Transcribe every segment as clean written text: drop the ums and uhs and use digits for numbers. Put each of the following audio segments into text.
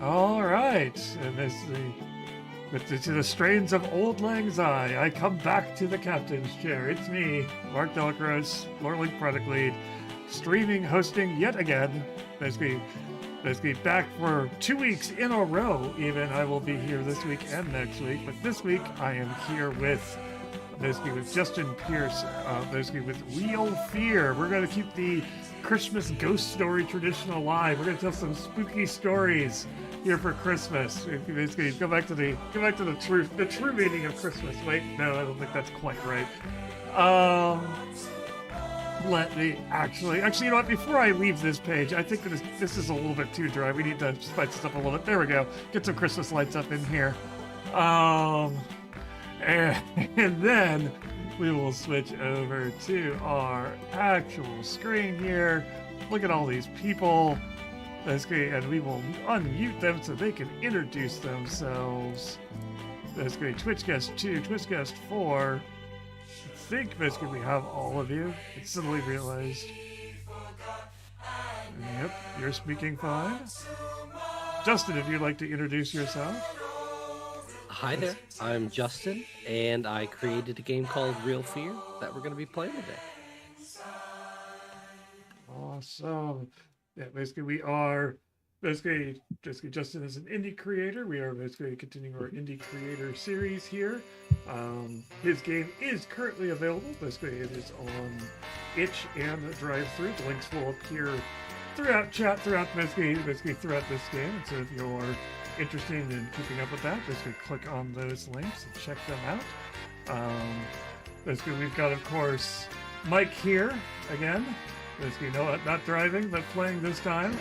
All right, and as to the strains of Old Lang Syne, I come back to the captain's chair. It's me, Mark Delacroix, Lorling Product Lead, streaming, hosting yet again. Basically back for 2 weeks in a row. Even I will be here this week and next week, but this week I am here with Justin Pierce, with Real Fear. We're going to keep the Christmas ghost story tradition alive. We're going to tell some spooky stories here for Christmas. Basically, go back to the true meaning of Christmas. Wait, no, I don't think that's quite right. Let me actually, you know what? Before I leave this page, I think that this is a little bit too dry. We need to spice this up a little bit. There we go. Get some Christmas lights up in here. And then we will switch over to our actual screen here. Look at all these people. Basically, and we will unmute them so they can introduce themselves. Basically, Twitch guest 2, Twitch guest 4. I think basically we have all of you. I suddenly realized. Yep, you're speaking fine. Justin, if you'd like to introduce yourself. Hi there, I'm Justin, and I created a game called Real Fear that we're going to be playing today. Awesome. Yeah, basically we are basically Justin is an indie creator. We are basically continuing our indie creator series here. His game is currently available. Basically it is on itch and drive-through. The links will appear throughout chat, throughout basically throughout this game. And so if you're interested in keeping up with that, basically click on those links and check them out. Basically we've got, of course, Mike here again. Basically, no, not driving, but playing this time.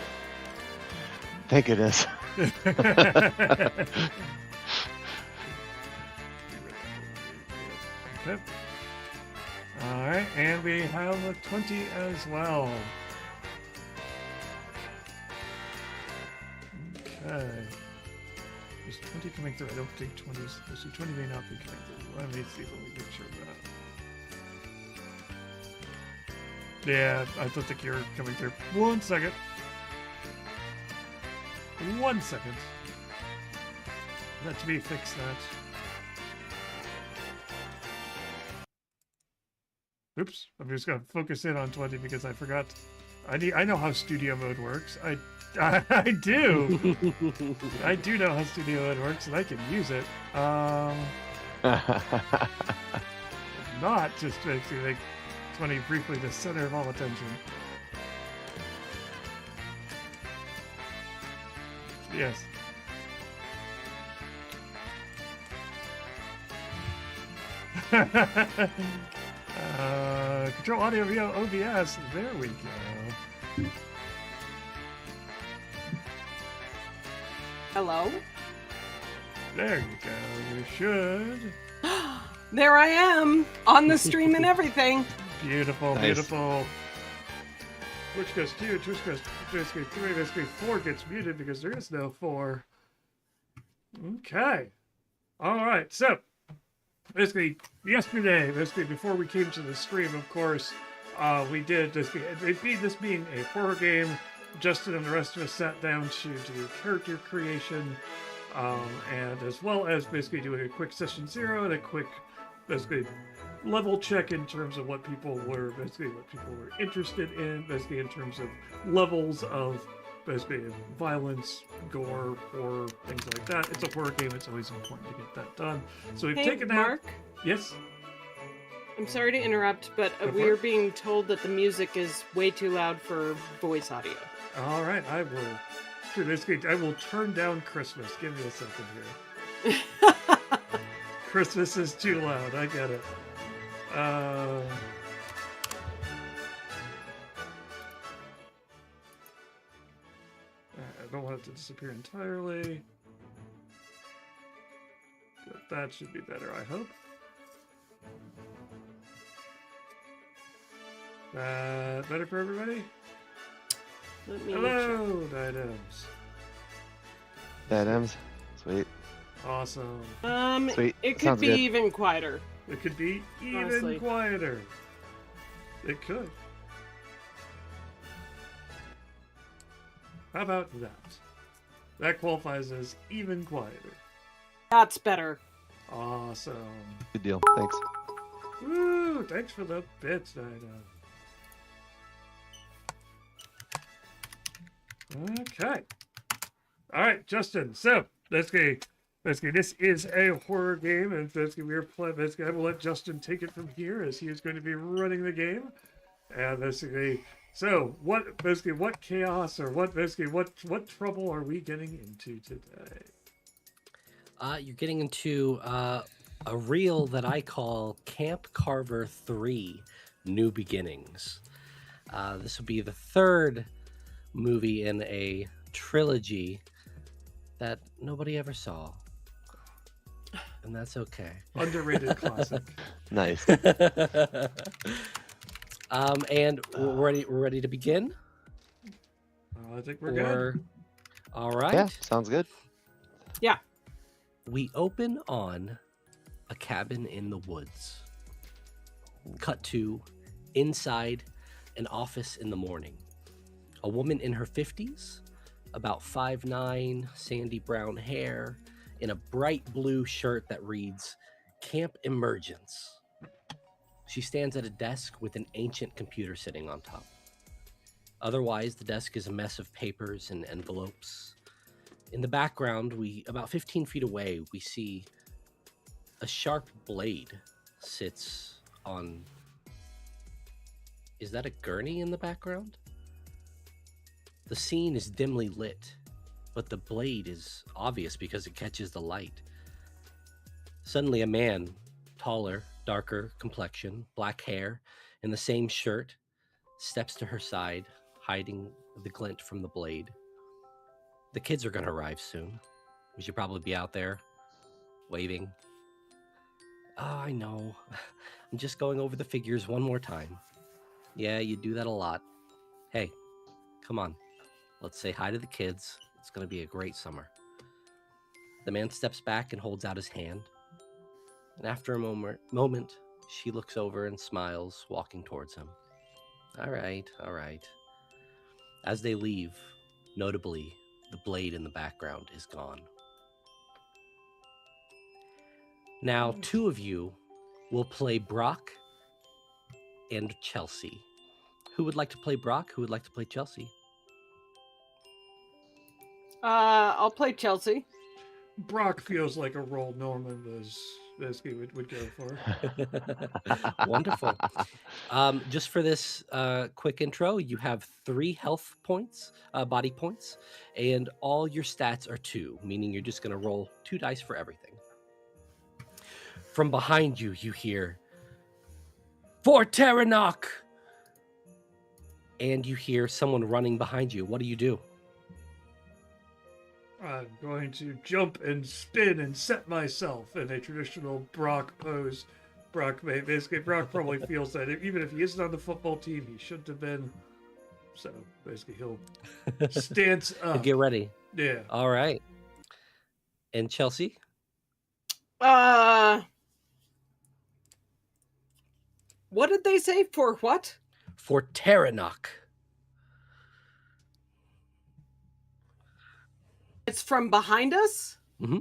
Thank goodness. Okay. All right, and we have a 20 as well. Okay. Is 20 coming through? I don't think 20 is. 20 may not be coming through. Let me see if we make sure of that. Yeah, I don't think you're coming through. 1 second. 1 second. Let me fix that. Oops, I'm just gonna focus in on 20 because I forgot. I know how studio mode works. I do. I do know how studio mode works, and I can use it. Not just basically like 20 briefly the center of all attention. Yes. Control audio via OBS. There we go. Hello? There you go. You should. There I am, on the stream and everything. Beautiful, Nice. beautiful. Twitch goes 2, Twitch goes basically 3, basically 4 gets muted because there is no 4. Okay. Alright, so basically yesterday, basically before we came to the stream, of course, we did this being a horror game, Justin and the rest of us sat down to do character creation, and as well as basically doing a quick session 0 and a quick basically level check in terms of what people were interested in, basically in terms of levels of basically violence, gore, horror, things like that. It's a horror game, it's always important to get that done. So we've taken that. Mark, Yes? I'm sorry to interrupt, but Go for we're it. being told that the music is way too loud for voice audio. Alright, I will. Basically, I will turn down Christmas. Give me a second here. Christmas is too loud, I get it. I don't want it to disappear entirely. But that should be better, I hope. Better for everybody? Let me Hello, Diadems. Adams. Sweet. Awesome. check. Sweet. It could Sounds be good. even quieter. It could be even Honestly. quieter. It could. How about that? That qualifies as even quieter. That's better. Awesome. Good deal. Thanks. Woo! Thanks for the bits, Diadem. Okay. All right, Justin. So basically, this is a horror game, and basically we're playing. Basically, I will let Justin take it from here, as he is going to be running the game. And basically, so what chaos or what trouble are we getting into today? You're getting into a reel that I call Camp Carver 3 New Beginnings. This will be the third movie in a trilogy that nobody ever saw. And that's okay. Underrated classic. Nice. And we're ready to begin? I think we're good. All right. Yeah, sounds good. Yeah. We open on a cabin in the woods. Cut to inside an office in the morning. A woman in her 50s about 5'9", sandy brown hair, in a bright blue shirt that reads Camp Emergence. She stands at a desk with an ancient computer sitting on top. Otherwise, the desk is a mess of papers and envelopes. In the background, about 15 feet away, we see a sharp blade sits on... Is that a gurney in the background? The scene is dimly lit, but the blade is obvious because it catches the light. Suddenly a man, taller, darker complexion, black hair, in the same shirt, steps to her side, hiding the glint from the blade. The kids are going to arrive soon. We should probably be out there, waving. Oh, I know. I'm just going over the figures one more time. Yeah, you do that a lot. Hey, come on. Let's say hi to the kids. It's going to be a great summer. The man steps back and holds out his hand. And after a moment, she looks over and smiles, walking towards him. All right, all right. As they leave, notably, the blade in the background is gone. Now, two of you will play Brock and Chelsea. Who would like to play Brock? Who would like to play Chelsea? I'll play Chelsea. Brock feels like a role Norman would go for. Wonderful. Just for this quick intro, you have 3 health points, body points, and all your stats are 2, meaning you're just going to roll 2 dice for everything. From behind you, you hear, "For Terranok!" And you hear someone running behind you. What do you do? I'm going to jump and spin and set myself in a traditional Brock pose. Brock probably feels that even if he isn't on the football team, he shouldn't have been. So basically, he'll stance up. Get ready. Yeah. All right. And Chelsea? What did they say? For what? For Terranok. It's from behind us? Mm-hmm.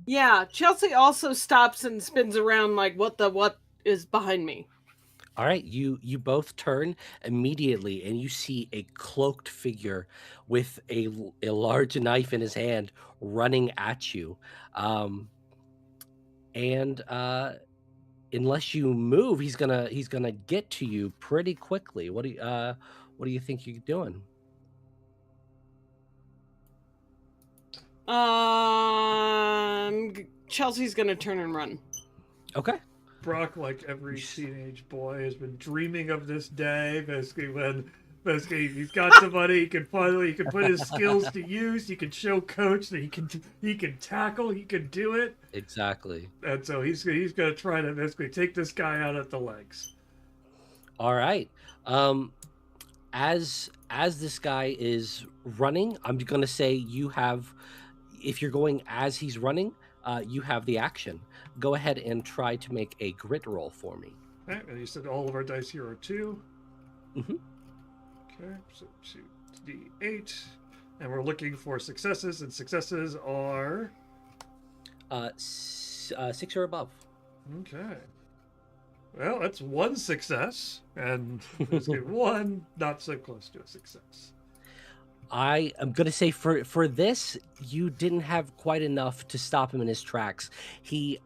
Yeah, Chelsea also stops and spins around like, what is behind me? All right, you both turn immediately, and you see a cloaked figure with a large knife in his hand running at you. And unless you move, he's gonna get to you pretty quickly. What do you think you're doing? Chelsea's gonna turn and run. Okay. Brock, like every teenage boy, has been dreaming of this day. Basically, when he's got somebody he can put his skills to use. He can show coach that he can tackle. He can do it. Exactly. And so he's gonna try to basically take this guy out at the legs. All right. As this guy is running, I'm gonna say you have, if you're going as he's running, you have the action. Go ahead and try to make a grit roll for me. Okay, and you said all of our dice here are 2. Mm-hmm. Okay, so 2d8, and we're looking for successes, and successes are 6 or above. Okay. Well, that's 1 success, and basically 1 not so close to a success. I am going to say for this, you didn't have quite enough to stop him in his tracks. He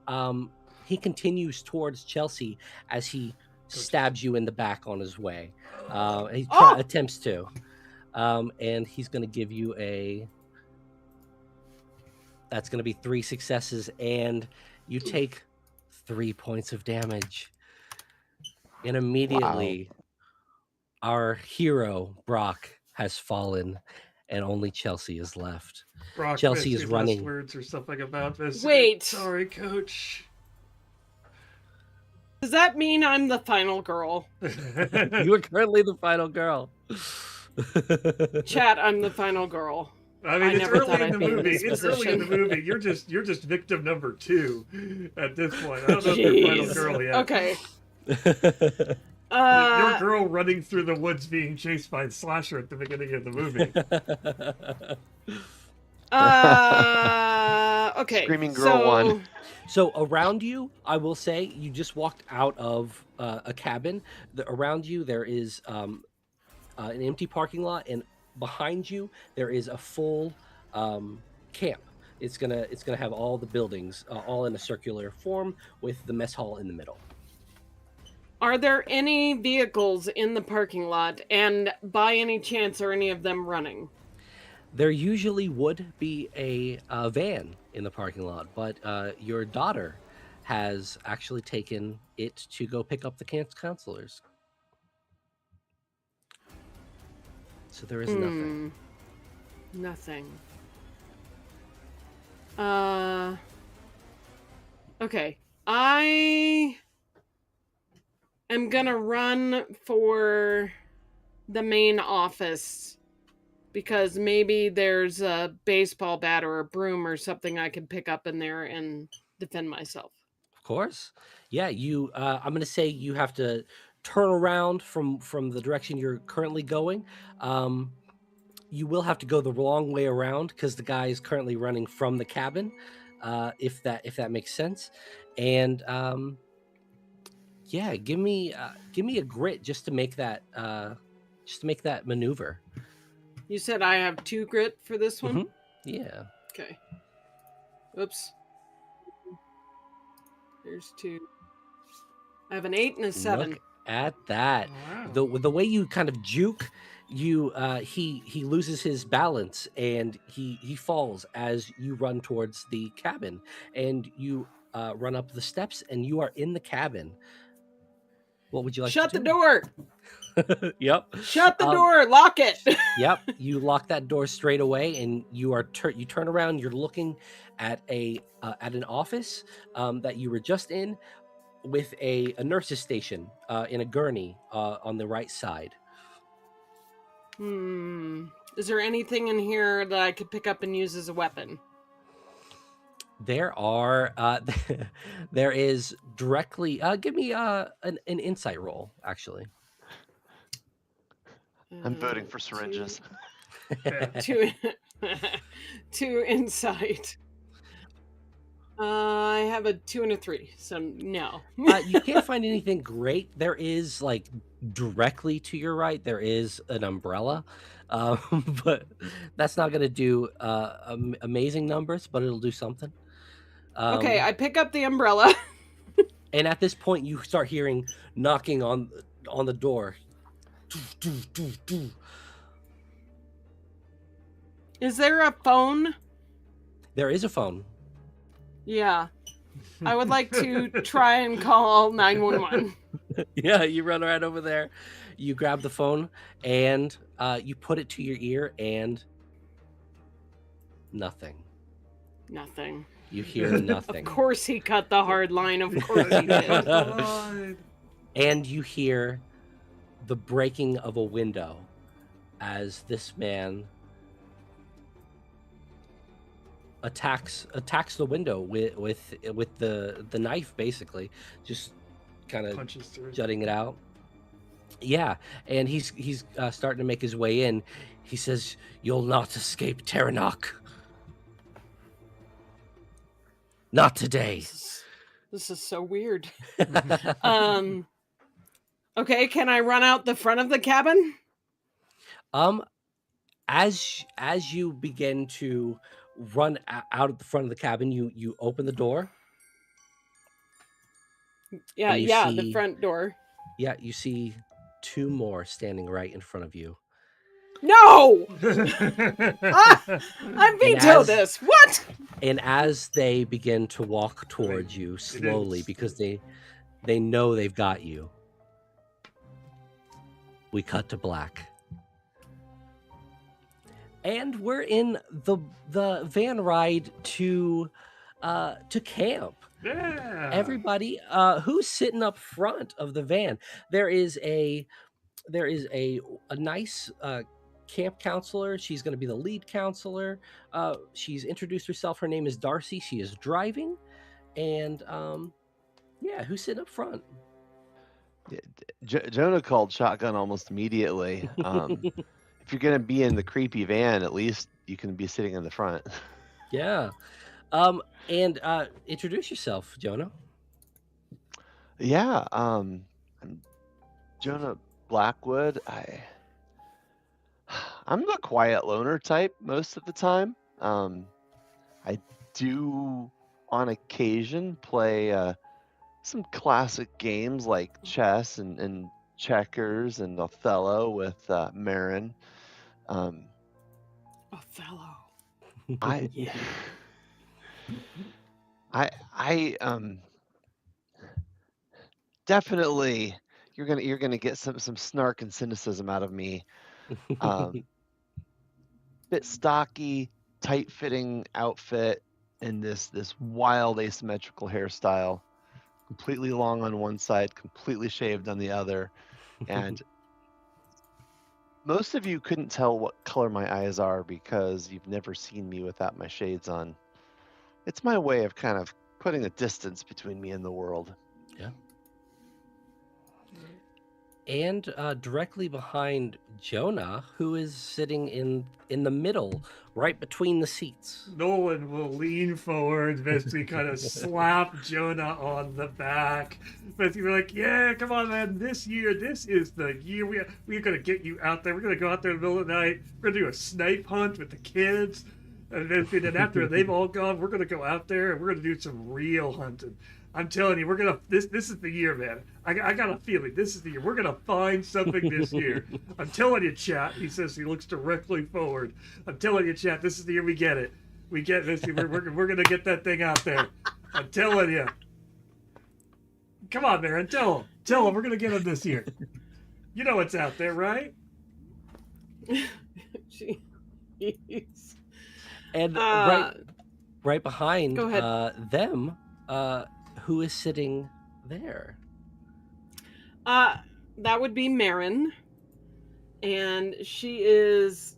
continues towards Chelsea as he stabs you in the back on his way. He attempts to. And he's going to give you that's going to be 3 successes, and you take 3 points of damage. And immediately, our hero, Brock, has fallen, and only Chelsea is left. Brock, Chelsea is running. Words or something about this. Wait. Sorry, coach. Does that mean I'm the final girl? You are currently the final girl. Chat, I'm the final girl. I mean, it's never early thought in the I'd be in movie. this It's early in the position. movie. You're just victim number 2 at this point. I don't know if you're final Jeez. girl yet. Okay. Your girl running through the woods being chased by the slasher at the beginning of the movie. Okay. Screaming Girl 1. So around you, I will say, you just walked out of a cabin. Around you, there is an empty parking lot, and behind you, there is a full camp. It's gonna have all the buildings all in a circular form with the mess hall in the middle. Are there any vehicles in the parking lot, and by any chance are any of them running? There usually would be a van in the parking lot, but your daughter has actually taken it to go pick up the councilors. So there is nothing. Nothing. Okay. I am gonna run for the main office because maybe there's a baseball bat or a broom or something I can pick up in there and defend myself. Of course. Yeah, you I'm going to say you have to turn around from the direction you're currently going. You will have to go the long way around because the guy is currently running from the cabin, if that makes sense. And yeah, give me a grit just to make that maneuver. You said I have 2 grit for this one? Yeah. Okay. Oops. There's 2. I have an 8 and a 7. Look at that. Wow. The way you kind of juke, you he loses his balance and he falls as you run towards the cabin, and you run up the steps and you are in the cabin. What would you like Shut to the do? door! Yep. Shut the door! Lock it! Yep. You lock that door straight away, and you turn around. You're looking at an office that you were just in, with a nurse's station in a gurney on the right side. Is there anything in here that I could pick up and use as a weapon? There are there is directly give me an insight roll, actually. I'm voting for syringes. 2 insight. I have a 2 and a 3, so no. You can't find anything great. There is, like, directly to your right, there is an umbrella, but that's not going to do amazing numbers, but it'll do something. Okay, I pick up the umbrella. And at this point, you start hearing knocking on the door. Is there a phone? There is a phone. Yeah. I would like to try and call 911. Yeah, you run right over there. You grab the phone and you put it to your ear, and nothing. Nothing. You hear nothing. Of course he cut the hard line. Of course he did. And you hear the breaking of a window as this man attacks the window with the knife, basically, just kind of Punches through. jutting it out. Yeah, and he's starting to make his way in. He says, "You'll not escape, Terranok. Not today." This is so weird. Okay, can I run out the front of the cabin? As you begin to run out of the front of the cabin, you open the door. Yeah, and you the see- front door. Yeah, you see 2 more standing right in front of you. No! I veto as- this. What? And as they begin to walk towards you slowly, is. because they know they've got you, we cut to black. And we're in the van ride to camp. Yeah. Everybody, who's sitting up front of the van? There is a nice camp counselor. She's going to be the lead counselor. She's introduced herself. Her name is Darcy. She is driving, and yeah, who's sitting up front? Jonah called shotgun almost immediately. If you're gonna be in the creepy van, at least you can be sitting in the front. Yeah. And introduce yourself, Jonah. Yeah, I'm Jonah Blackwood. I'm the quiet loner type most of the time. I do on occasion play some classic games like chess and checkers and Othello with Marin. Um, Othello. I Yeah. I definitely you're gonna get some snark and cynicism out of me. Um, bit stocky, tight fitting outfit, and this wild asymmetrical hairstyle, completely long on one side, completely shaved on the other, and most of you couldn't tell what color my eyes are because you've never seen me without my shades on. It's my way of kind of putting a distance between me and the world. Yeah. And directly behind Jonah, who is sitting in the middle, right between the seats. Nolan will lean forward, basically kind of slap Jonah on the back. Basically, we're like, yeah, come on, man. This year, this is the year. We're going to get you out there. We're going to go out there in the middle of the night. We're going to do a snipe hunt with the kids. And then after they've all gone, we're going to go out there and we're going to do some real hunting. I'm telling you, we're gonna. This is the year, man. I got a feeling this is the year. We're gonna find something this year. I'm telling you, chat. He says he looks directly forward. I'm telling you, chat. This is the year we get it. We get this. We're gonna get that thing out there. I'm telling you. Come on, Marin. Tell him we're gonna get him this year. You know what's out there, right? Jeez. And right behind Go ahead. them, who is sitting there? That would be Marin, and she is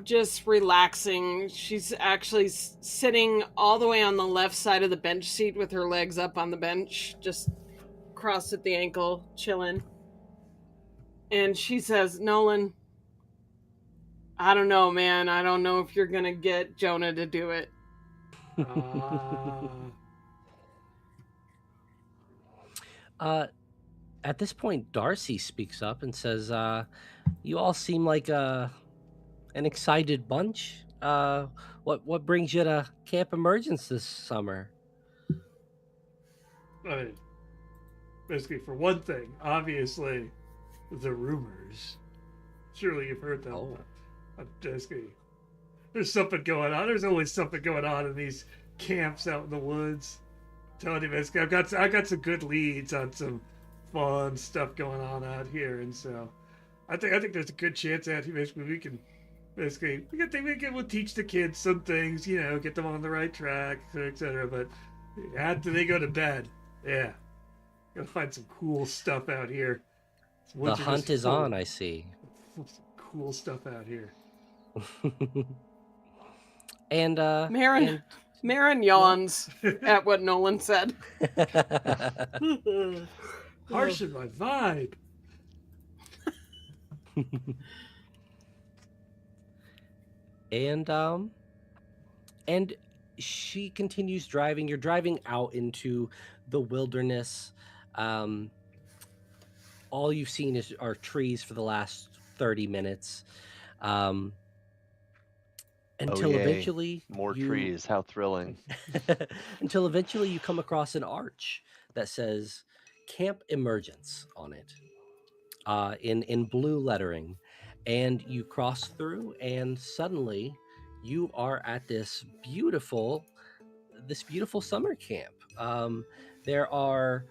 just relaxing. She's actually sitting all the way on the left side of the bench seat with her legs up on the bench, just crossed at the ankle, chilling. And she says, Nolan, I don't know, man. I don't know if you're going to get Jonah to do it. At this point, Darcy speaks up and says, you all seem like an excited bunch. What brings you to Camp Emergence this summer? I mean, basically, for one thing, obviously, the rumors. Surely you've heard them. Oh. Basically, there's something going on. There's always something going on in these camps out in the woods. Telling you, basically, I got some good leads on some fun stuff going on out here, and so I think there's a good chance that basically we'll teach the kids some things, get them on the right track, etc. But after they go to bed, yeah, gotta find some cool stuff out here. The hunt is on, I see. Some cool stuff out here. And Marin yawns at what Nolan said. Harshing my vibe. And she continues driving. You're driving out into the wilderness. All you've seen are trees for the last 30 minutes. Until eventually more trees. How thrilling. Until eventually you come across an arch that says Camp Emergence on it, in blue lettering, and you cross through, and suddenly you are at this beautiful summer camp. There are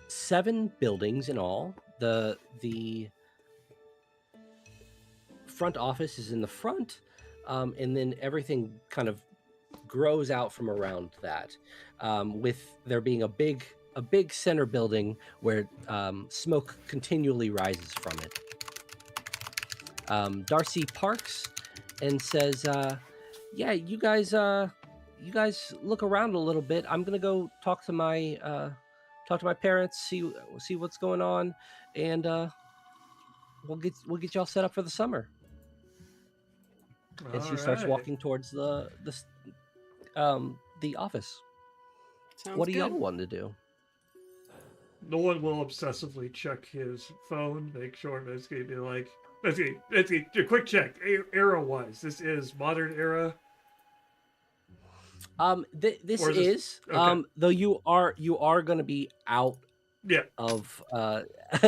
7 buildings in all. The front office is in the front. And then everything kind of grows out from around that, with there being a big center building where smoke continually rises from it. Darcy parks and says, yeah, you guys you guys look around a little bit. I'm gonna go talk to my parents, see what's going on, and we'll get y'all set up for the summer. And she starts Alright. walking towards the office. Sounds What do y'all good. want to do? Nolan will obsessively check his phone, make sure basically be like, basically, a quick check, era-wise. This is modern era. This Or is is this- okay. though you are going to be out Yeah. of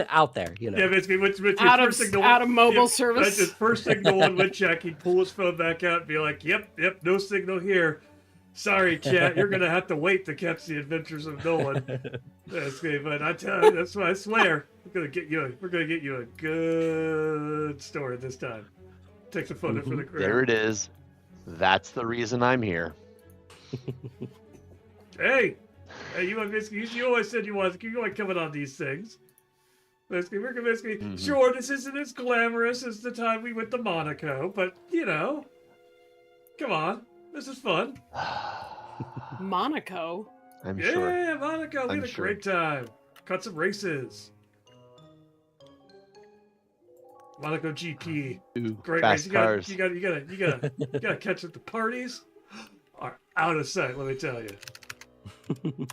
out there, you know. Yeah, basically, what's Out first of thing Nolan, out of mobile that's service. the first thing Nolan would check. He'd pull his phone back out and be like, yep, no signal here. Sorry, chat, you're gonna have to wait to catch the adventures of Nolan. Basically, but I tell you, that's why I swear we're gonna get you a good story this time. Take the photo for the crew. There it is. That's the reason I'm here. Hey, you always said you want coming on these things. Basically, sure, this isn't as glamorous as the time we went to Monaco, but you know, come on, this is fun. Monaco. I'm Yeah, sure. Monaco, we I'm had a sure. great time. Cut some races. Monaco GP, Ooh, great fast race. cars. You gotta catch at the parties. Are out of sight. Let me tell you.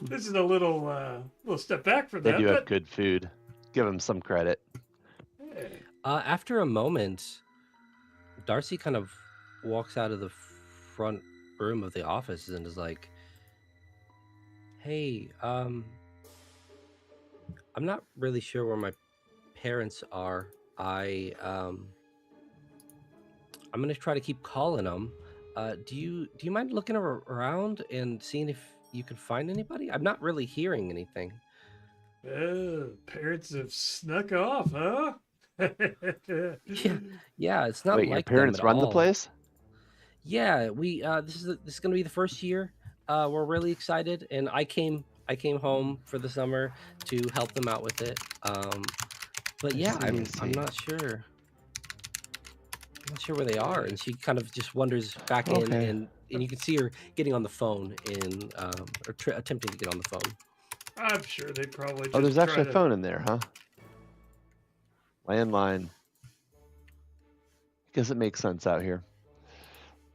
This is a little step back from They that, do have but good food. Give them some credit. hey, After a moment, Darcy kind of walks out of the front room of the office and is like, "Hey, I'm not really sure where my parents are. I'm gonna try to keep calling them. Do you mind looking around and seeing if you can find anybody? I'm not really hearing anything." parents have snuck off, huh? Yeah, it's not Wait, your like them parents at run the all. place? Yeah, we this is gonna be the first year. We're really excited, and I came home for the summer to help them out with it. But I yeah, see, I I'm see. not sure. I'm not sure where they are, and she kind of just wanders back in, Okay. and you can see her getting on the phone and attempting to get on the phone. I'm sure they probably just Oh, there's actually try a phone in there, huh? Landline. Guess it makes sense out here.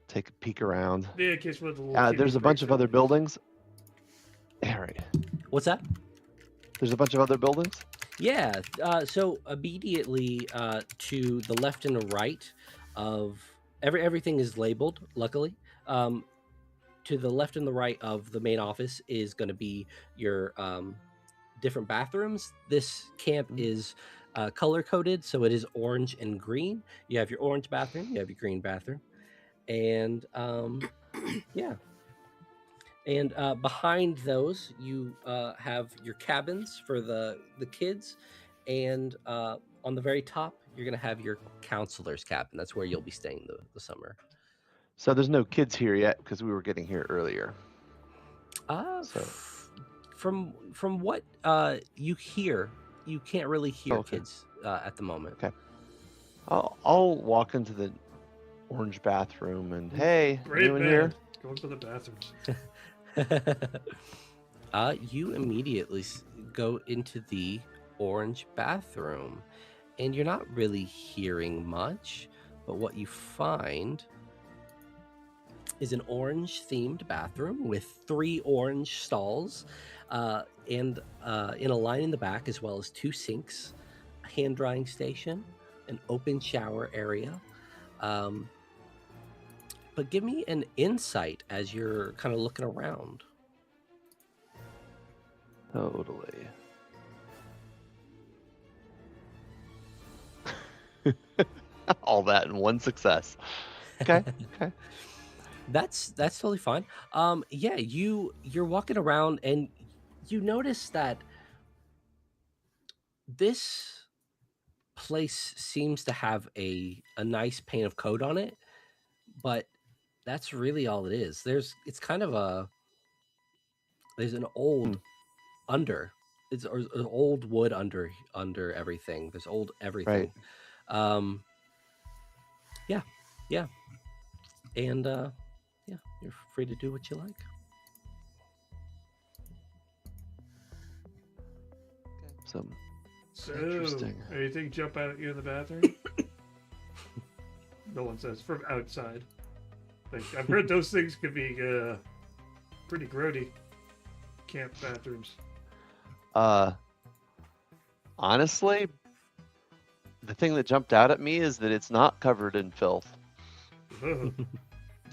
Take a peek around. Yeah, in case one of the little There's a bunch of other buildings. Yeah, right. What's that? There's a bunch of other buildings. Yeah. So immediately to the left and the right of everything is labeled. Luckily, to the left and the right of the main office is going to be your different bathrooms. This camp is color coded, so it is orange and green. You have your orange bathroom, you have your green bathroom, and yeah. And behind those, you have your cabins for the kids, and on the very top, you're gonna have your counselor's cabin. That's where you'll be staying the summer. So there's no kids here yet because we were getting here earlier. So- From what you hear, you can't really hear Okay. kids at the moment. Okay. I'll walk into the orange bathroom and hey, Great anyone man. here? Going for the bathrooms. You immediately go into the orange bathroom, and you're not really hearing much, but what you find is an orange themed bathroom with 3 orange stalls and in a line in the back, as well as 2 sinks, a hand drying station, an open shower area. But give me an insight as you're kind of looking around. Totally. All that in one success. Okay. Okay. That's totally fine. Yeah, you're walking around and you notice that this place seems to have a nice paint of coat on it, but that's really all it is. There's an old under. It's an old wood under everything. There's old everything. Right. Yeah. And yeah. You're free to do what you like. Some So, Interesting. anything jump out at you in the bathroom? No one says from outside. Like, I've heard those things can be pretty grody. Camp bathrooms. Honestly, the thing that jumped out at me is that it's not covered in filth. Ugh.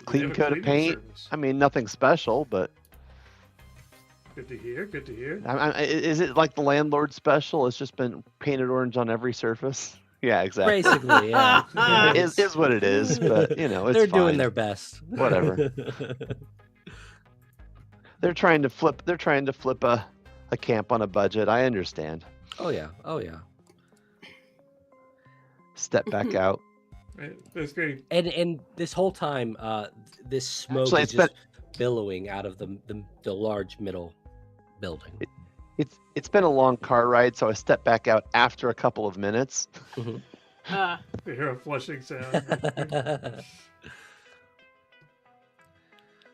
Clean They have a coat of cleaning paint. service. I mean, nothing special, but Good to hear. Good to hear. is it like the landlord special? It's just been painted orange on every surface. Yeah, exactly. Basically, yeah. Yeah. It is what it is, but you know, it's They're fine. doing their best. Whatever. They're trying to flip. They're trying to flip a camp on a budget. I understand. Oh yeah. Oh yeah. Step back out. Right, that's great. And this whole time, this smoke Actually, is just billowing out of the large middle building. It's been a long car ride, so I stepped back out after a couple of minutes. Uh, You hear a flushing sound.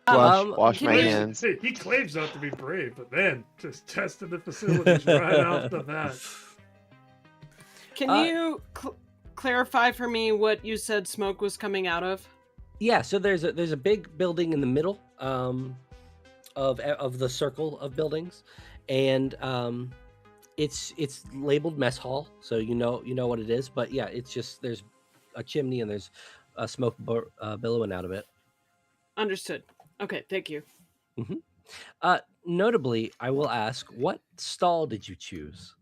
Flush, wash can my we- hands. Hey, he claims not to be brave, but then just testing the facilities right off the bat. can Uh, you clarify for me what you said smoke was coming out of? Yeah, so there's a big building in the middle of the circle of buildings, and it's labeled mess hall, so you know what it is. But yeah, it's just there's a chimney and there's a smoke billowing out of it. Understood. Okay, thank you. Notably, I will ask, what stall did you choose?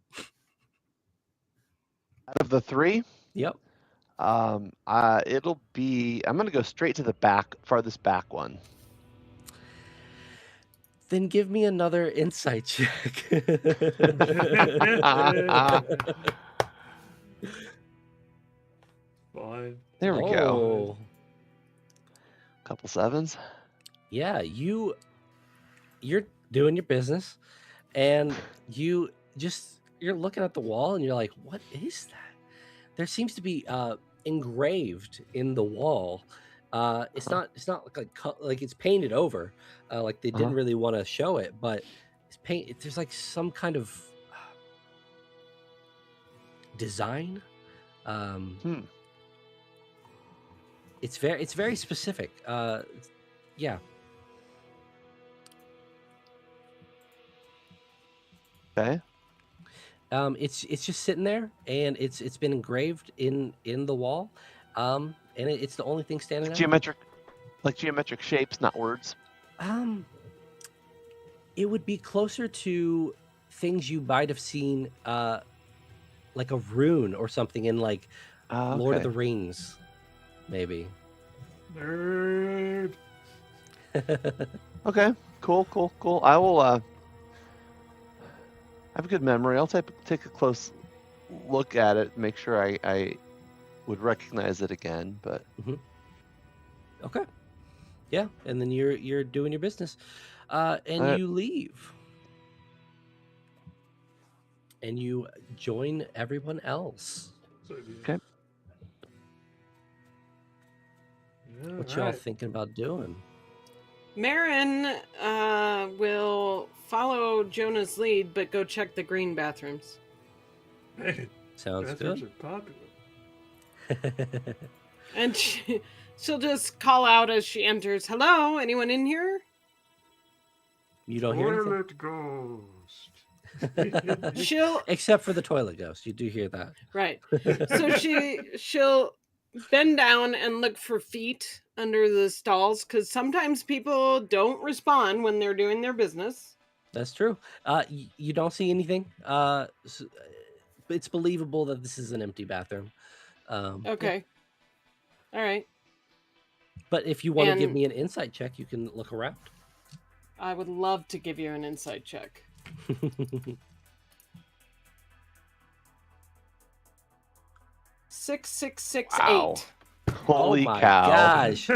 Out of the three, Yep. it'll be. I'm gonna go straight to the farthest back one. Then give me another insight check. Fine. There we go. Oh. Couple sevens. Yeah, you're doing your business, and you're looking at the wall and you're like, what is that? There seems to be engraved in the wall. It's not like it's painted over, like they didn't really want to show it, but there's like some kind of design. It's very specific. Yeah. Okay. It's just sitting there, and it's been engraved in the wall, and it's the only thing standing out. Geometric shapes, not words. It would be closer to things you might have seen, like a rune or something in like Lord of the Rings, maybe. Nerd. Okay. Cool. I will. I have a good memory. I'll take a close look at it, make sure I would recognize it again. But Okay. Yeah, and then you're doing your business, and you leave, and you join everyone else. Okay. Yeah, What y'all right. thinking about doing? Marin will follow Jonah's lead, but go check the green bathrooms. Man, Sounds bathrooms good. are popular. And she'll just call out as she enters, "Hello, anyone in here?" You don't hear anything? Toilet ghost. She'll Except for the toilet ghost. You do hear that. right. So she'll bend down and look for feet under the stalls, because sometimes people don't respond when they're doing their business. That's true. You don't see anything. It's believable that this is an empty bathroom. Okay. All right. But if you want to give And- me an insight check, you can look around. I would love to give you an insight check. 6668. Wow. Holy oh my cow! gosh!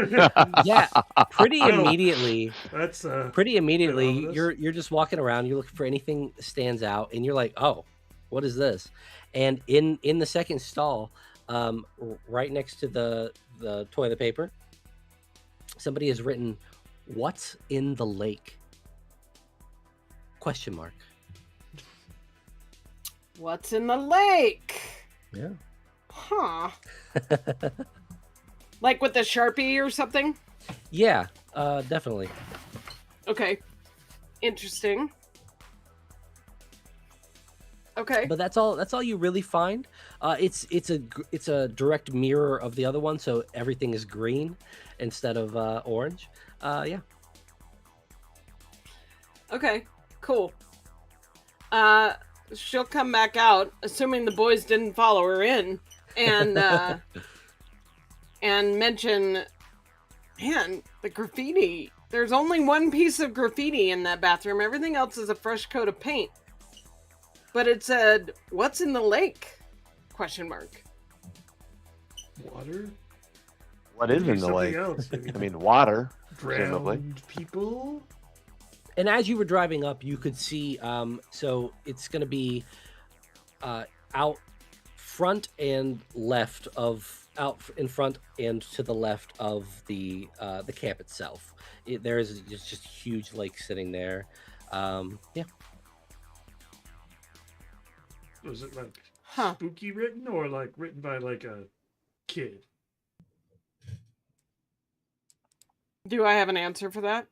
Yeah, pretty No. immediately. That's Pretty immediately, ominous. you're just walking around. You're looking for anything that stands out, and you're like, "Oh, what is this?" And in the second stall, right next to the toilet paper, somebody has written What's in the lake? Question mark. What's in the lake? Yeah. Huh. Like with the Sharpie or something? Yeah, definitely. Okay. Interesting. Okay. But that's all you really find. It's a direct mirror of the other one, so everything is green instead of orange. Yeah. Okay. Cool. She'll come back out, assuming the boys didn't follow her in, and and mention, man, the graffiti. There's only one piece of graffiti in that bathroom. Everything else is a fresh coat of paint. But it said, "What's in the lake?" Question mark. Water? What is Maybe in the something lake? else. Maybe I mean, water. presumably. drowned people? And as you were driving up, you could see. So it's going to be out front and left of out in front and to the left of the camp itself. There is just a huge lake sitting there. Yeah. Was it like Huh. spooky written or like written by like a kid? Do I have an answer for that?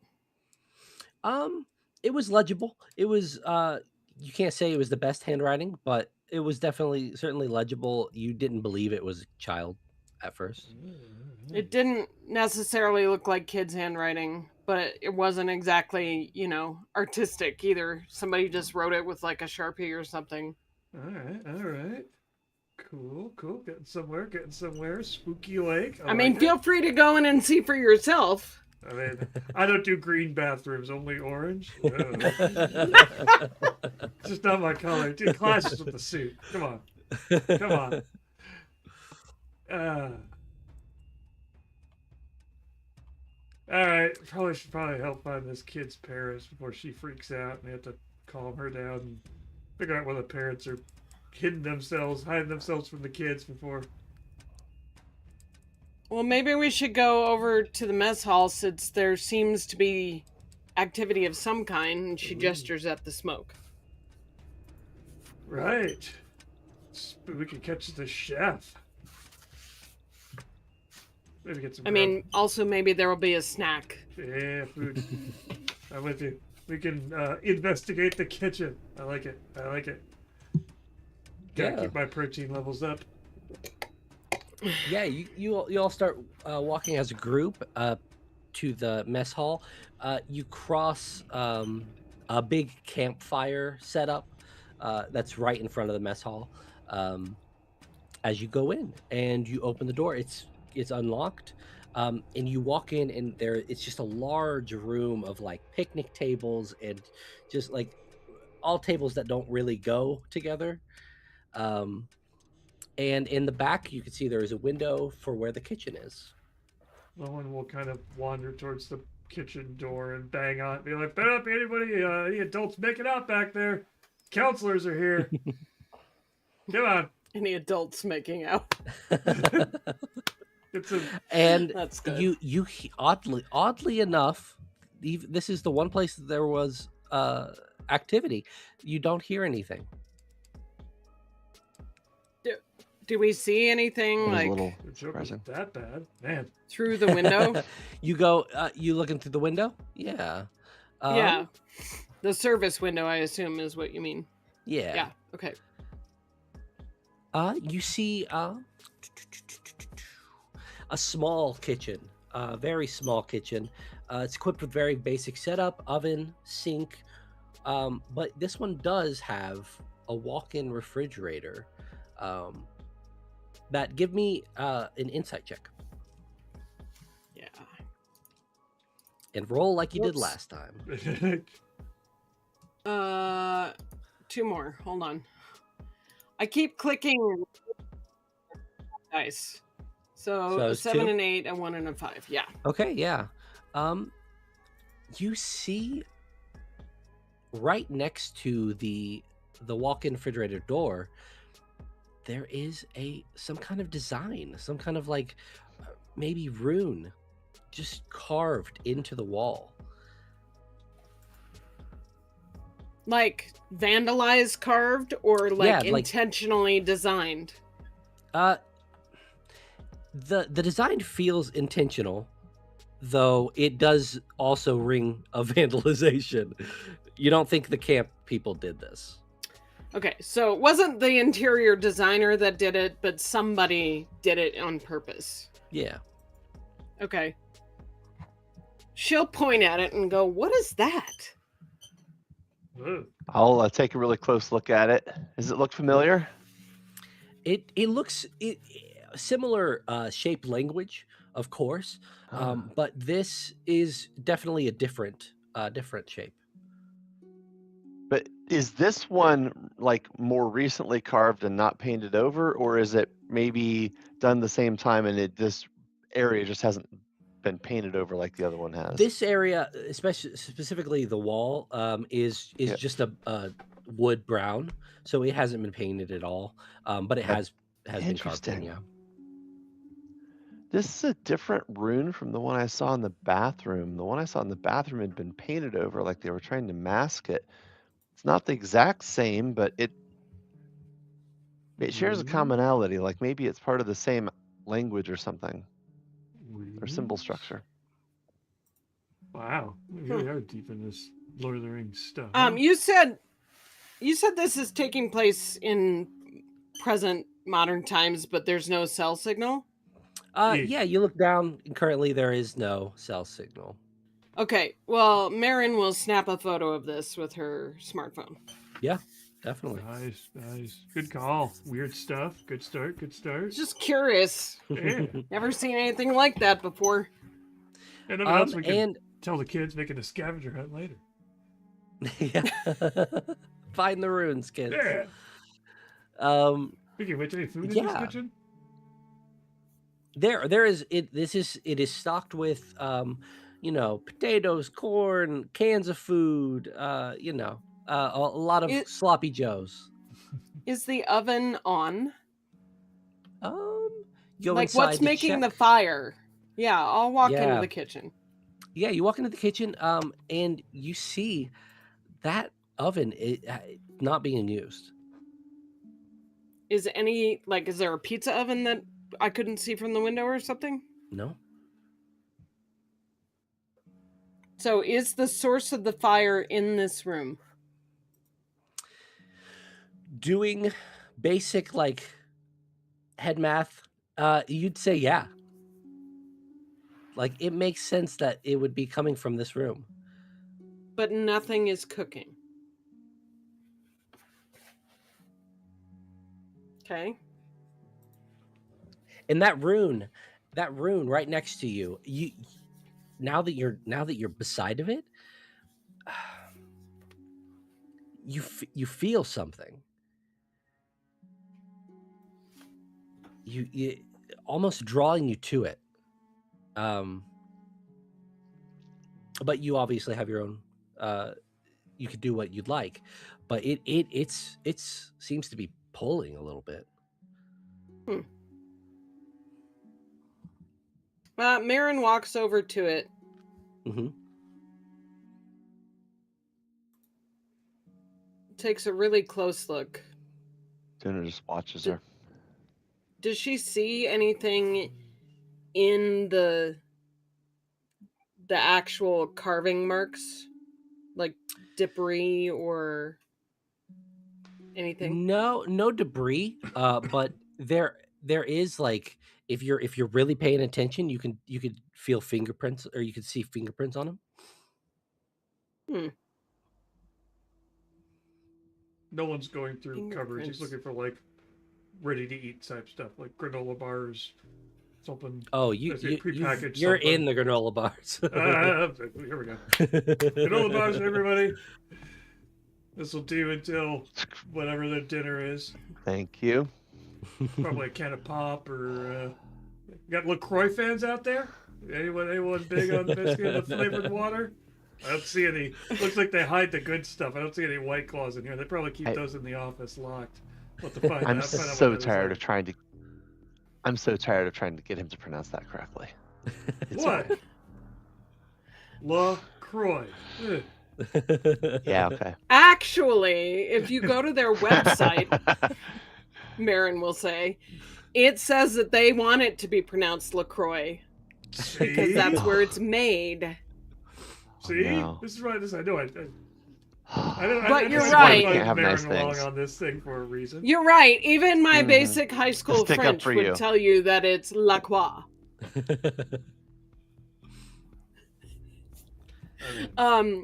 It was legible. It was you can't say it was the best handwriting, but it was certainly legible. You didn't believe it was a child at first. It didn't necessarily look like kids' handwriting, but it wasn't exactly, artistic either. Somebody just wrote it with like a Sharpie or something. All right. Cool. Getting somewhere. Spooky lake. I mean, like feel free to go in and see for yourself. it. I mean, I don't do green bathrooms, only orange. It's just not my color. It clashes with the suit. Come on. All right. Should help find this kid's parents before she freaks out, and we have to calm her down and figure out where the parents are hiding themselves from the kids before. Well, maybe we should go over to the mess hall since there seems to be activity of some kind, and she gestures at the smoke. Right. We could catch the chef. Maybe get some. Also maybe there will be a snack. Yeah, food. I'm with you. We can investigate the kitchen. I like it. Gotta keep my protein levels up. Yeah, you all start walking as a group to the mess hall. You cross a big campfire setup that's right in front of the mess hall. As you go in and you open the door, it's unlocked, and you walk in, and it's just a large room of like picnic tables and just like all tables that don't really go together. And in the back, you can see there is a window for where the kitchen is. No one will kind of wander towards the kitchen door and bang on it, be like, "Better not be any adults making out back there. Counselors are here. Come on." Any adults making out? And That's good. you oddly enough, this is the one place that there was activity. You don't hear anything. Do we see anything What a like little The joke surprising. wasn't that bad, man. through the window? You go. You looking through the window? Yeah. Yeah. The service window, I assume, is what you mean. Yeah. Yeah. Okay. You see a small kitchen, very small kitchen. It's equipped with very basic setup, oven, sink, but this one does have a walk-in refrigerator. That give me an insight check Yeah. and roll like you did Whoops. last time. 2 more. Hold on. I keep clicking dice. So So a it's 7 2? and 8, and 1 and a 5. Yeah. Okay, yeah. You see right next to the walk-in refrigerator door, there is some kind of design, some kind of like maybe rune just carved into the wall. Like vandalized, carved, or like Yeah, like- intentionally designed? The design feels intentional, though it does also ring of vandalization. You don't think the camp people did this? Okay, so it wasn't the interior designer that did it, but somebody did it on purpose. Yeah. Okay. She'll point at it and go, "What is that?" Whoa. I'll take a really close look at it. Does it look familiar? It looks similar shape language, of course, but this is definitely a different shape. But is this one like more recently carved and not painted over, or is it maybe done the same time and this area just hasn't been painted over like the other one has? This area, specifically the wall, is Yeah. just a wood brown, so it hasn't been painted at all. But it has been carved in. Interesting. Yeah. This is a different rune from the one I saw in the bathroom. The one I saw in the bathroom had been painted over like they were trying to mask it. It's not the exact same, but it shares a commonality. Like maybe it's part of the same language or something, or symbol structure. Wow, we really are deep in this Lord of the Rings stuff. You said this is taking place in present modern times, but there's no cell signal? Yeah, you look down, and currently there is no cell signal. Okay, well, Marin will snap a photo of this with her smartphone. Yeah, definitely. Nice. Good call. Weird stuff. Good start. Just curious. Yeah. Never seen anything like that before. And then what else we can tell the kids making a scavenger hunt later. Yeah. Find the runes, kids. Yeah. Speaking of which, any food in this kitchen? There is it. It is stocked with potatoes, corn, cans of food. A lot of sloppy joes. Is the oven on? Go like inside what's to making check. the fire? Yeah, I'll walk into the kitchen. Yeah, you walk into the kitchen, and you see that oven not being used. Is there a pizza oven that I couldn't see from the window or something? No. So is the source of the fire in this room? Doing basic head math, you'd say yeah. Like it makes sense that it would be coming from this room. But nothing is cooking. Okay. And that rune right next to you, now that you're beside of it, you feel something. You almost drawing you to it. But you obviously have your own. You could do what you'd like, but it seems to be pulling a little bit. Marin walks over to it. Mm-hmm. Takes a really close look. Dinner just watches her. Does she see anything in the actual carving marks? Like debris or anything? No debris. But there is if you're really paying attention, you could feel fingerprints, or you could see fingerprints on them. No one's going through cupboards. He's looking for ready to eat type stuff, like granola bars, something. Oh, you're in the granola bars. Here we go. Granola bars, everybody. This will do until whatever the dinner is. Thank you. Probably a can of pop or. Got LaCroix fans out there? Anyone big on biscuit with flavored water? I don't see any. Looks like they hide the good stuff. I don't see any White Claws in here. They probably keep those in the office locked. I'm so tired of trying to get him to pronounce that correctly. It's what? LaCroix. Yeah, okay. Actually, if you go to their website, Marin will say, it says that they want it to be pronounced LaCroix because See? that's where it's made. See? no. This is right. I know. I don't. But I you're know This is why right. we can't have Marin nice along things. on this thing for a reason. You're right. Even my Mhm. basic high school stick up French for would you. tell you that it's La Croix. Okay.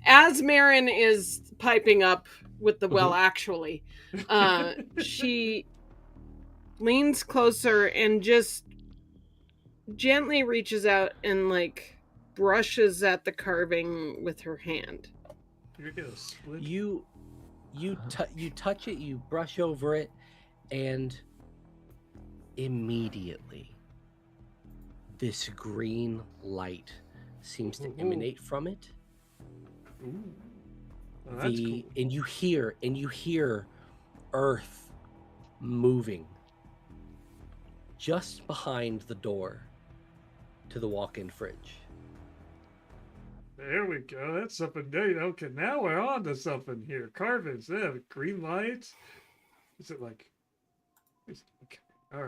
As Marin is piping up with the well, actually, she leans closer and just gently reaches out and like brushes at the carving with her hand. You're gonna split. You touch it, you brush over it, and immediately this green light seems to Ooh. emanate from it. Ooh. Oh, that's cool. And you hear earth moving just behind the door to the walk-in fridge. There we go. That's something new. Okay, now we're on to something here. Carvings. Yeah, green lights. Is it like? Okay. All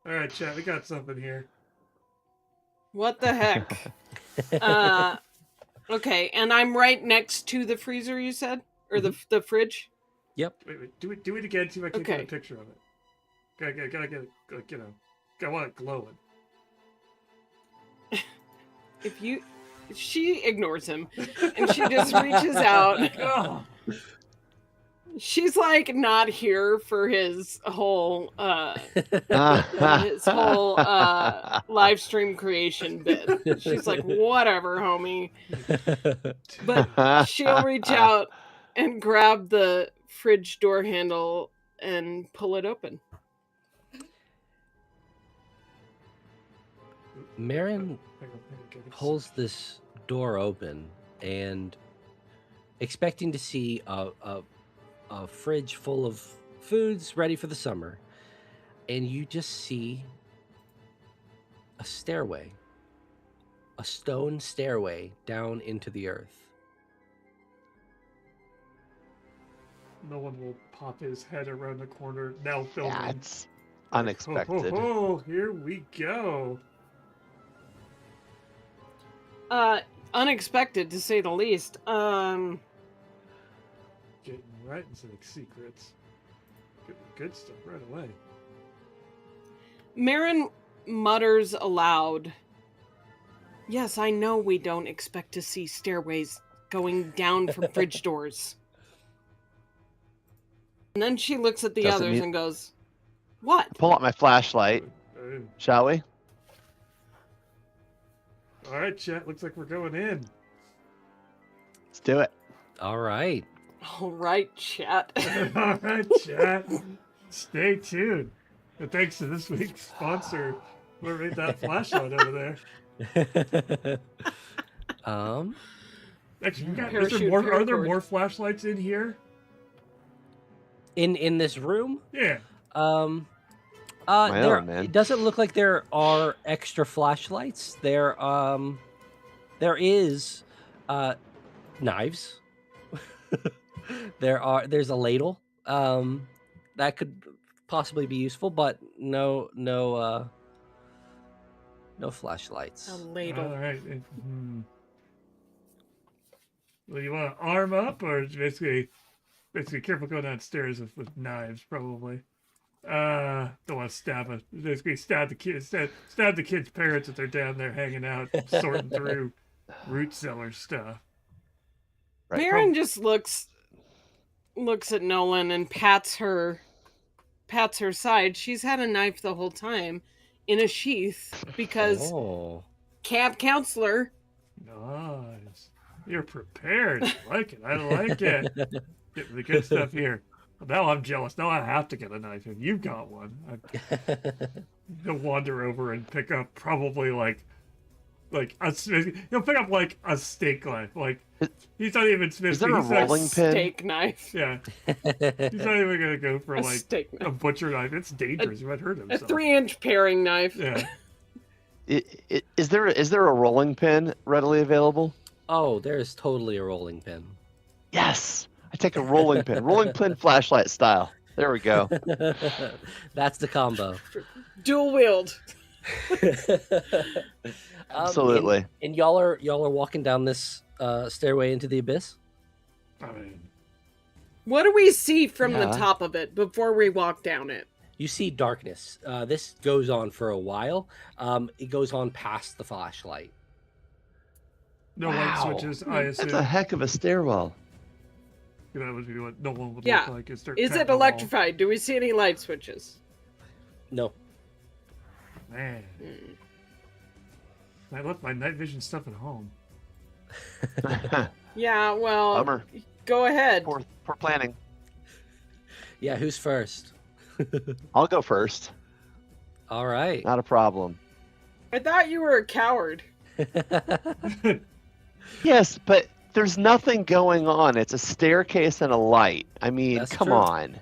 right. Chat. We got something here. What the heck? Okay, and I'm right next to the freezer. You said, or the fridge. Yep. Wait. Do it again. See if I can get Okay. a picture of it. Gotta get it. Like, I want it glowing. She ignores him, and she just reaches out. Oh. She's like not here for his whole live stream creation bit. She's like, whatever, homie. But she'll reach out and grab the fridge door handle and pull it open. Marin pulls this door open and expecting to see a fridge full of foods ready for the summer, and you just see a stairway, a stone stairway down into the earth. No one will pop his head around the corner now filming. Yeah, it's unexpected. Oh, here we go. Unexpected to say the least. Getting right into the secrets. Getting good stuff right away. Marin mutters aloud, "Yes, I know we don't expect to see stairways going down from fridge doors." And then she looks at the Doesn't others mean- and goes, "What?" Pull out my flashlight, shall we? All right, chat. Looks like we're going in. Let's do it. All right. All right, chat. All right, chat. Stay tuned. And thanks to this week's sponsor, whoever made that flashlight over there. Actually, Parachute are there paracord. more flashlights in here? In this room, My there own, man. it doesn't look like there are extra flashlights. There is knives. There's a ladle that could possibly be useful, but no flashlights. A ladle. All right. Well, you want to arm up, or basically careful going downstairs with knives, probably. Don't want to stab the kids' parents if they're down there hanging out, sorting through root cellar stuff. Right. Marin just looks at Nolan and pats her side. She's had a knife the whole time in a sheath because camp counselor. Nice. You're prepared. I like it. Getting the good stuff here. Now I'm jealous. Now I have to get a knife, and you've got one. He'll wander over and pick up probably he'll pick up like a steak knife. Like he's not even Smith. Is there a he's like, rolling pin? Steak knife. Yeah, he's not even gonna go for A like steak a knife. butcher knife. It's dangerous. You might hurt A himself. 3-inch paring knife. Yeah. Is there a rolling pin readily available? Oh, there's totally a rolling pin. Yes, I take a rolling pin, rolling pin flashlight style. There we go. That's the combo. Dual wield. Absolutely. And y'all are walking down this stairway into the abyss. I mean, What do we see from the Yeah. top of it before we walk down it? You see darkness. This goes on for a while. It goes on past the flashlight. no light Wow. switches, I assume. That's a heck of a stairwell. That would be what no one would Yeah. look like. Is Is it electrified? Do we see any light switches? No. Man, I left my night vision stuff at home. Yeah, well, Bummer. go ahead. Poor planning. Yeah, who's first? I'll go first. All right. Not a problem. I thought you were a coward. Yes, but there's nothing going on. It's a staircase and a light. I mean, That's come true. on.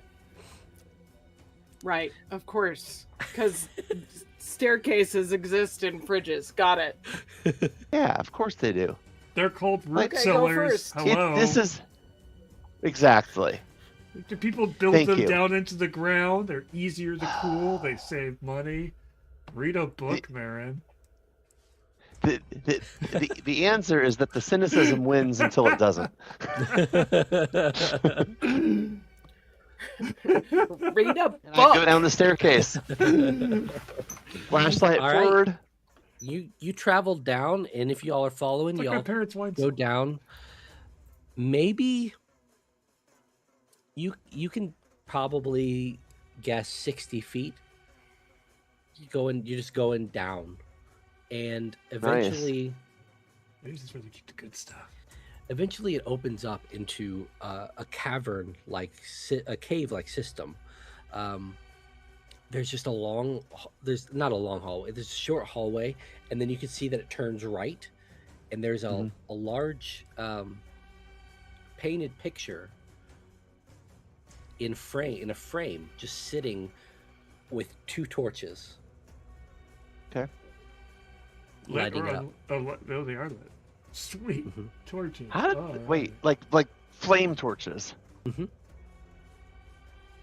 Right, of course. Because staircases exist in fridges. Got it. Yeah, of course they do. They're called root Okay, go cellars. first. Hello. This is exactly. Do people build Thank them you. down into the ground? They're easier to cool. They save money. Read a book, Marin. The answer is that the cynicism wins until it doesn't. Read a And I go book. down the staircase. Flashlight All right. forward. You travel down, and if y'all are following, It's like my y'all parents' wine go down. Maybe you can probably guess 60 feet. You're just going down, and eventually, Maybe this is where they keep the good stuff. it opens up into a cavern a cave like system. There's just there's not a long hallway. There's a short hallway, and then you can see that it turns right, and there's a large painted picture in a frame, just sitting with two torches. Okay. Lighting Or up. no, they are lit. Sweet Mhm. torches. How did, All wait, right. like flame torches? Mhm.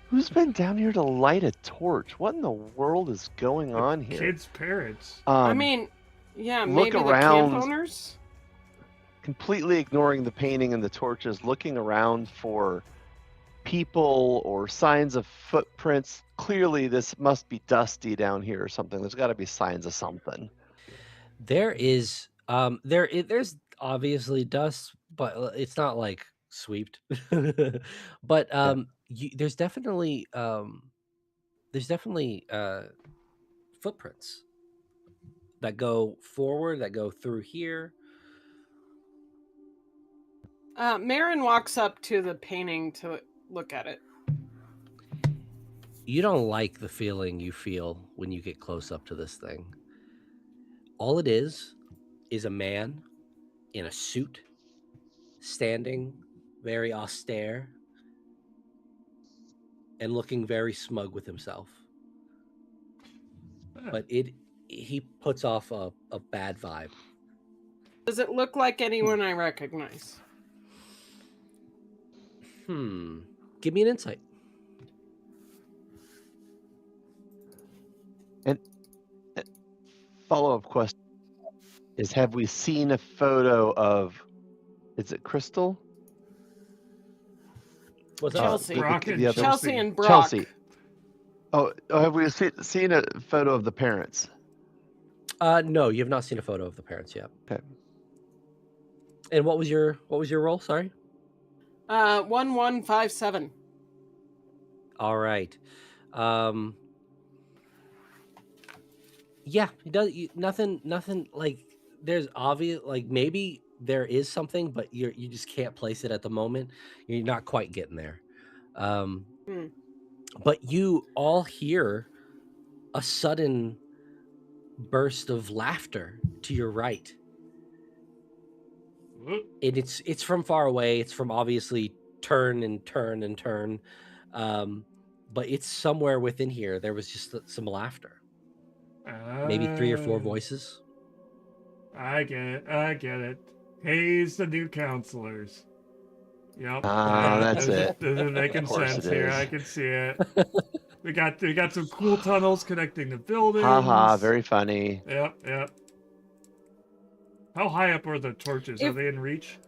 Who's been down here to light a torch? What in the world is going on here? Kids' parents. I mean, yeah, look maybe the around. camp owners? Completely ignoring the painting and the torches, looking around for people or signs of footprints. Clearly, this must be dusty down here or something. There's got to be signs of something. There's obviously dust, but it's not like swept. But there's definitely footprints that go forward, that go through here. Marin walks up to the painting to look at it. You don't like the feeling you feel when you get close up to this thing. All it is a man in a suit, standing very austere and looking very smug with himself. But he puts off a bad vibe. Does it look like anyone I recognize? Give me an insight. And follow-up question is, have we seen a photo of, is it Crystal? What's up? Chelsea. Brock and the other- Chelsea and Brock. Chelsea. Oh, have we seen a photo of the parents? No, you have not seen a photo of the parents yet. Okay. And what was your roll? Sorry. 1157. All right. Yeah, he does. Nothing like there's obvious, like maybe there is something, but you just can't place it at the moment. You're not quite getting there. But you all hear a sudden burst of laughter to your right. Whoop. And it's from far away. It's from obviously turn and turn and turn. But it's somewhere within here. There was just some laughter. maybe 3 or 4 voices. I get it. Hayes, the new counselors. Yep. Ah, that's it. This is making Of course sense it here. is. I can see it. We got some cool tunnels connecting the buildings. Haha, very funny. Yep. How high up are the torches? Are they in reach?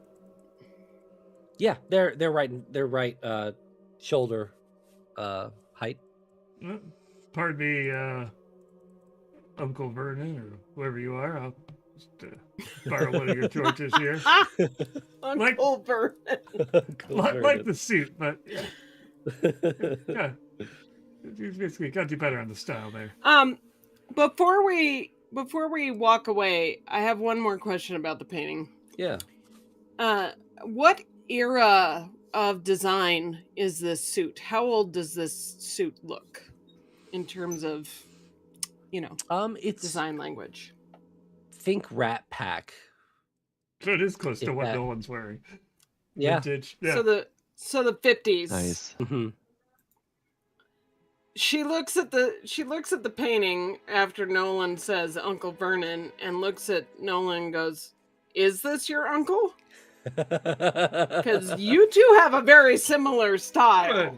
Yeah, they're right shoulder height. Pardon me, Uncle Vernon, or whoever you are. I'll just borrow one of your torches here. Uncle Vernon. Like the suit, but yeah. You gotta do better on the style there. Before we walk away, I have one more question about the painting. Yeah. What era of design is this suit? How old does this suit look in terms of, It's design language? Think Rat Pack. So it is close to what that- Nolan's wearing. Yeah. Vintage. Yeah. So the 50s. Nice. Mm-hmm. She looks at the painting after Nolan says Uncle Vernon, and looks at Nolan and goes, "Is this your uncle? Because you two have a very similar style."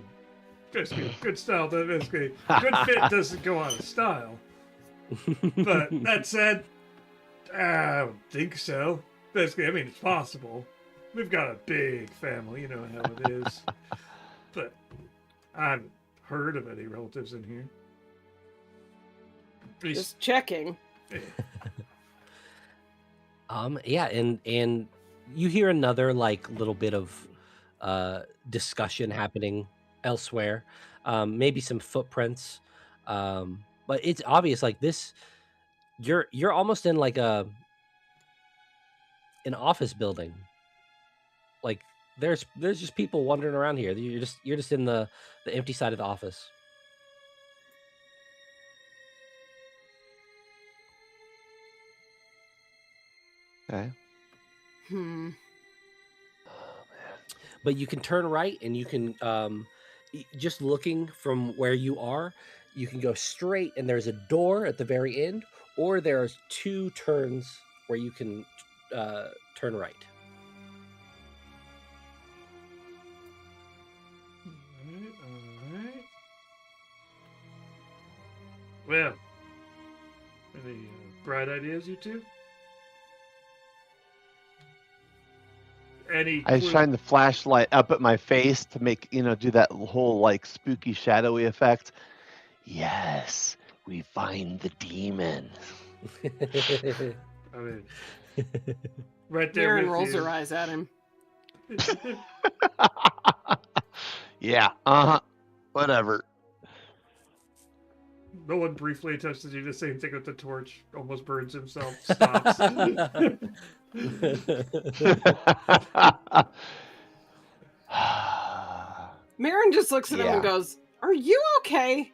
Good style, but basically, good fit doesn't go out of style. But that said, I don't think so. Basically, I mean, it's possible. We've got a big family, you know how it is. But I haven't heard of any relatives in here. Just checking. Yeah, and you hear another little bit of discussion happening elsewhere. Maybe some footprints. But it's obvious this you're almost in an office building. There's just people wandering around here. You're just in the empty side of the office. Okay. But you can turn right, and you can just looking from where you are, you can go straight, and there's a door at the very end, or there's 2 turns where you can turn right. All right. Well, any bright ideas, you two? I shine the flashlight up at my face to make, do that whole spooky shadowy effect. Yes, we find the demon. I mean, right there. Aaron with rolls you. her eyes at him. Yeah, whatever. No one briefly attempts to do the same thing with the torch, almost burns himself, stops. Marin just looks at him and goes, "Are you okay?"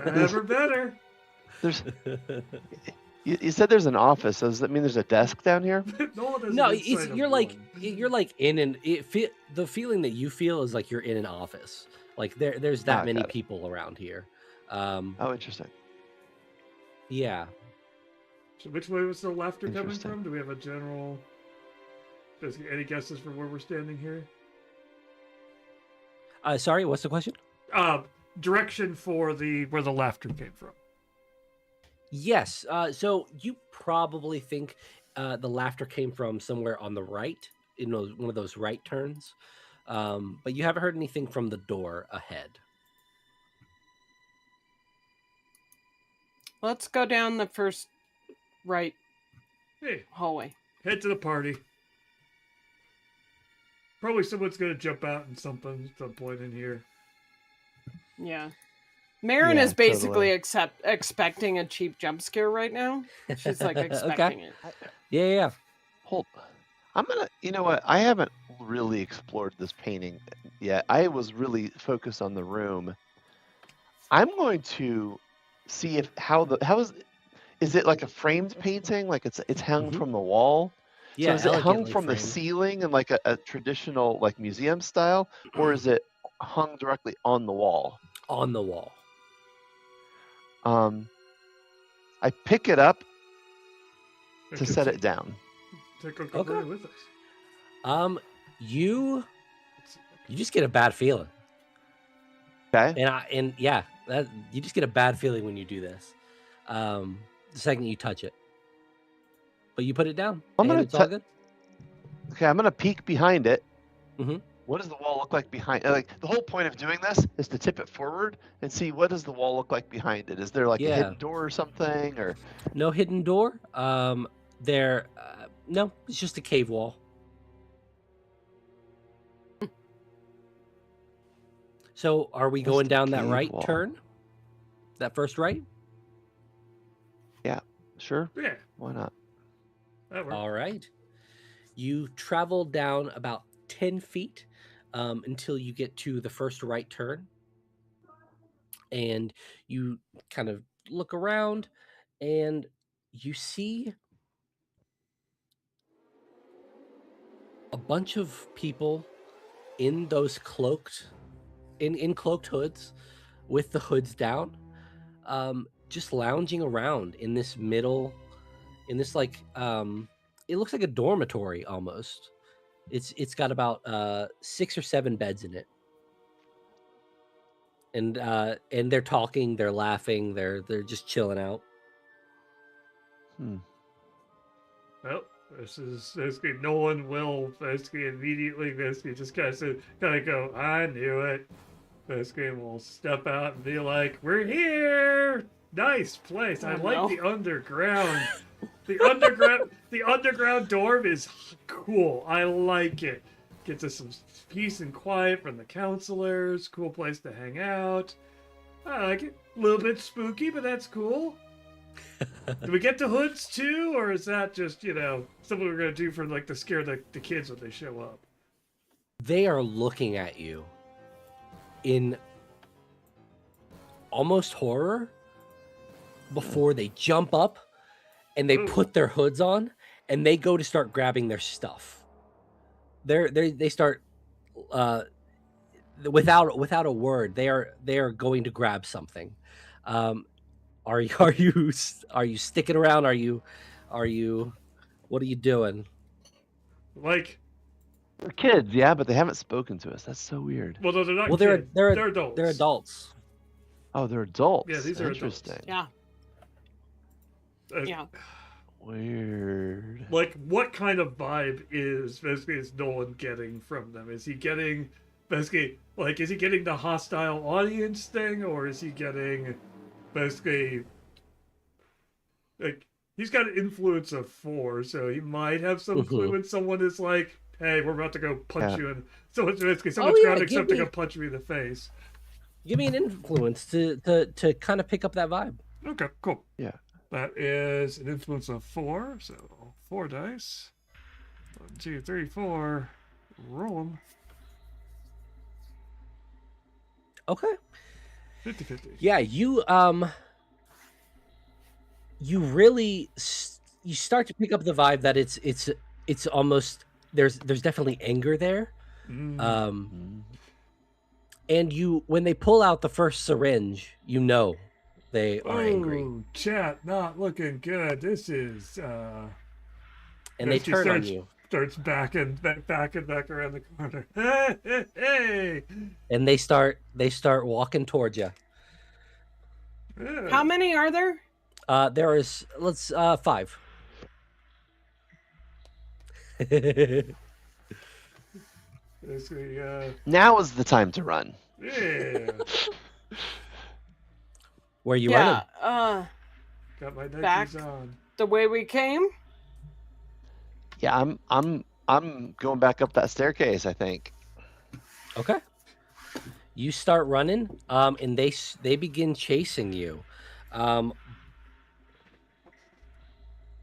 Never better. You said there's an office. So does that mean there's a desk down here? No, you're in an the feeling that you feel is you're in an office. There's that many people around here. Oh, interesting. Yeah. So which way was the laughter coming from? Do we have a general? Any guesses for where we're standing here? Sorry, what's the question? Direction for where the laughter came from. Yes. So you probably think the laughter came from somewhere on the right, one of those right turns. But you haven't heard anything from the door ahead. Let's go down the first right hallway. Head to the party. Probably someone's gonna jump out and some point in here. Yeah. Marin is basically expecting a cheap jump scare right now. She's expecting it. Yeah. Hold. I'm gonna. You know what? I haven't really explored this painting yet. I was really focused on the room. I'm going to see is it like a framed painting? It's hung from the wall? Yeah. So is it hung from framed. the ceiling in a traditional museum style, or is it hung directly on the wall? On the wall. I pick it up I to can set take- it down. Take a cover Okay. with us. You just get a bad feeling. Okay. And yeah, that you just get a bad feeling when you do this. The second you touch it. But you put it down I'm and gonna it's all good. Okay, I'm gonna peek behind it. Mhm. What does the wall look like behind? Like the whole point of doing this is to tip it forward and see what does the wall look like behind it. Is there like a Yeah. hidden door or something, or No hidden door. There no, it's just a cave wall. So are we Just going a down that cave right wall. turn? That first right? sure? Yeah, Why not? that works. All right. You travel down about 10 feet until you get to the first right turn. And you kind of look around and you see a bunch of people in those cloaked in cloaked hoods with the hoods down, just lounging around in this like it looks like a dormitory almost. It's got about 6 or 7 beds in it, and they're talking, they're laughing, they're just chilling out. Well, this is basically no one will basically immediately basically just kind of go, I knew it. Basically, we'll step out and be like, we're here. Nice place. I Oh, like no. the underground. The underground dorm is cool. I like it. Gets us some peace and quiet from the councilors. Cool place to hang out. I like it. A little bit spooky, but that's cool. Do we get the hoods too, or is that just something we're gonna do for like to scare the kids when they show up? They are looking at you in almost horror before they jump up and they Ooh. put their hoods on and they go to start grabbing their stuff. They start without a word. They are going to grab something. Are you sticking around? Are you what are you doing? Like, They're kids, yeah, but they haven't spoken to us. That's so weird. well, no, they're not Well, kids. they're adults. They're adults. Oh, they're adults. Yeah, these are adults. interesting. Yeah. Uh, Yeah. Weird. Like, what kind of vibe is Nolan getting from them? Is he getting basically like is he getting the hostile audience thing, or is he getting basically like he's got an influence of 4, so he might have some clue when someone is like, "Hey, we're about to go punch Yeah. you," and someone's yeah, grounding give something me- to punch me in the face. Give me an influence to kind of pick up that vibe. Okay, cool. Yeah. That is an influence of 4, so 4 dice. 1, 2, 3, 4. Roll them. Okay. 50-50. Yeah, you really you start to pick up the vibe that it's almost there's definitely anger there. And when they pull out the first syringe, they are angry. Oh, chat, not looking good. This is And they she turn on you. Starts backing back around the corner. Hey, hey, hey. And they start walking towards you. Yeah. How many are there? There is 5. Basically, Now is the time to run. yeah. Where you running? Got my Back. Nikes on. The way we came? Yeah, I'm going back up that staircase, I think. Okay. You start running, and they begin chasing you,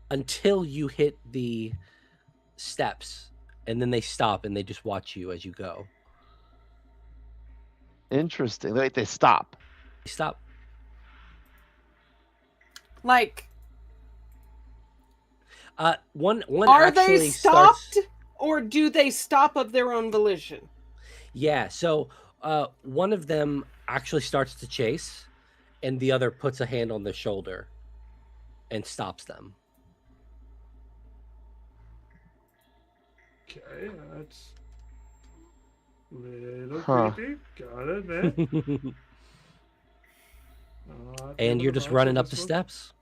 until you hit the steps, and then they stop and they just watch you as you go. Interesting. Wait, they stop. They stop. Like, One are actually they stopped starts. or do they stop of their own volition? Yeah. So one of them actually starts to chase, and the other puts a hand on their shoulder. and stops them. Okay, that's a little Huh. creepy. Gotta admit. And you're just running up the steps.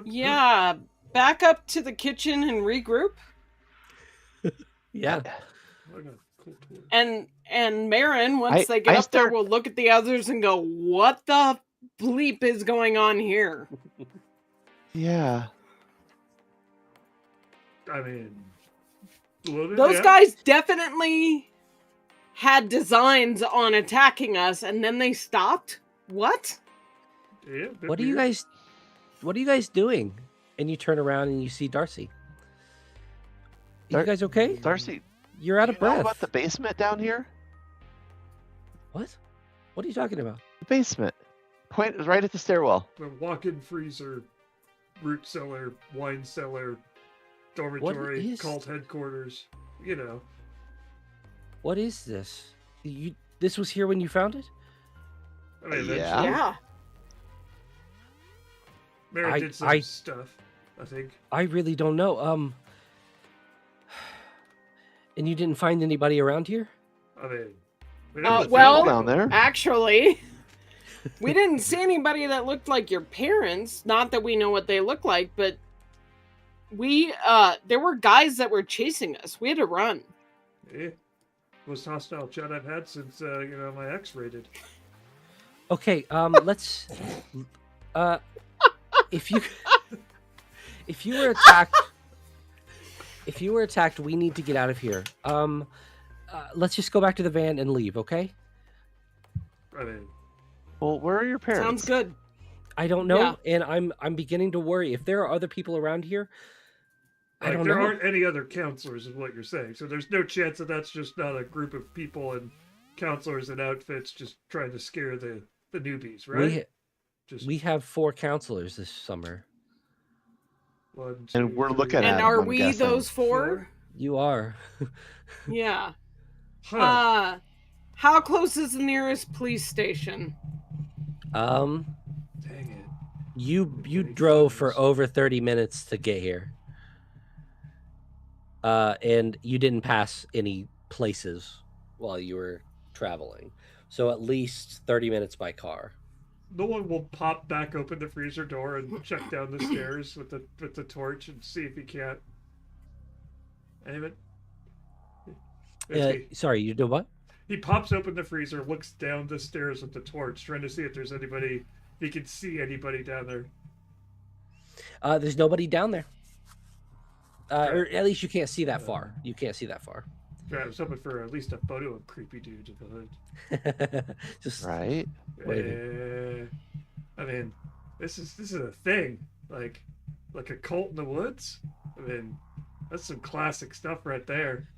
Yeah, back up to the kitchen and regroup. Yeah. And Marin, once they I get up there, start- will look at the others and go, "What the bleep is going on here?" Yeah. I mean, Those guys definitely had designs on attacking us, and then they stopped. What? Yeah, What are you guys doing? And you turn around and you see Darcy. You guys okay? Darcy, You're out do of you know breath. about the basement down here? What? What are you talking about? The basement. Point is right at the stairwell. The walk-in freezer, root cellar, wine cellar, dormitory, is- cult headquarters. You know. What is this? This was here when you found it? I mean, Yeah. eventually, Yeah. Mary did some stuff, I think. I really don't know. And you didn't find anybody around here? I mean, we Uh, never well- found Down there. Actually, we didn't see anybody that looked like your parents. Not that we know what they look like, but there were guys that were chasing us. We had to run. Yeah. Most hostile chat I've had since my ex rated. Okay, let's if you were attacked, we need to get out of here. Let's just go back to the van and leave, okay? I mean, Well, where are your parents? Sounds good. I don't know, Yeah. and I'm beginning to worry. If there are other people around here, I like, don't there know. aren't any other counselors, is what you're saying. So there's no chance that that's just not a group of people and counselors in outfits just trying to scare the newbies, right? We have 4 counselors this summer. One, And two, we're three, looking at And them, are I'm we guessing. those 4? You are. Yeah. Huh. How close is the nearest police station? Dang it. You Very drove for close. over 30 minutes to get here. And you didn't pass any places while you were traveling. So at least 30 minutes by car. No one will pop back open the freezer door and check down the stairs with the torch and see if he can't. Anyway. Sorry, you do what? He pops open the freezer, looks down the stairs with the torch, trying to see if there's anybody, if he can see anybody down there. There's nobody down there. Or at least you can't see that far. You can't see that far. I was hoping for at least a photo of creepy dude in the hood. Just Right? Waving. I mean, this is a thing, like a cult in the woods. I mean, that's some classic stuff right there.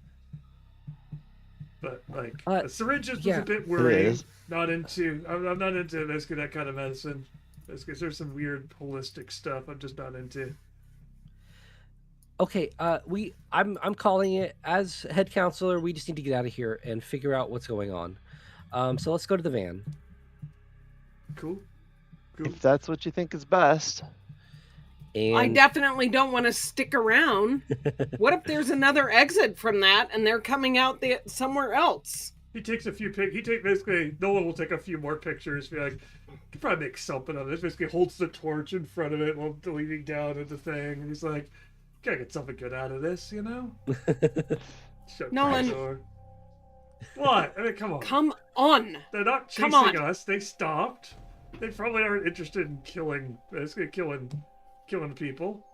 But like, the syringes was yeah. a bit It worrying. is. Not into. I'm not into basically that kind of medicine. Basically, there's some weird holistic stuff I'm just not into. Okay, I'm calling it as head counselor. We just need to get out of here and figure out what's going on. So let's go to the van. Cool. If that's what you think is best. And I definitely don't want to stick around. What if there's another exit from that and they're coming out somewhere else? He takes a few basically, no one will take a few more pictures. Be like, could probably make something of this. Basically, holds the torch in front of it while leaning down at the thing, and he's like, "Gotta get something good out of this, you know." Shut Nolan. the door. What? I mean, come on. Come on. They're not Come chasing on. us. They stopped. They probably aren't interested in killing people.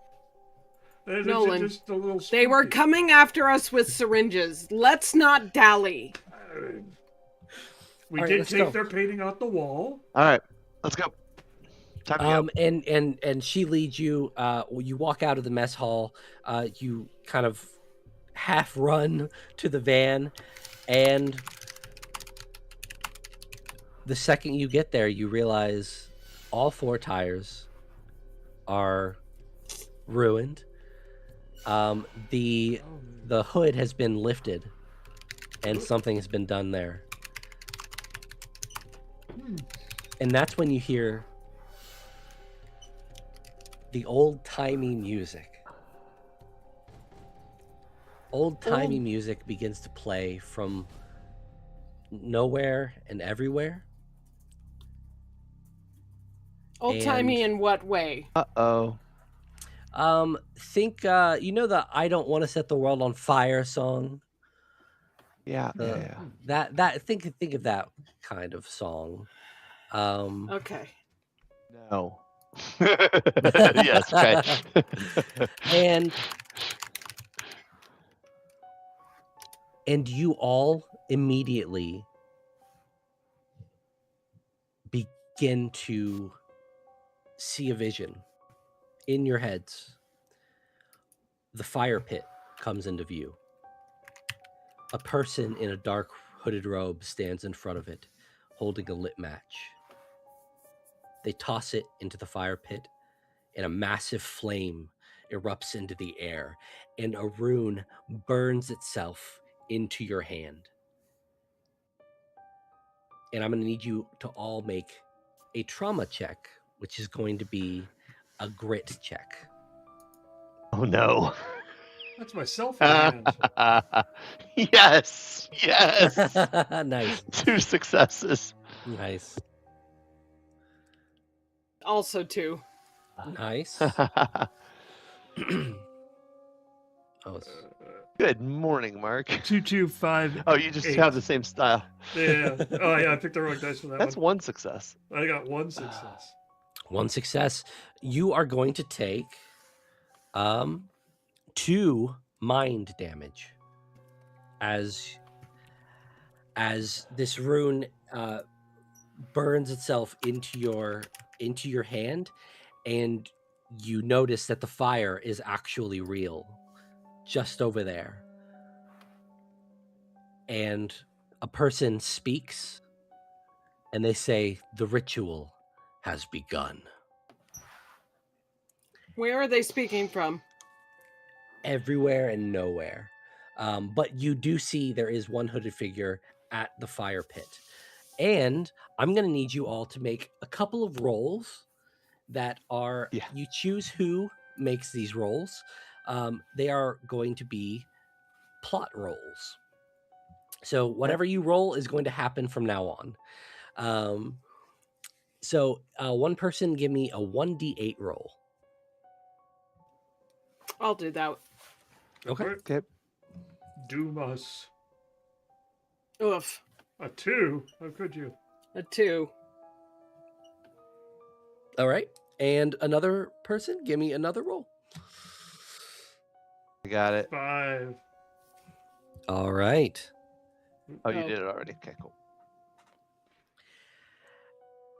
They're Nolan, just a little. They were spooky. coming after us with syringes. Let's not dally. We All right, did let's take go. their painting off the wall. All right, let's go. Time to go. And she leads you. You walk out of the mess hall. You kind of half run to the van, and the second you get there, you realize all 4 tires are ruined. The hood has been lifted, and something has been done there. And that's when you hear the old-timey music. Old-timey music begins to play from nowhere and everywhere. Old-timey in what way? Uh-oh. Think you know the "I Don't Want to Set the World on Fire" song? Yeah, yeah. That think of that kind of song. Okay. No. Yes, okay. and you all immediately begin to see a vision in your heads. The fire pit comes into view. A person in a dark hooded robe stands in front of it, holding a lit match. They toss it into the fire pit, and a massive flame erupts into the air, and a rune burns itself into your hand. And I'm going to need you to all make a trauma check, which is going to be a grit check. Oh no. That's my selfie hand. Yes. Yes. Nice. 2 successes. Nice. Also 2. Nice. Oh, Good morning, Mark. 225. Oh, you just 8. have the same style. Yeah. Oh yeah, I picked the wrong dice for that That's one. 1 success. I got 1 success. 1 success. You are going to take 2 mind damage as this rune burns itself into your hand, and you notice that the fire is actually real just over there. And a person speaks, and they say, "The ritual has begun." Where are they speaking from? Everywhere and nowhere. But you do see there is one hooded figure at the fire pit. And I'm going to need you all to make a couple of rolls that are, you choose who makes these rolls. They are going to be plot rolls. So whatever you roll is going to happen from now on. So one person give me a 1d8 roll. I'll do that. Okay. Doom us. Oof. A 2? How could you? A 2. All right. And another person, give me another roll. I got it. 5. All right. Oh, you did it already. Okay, cool.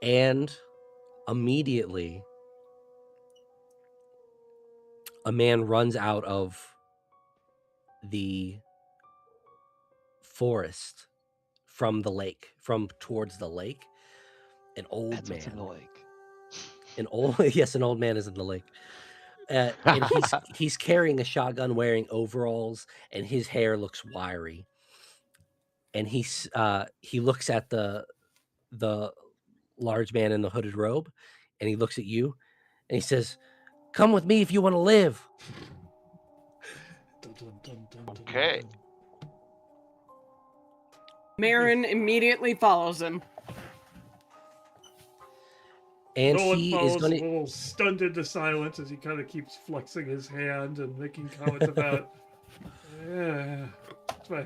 And immediately, a man runs out of the forest from the lake, from towards the lake. An old That's man. what's in the lake. An old man is in the lake. And he's carrying a shotgun, wearing overalls, and his hair looks wiry. And he looks at the large man in the hooded robe, and he looks at you, and he says, "Come with me if you want to live." Okay. Marin immediately follows him. And Nolan he follows is going a to little stunned into silence as he kind of keeps flexing his hand and making comments about, yeah, it's my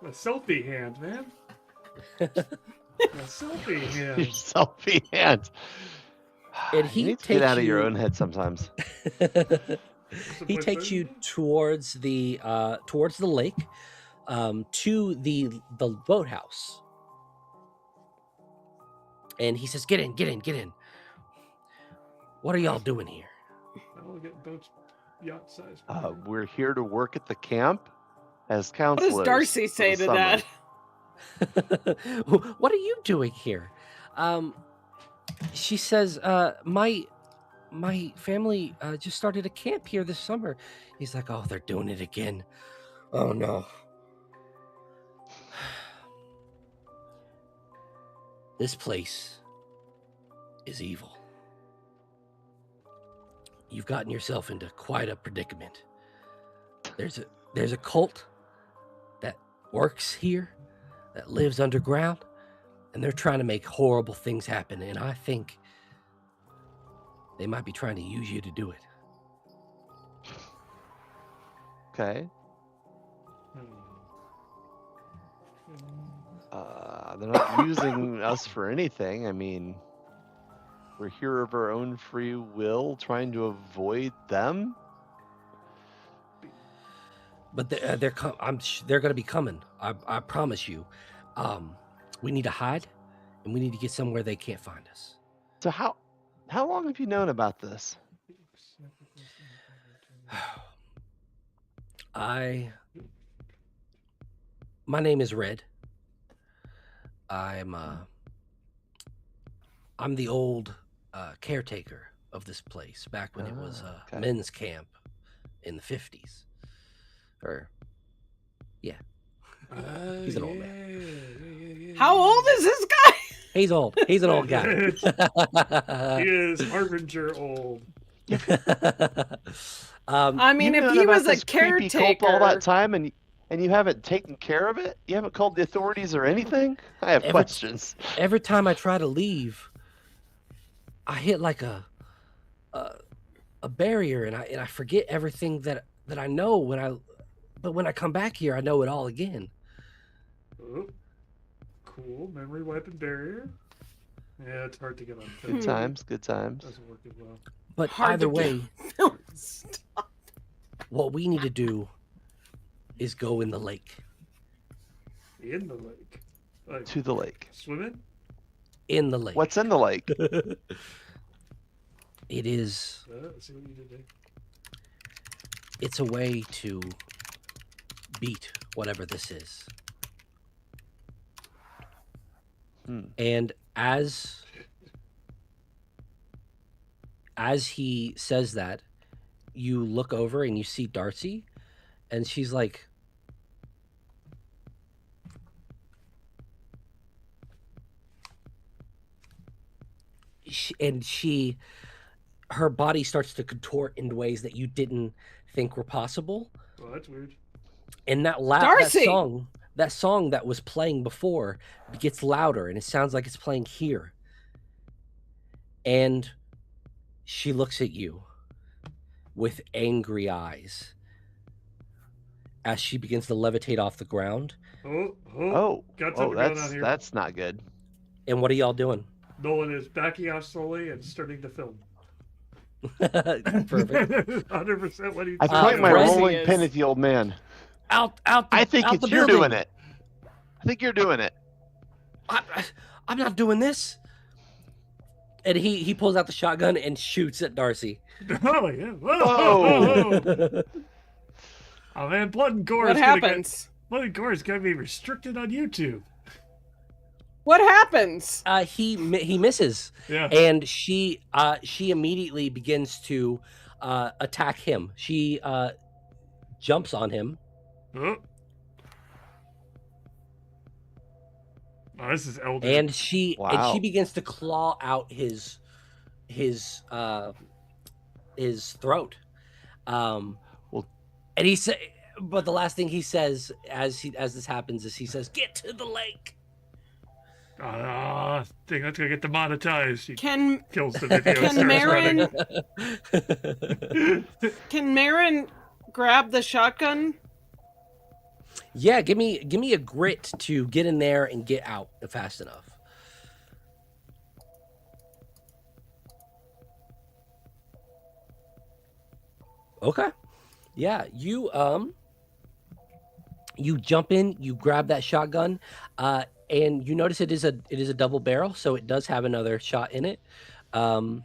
selfie hand, man. My selfie Your hand. selfie hand. And he you need to takes get out of your you- own head sometimes. he takes you towards the lake, to the boathouse, and he says, "Get in. What are y'all doing here?" I want to get boats yacht size. We're here to work at the camp as What counselors. does Darcy for say the to summer. "What are you doing here?" She says, my family just started a camp here this summer." He's like, "Oh, they're doing it again. Oh no." This place is evil. you've gotten yourself into quite a predicament. There's a cult that works here, that lives underground, and they're trying to make horrible things happen, and I think they might be trying to use you to do it. Okay. Hmm. They're not using us for anything. I mean, we're here of our own free will, trying to avoid them. But they're they're going to be coming. I promise you. We need to hide, and we need to get somewhere they can't find us. So how long have you known about this? My name is Red. I'm the old caretaker of this place back when it was a Okay. men's camp in the 50s. Or, yeah. He's an old man. How old is this guy? He's old. He's an old guy. He is Harbinger old. I mean, You've if known he about was a this creepy cult caretaker, all that time, and you haven't taken care of it? You haven't called the authorities or anything? I have questions. Every time I try to leave, I hit like a barrier, and I forget everything that I know but when I come back here, I know it all again. Oh, cool. Memory weapon barrier. Yeah, it's hard to get on. Good times, good times. Doesn't work as well. But Hard either to way, Stop. what we need to do is go in the lake. In the lake. Like, To the lake. swimming? In the lake. What's in the lake? It is. See what you did there. It's a way to beat whatever this is. And as he says that, you look over and you see Darcy, and she's like, her body starts to contort in ways that you didn't think were possible. Oh, that's weird. And that Darcy! that song that was playing before gets louder, and it sounds like it's playing here. And she looks at you with angry eyes as she begins to levitate off the ground. Oh, Got something going on that's here. that's not good. And what are y'all doing? Nolan is backing off slowly and starting to film. Perfect. 100% what he's I Uh, point my Fred- rolling pin at the old man. I think out it's the you're building. doing it. I think you're doing it. I'm not doing this. And he pulls out the shotgun and shoots at Darcy. Oh, yeah. Whoa. Whoa. Oh, man. Blood and gore What is gonna happens? Blood and gore is going to be restricted on YouTube. What happens? He misses. Yeah. And she immediately begins to attack him. She jumps on him. Oh. Oh, this is elder. And she Wow. begins to claw out his throat. And he but the last thing he says as this happens is he says, "Get to the lake." I think that's going to get demonetized. She Can kills the video. and Can starts Marin- running. can Marin grab the shotgun? Yeah, give me a grit to get in there and get out fast enough. Okay. Yeah, you jump in, you grab that shotgun, and you notice it is a double barrel, so it does have another shot in it. And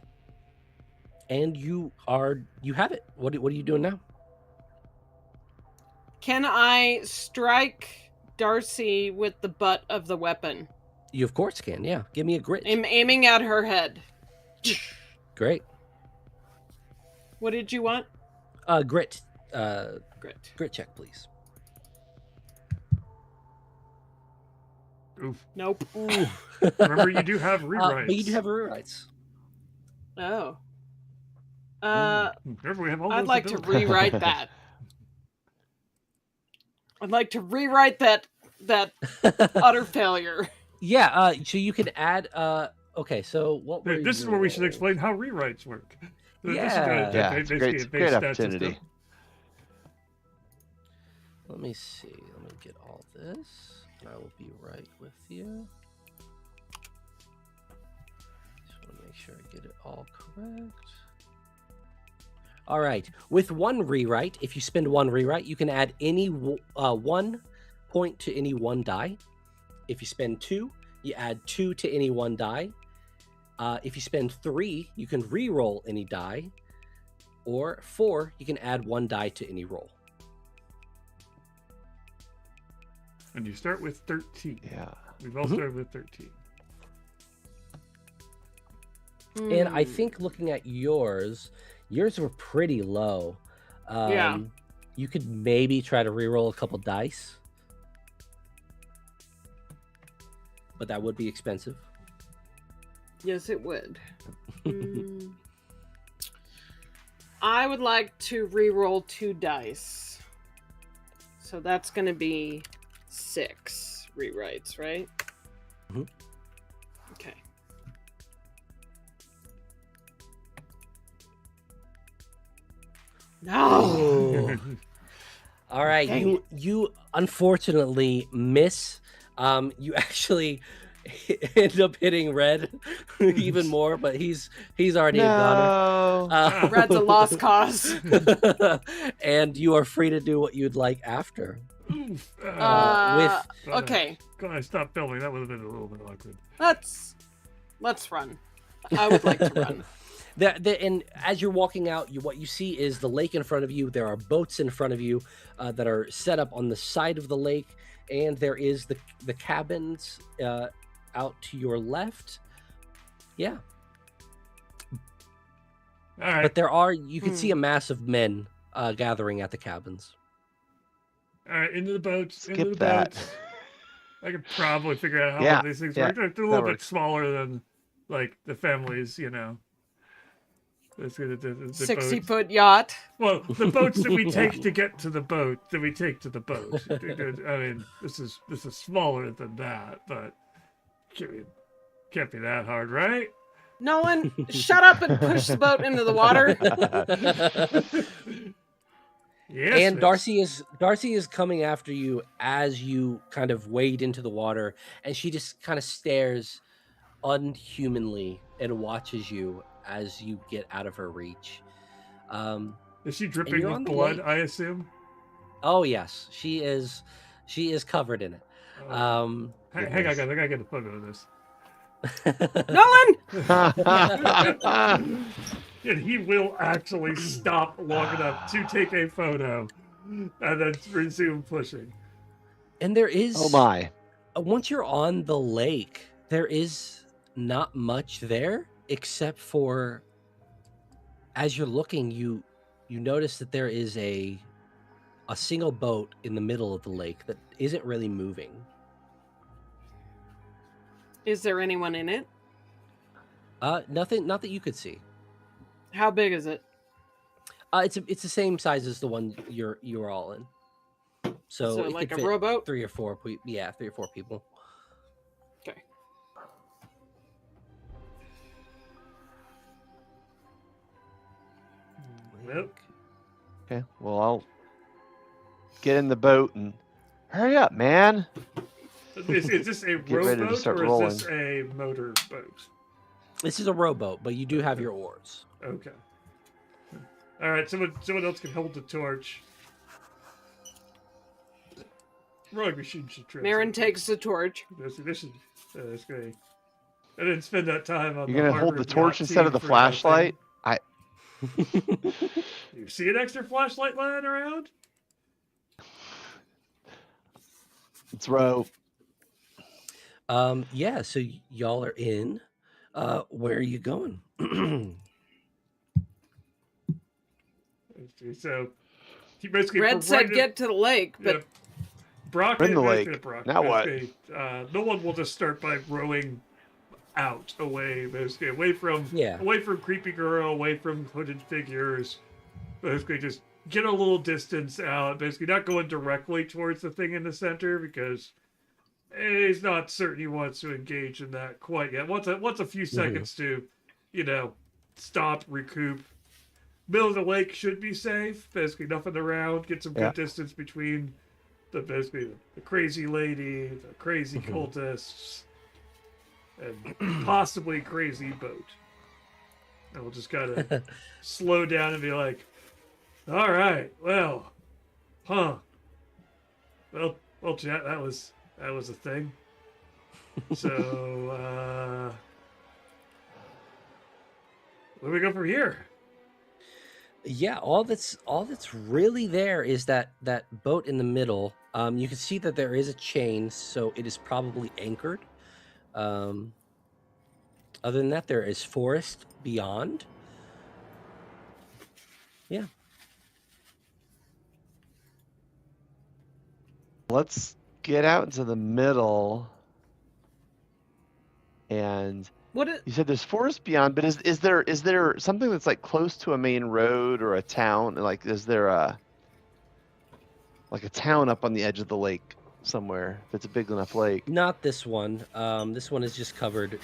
you have it. What are you doing now? Can I strike Darcy with the butt of the weapon? You of course can. Yeah, give me a grit. I'm aiming at her head. Great. What did you want? Grit. Grit. Grit check, please. Oof. Nope. Remember, you do have rewrites. But you do have rewrites. Oh. Remember, we have all I'd those like to abilities. rewrite that. I'd like to rewrite that utter failure. Yeah, so you can add okay, so what were This is your where we should roles? explain how rewrites work. This is Yeah. Yeah, it's a great, basically a it's a base great stat opportunity. system. Let me see. Let me get all this, and I will be right with you. Just want to make sure I get it all correct. All right. With one rewrite, if you spend one rewrite, you can add any 1 point to any one die. If you spend 2, you add 2 to any one die. If you spend 3, you can re-roll any die. Or 4, you can add 1 die to any roll. And you start with 13. Yeah. We've all started with 13. And I think looking at yours were pretty low. Yeah. You could maybe try to re-roll a couple dice. But that would be expensive. Yes, it would. I would like to re-roll 2 dice. So that's going to be 6 rewrites, right? Mhm. Okay. No. All right, Dang you unfortunately miss. You actually end up hitting Red even more, but he's already a goner. No. Red's a lost cause. And you are free to do what you'd like after. Oof. Okay. God, I stopped filming. That would have been a little bit awkward. Let's run. I would like to run. And as you're walking out, what you see is the lake in front of you. There are boats in front of you that are set up on the side of the lake, and there is the cabins out to your left. Yeah, All right. but you can see a mass of men gathering at the cabins. All right, into the boats. Skip into the that. boats. I could probably figure out how Yeah, all these things yeah, work. They're a that little bit works. smaller than, like, the families, you know. The 60-foot boats. yacht. Well, the boats that we take to get to the boat. I mean, this is smaller than that, but can't be that hard, right? Nolan, shut up and push the boat into the water. Yes. And miss. Darcy is coming after you as you kind of wade into the water, and she just kind of stares unhumanly and watches you as you get out of her reach. Is she dripping you're with on the blood? lake. I assume. Oh yes, she is covered in it. Hang on, Goodness. guys. I gotta get a photo of this. Nolan! And he will actually stop long enough to take a photo and then resume pushing. And there is Oh my. once you're on the lake, there is not much there except for as you're looking, you notice that there is a single boat in the middle of the lake that isn't really moving. Is there anyone in it? Nothing, not that you could see. How big is it? It's the same size as the one you're all in. So it like could a fit rowboat? 3 or 4 people. Okay. Well, Okay, well, I'll get in the boat and hurry up, man. is this a Get ready to rowboat start or is this a motor boat? This is a rowboat, but you do have your oars. Okay. All right, someone else can hold the torch. Rowing machine should translate. Marin takes the torch. This is great. I didn't spend that time on. You're gonna hold the Harvard torch yacht instead of team the for nothing. flashlight? You see an extra flashlight lying around? Let's row. Yeah, so y'all are in. Where are you going? So he basically Red said provided- get to the lake, but yeah, Brock We're in the basically lake. Brock, Now what? basically, no one will just start by rowing out, away, basically, away from creepy girl, away from hooded figures. Basically, just get a little distance out. Basically, not going directly towards the thing in the center because he's not certain he wants to engage in that quite yet. Wants a few seconds to, stop, recoup. Middle of the lake should be safe. Basically, nothing around. Get some good distance between the crazy lady, the crazy cultists, and possibly crazy boat. And we'll just gotta slow down and be like, all right, well, well, chat, that was a thing. So, where do we go from here? Yeah, all that's really there is that boat in the middle. You can see that there is a chain, so it is probably anchored. Other than that, there is forest beyond. Yeah. Let's get out into the middle. And you said there's forest beyond, but is there something that's like close to a main road or a town? Like, is there a town up on the edge of the lake somewhere that's a big enough lake? Not this one. This one is just covered.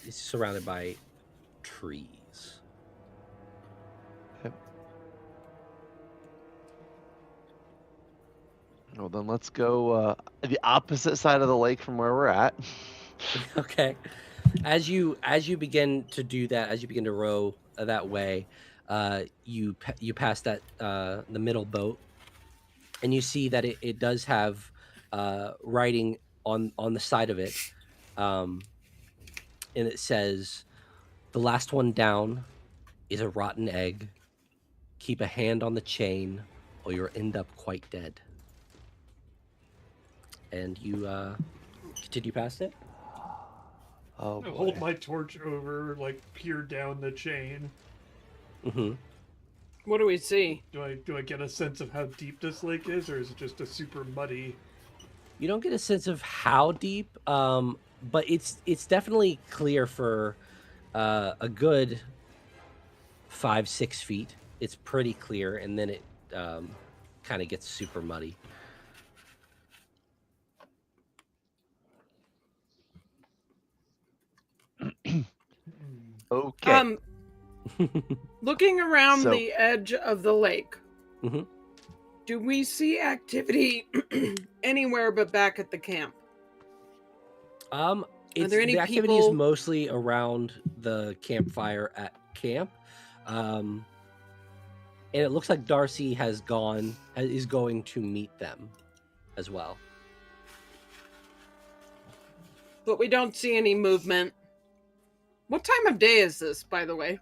It's surrounded by trees. Okay. Well, then let's go the opposite side of the lake from where we're at. Okay. As you begin to do that, as you begin to row that way, you pass that the middle boat, and you see that it does have writing on the side of it, and it says, "The last one down is a rotten egg. Keep a hand on the chain, or you'll end up quite dead." And you continue past it. Oh, boy. Hold my torch over, peer down the chain. Mm-hmm. What do we see? Do I get a sense of how deep this lake is, or is it just a super muddy? You don't get a sense of how deep, but it's definitely clear for a good 5-6 feet. It's pretty clear, and then it kind of gets super muddy. Okay. Looking around the edge of the lake, Mhm. do we see activity anywhere but back at the camp? Are there any the activity is people- mostly around the campfire at camp, and it looks like Darcy is going to meet them as well. But we don't see any movement. What time of day is this, by the way?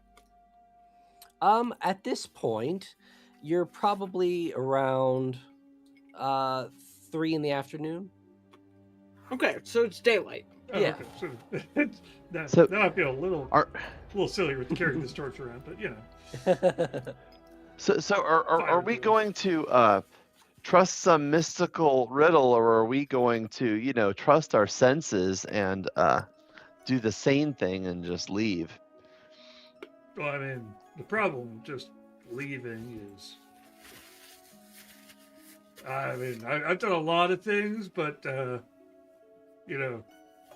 At this point, you're probably around 3 in the afternoon. Okay, so it's daylight. Oh, Yeah. Okay. Now I feel a little silly with carrying this torch around, but So are we going to trust some mystical riddle, or are we going to trust our senses and do the sane thing and just leave? Well, I mean, the problem just leaving is, I mean, I've done a lot of things, but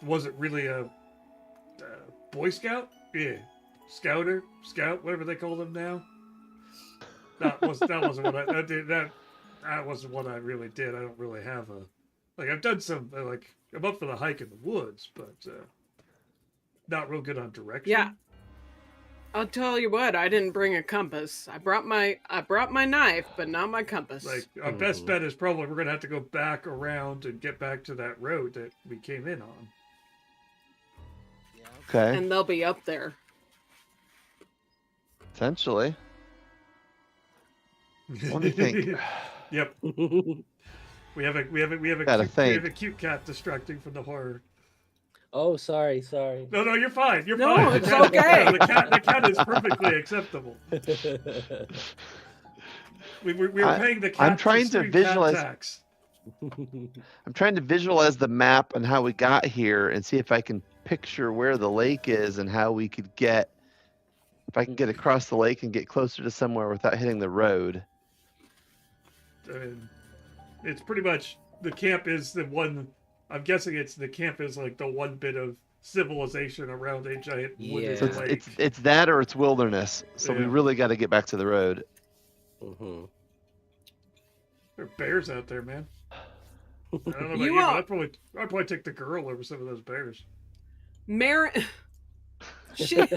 wasn't really a Boy Scout. Yeah, Scout, whatever they call them now. That wasn't what I did. That wasn't what I really did. I don't really have I've done some I'm up for the hike in the woods, but not real good on direction. Yeah. I'll tell you what, I didn't bring a compass. I brought my knife, but not my compass. Our best bet is probably we're gonna have to go back around and get back to that road that we came in on. Okay. And they'll be up there. Potentially. What do you think? Yep. We have a cute cat distracting from the horror. Oh, sorry. No, you're fine. You're No, fine. it's okay. The cat is perfectly acceptable. We were paying the cat. I'm trying to visualize. Tax. I'm trying to visualize the map and how we got here, and see if I can picture where the lake is and how we could get, if I can get across the lake and get closer to somewhere without hitting the road. I mean, it's pretty much the camp is the one. I'm guessing the camp is like the one bit of civilization around a giant wooded So Yeah. lake. it's that or it's wilderness. So we Yeah. really got to get back to the road. Mm-hmm. There are bears out there, man. I don't know about You you, but are- I'd probably take the girl over some of those bears. She You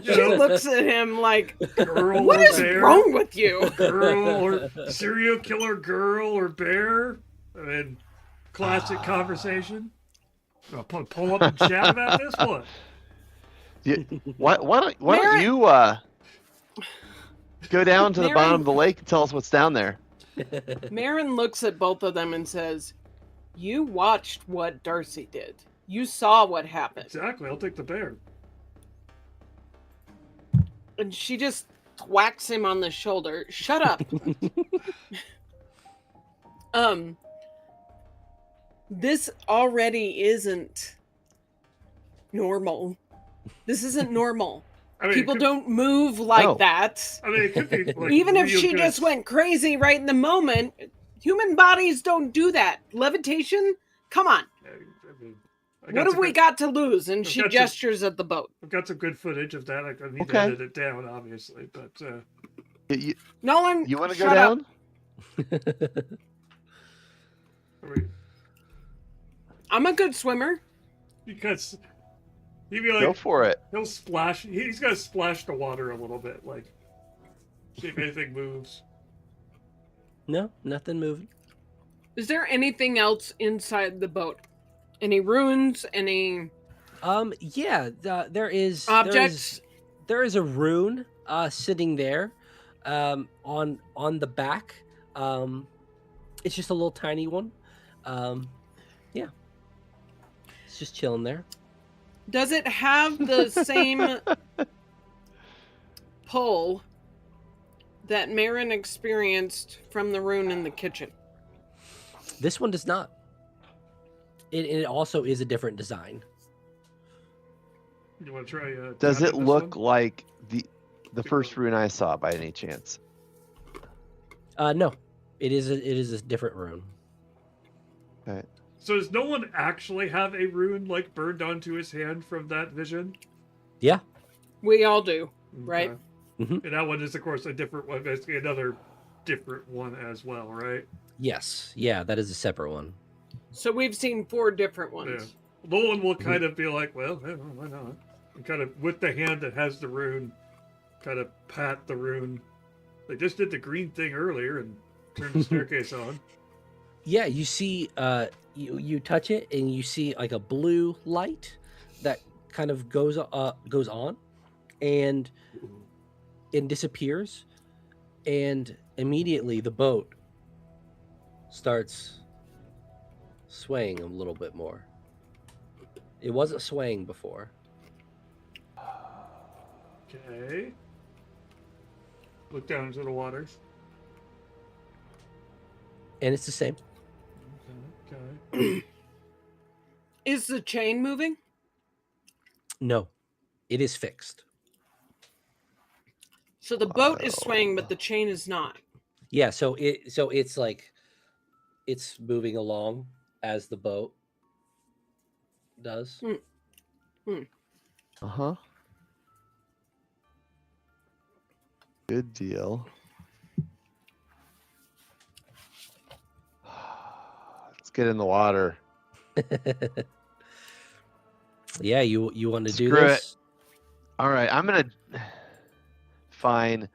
she know, looks at him like, girl "What or is bear, wrong with you?" girl or serial killer girl or bear. I mean, classic conversation. I'll pull up and chat about this one. Why don't Mary- you go down to the Mary- bottom of the lake and tell us what's down there? Marin looks at both of them and says, "You watched what Darcy did. You saw what happened." Exactly. I'll take the bear. And she just whacks him on the shoulder. Shut up. This already isn't normal. This isn't normal. I mean, People it could, don't move like No. that. I mean, it could be like Even if real she good. just went crazy right in the moment, human bodies don't do that. Levitation? Come on. I mean, What have we got to lose? And I've she got to- gestures at the boat. I've got some good footage of that. I need to Okay. edit it down, obviously, but You, Nolan, you want to go shut up. down? I'm a good swimmer. because he'd be Go like, for it. he'll splash. He's gonna splash the water a little bit, like see if anything moves. No, nothing moving. Is there anything else inside the boat? Any runes? Any Yeah, there is objects? there is a rune sitting there on the back. It's just a little tiny one. Yeah, it's just chilling there. Does it have the same pull that Marin experienced from the rune in the kitchen? This one does not. It also is a different design. You want to try? Does tapping it this look one? like the first rune I saw by any chance? No, it is a different rune. Okay. So does no one actually have a rune like burned onto his hand from that vision? Yeah. We all do, right? Okay. And that one is, of course, a different one. Basically, another different one as well, right? Yes. Yeah, that is a separate one. So we've seen 4 different Yeah. ones. Nolan will kind of be like, well, yeah, why not? And kind of with the hand that has the rune, kind of pat the rune. They just did the green thing earlier and turned the staircase on. Yeah, you see, you touch it and you see like a blue light that kind of goes on, and disappears, and immediately the boat starts swaying a little bit more. It wasn't swaying before. Okay. Look down into the water. And it's the same. Okay. Is the chain moving? No, it is fixed. So the boat is swaying, but the chain is not. Yeah, so it's like it's moving along as the boat does. Uh-huh. Good deal. Let's get in the water. Yeah, you want to do Screw this? All right, fine.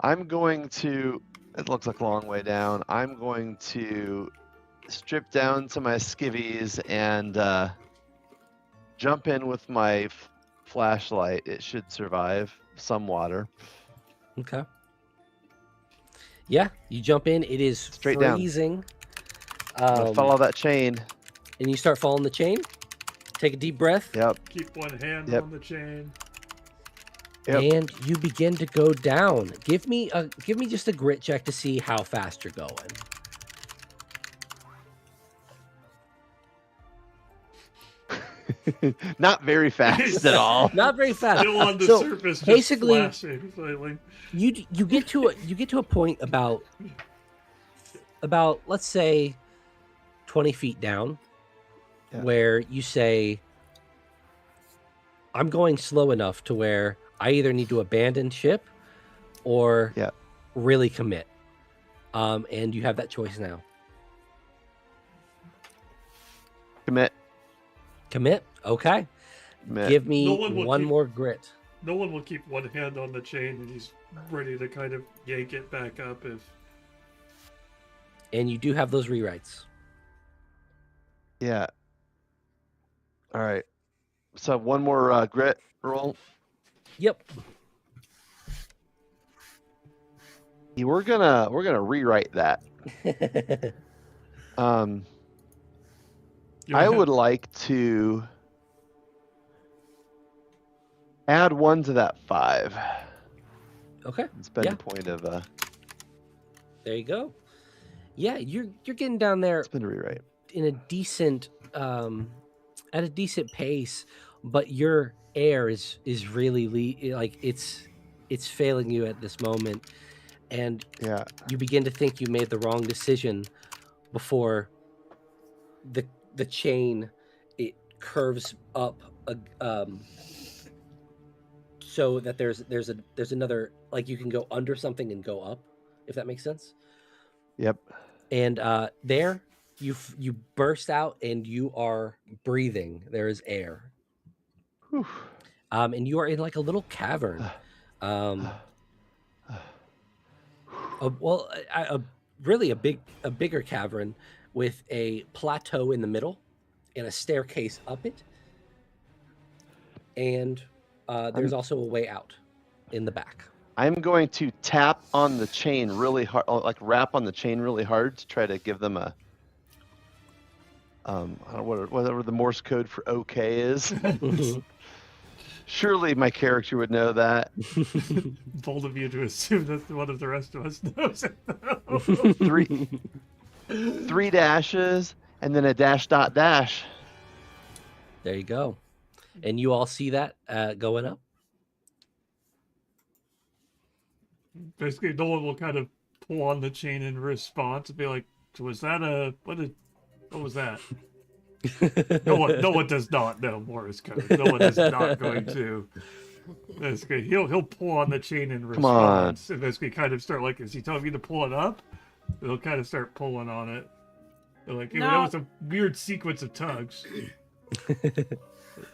I'm going to, it looks like a long way down. I'm going to strip down to my skivvies and jump in with my flashlight. It should survive some water. Okay. Yeah, you jump in. It is Straight down. freezing. I'm gonna follow that chain. And you start following the chain. Take a deep breath. Yep. Keep one hand Yep. on the chain. Yep. And you begin to go down. Give me just a grit check to see how fast you're going. Not very fast at all. Not very fast. Still on the So, surface, just basically, flashing slightly. you get to a point about let's say 20 feet down, Yeah. where you say, I'm going slow enough to where I either need to abandon ship or Yeah. really commit. And you have that choice now. Commit. Commit? Okay. Commit. Give me No one will one keep- more grit. No one will keep one hand on the chain, and he's ready to kind of yank it back up if. And you do have those rewrites. Yeah. All right. So one more grit roll. Yep. Yeah, we're gonna rewrite that. You I have- would like to add 1 to that 5. Okay. Spend Yeah. a point of There you go. Yeah, you're getting down there spend a rewrite. in a decent at a decent pace, but your air is really like it's failing you at this moment, and Yeah. you begin to think you made the wrong decision before the chain, it curves up so that there's another, like, you can go under something and go up, if that makes sense. Yep. And there you burst out and you are breathing. There is air. Whew. And you are in like a little cavern. Really a bigger cavern with a plateau in the middle and a staircase up it. And there's also a way out in the back. I'm going to tap on the chain really hard, like rap on the chain really hard to try to give them a I don't know whatever the Morse code for OK is. Surely my character would know that. Bold of you to assume that one of the rest of us knows it. 3 dashes and then a dash dot dash. There you go. And you all see that going up. Basically, Nolan will kind of pull on the chain in response and be like, "Was that what was that?" No one does not know Morse code. No one is not going to. Basically, he'll pull on the chain in Come on. response, and basically kind of start like, is he telling me to pull it up? He'll kind of start pulling on it. They're like, No. that was a weird sequence of tugs.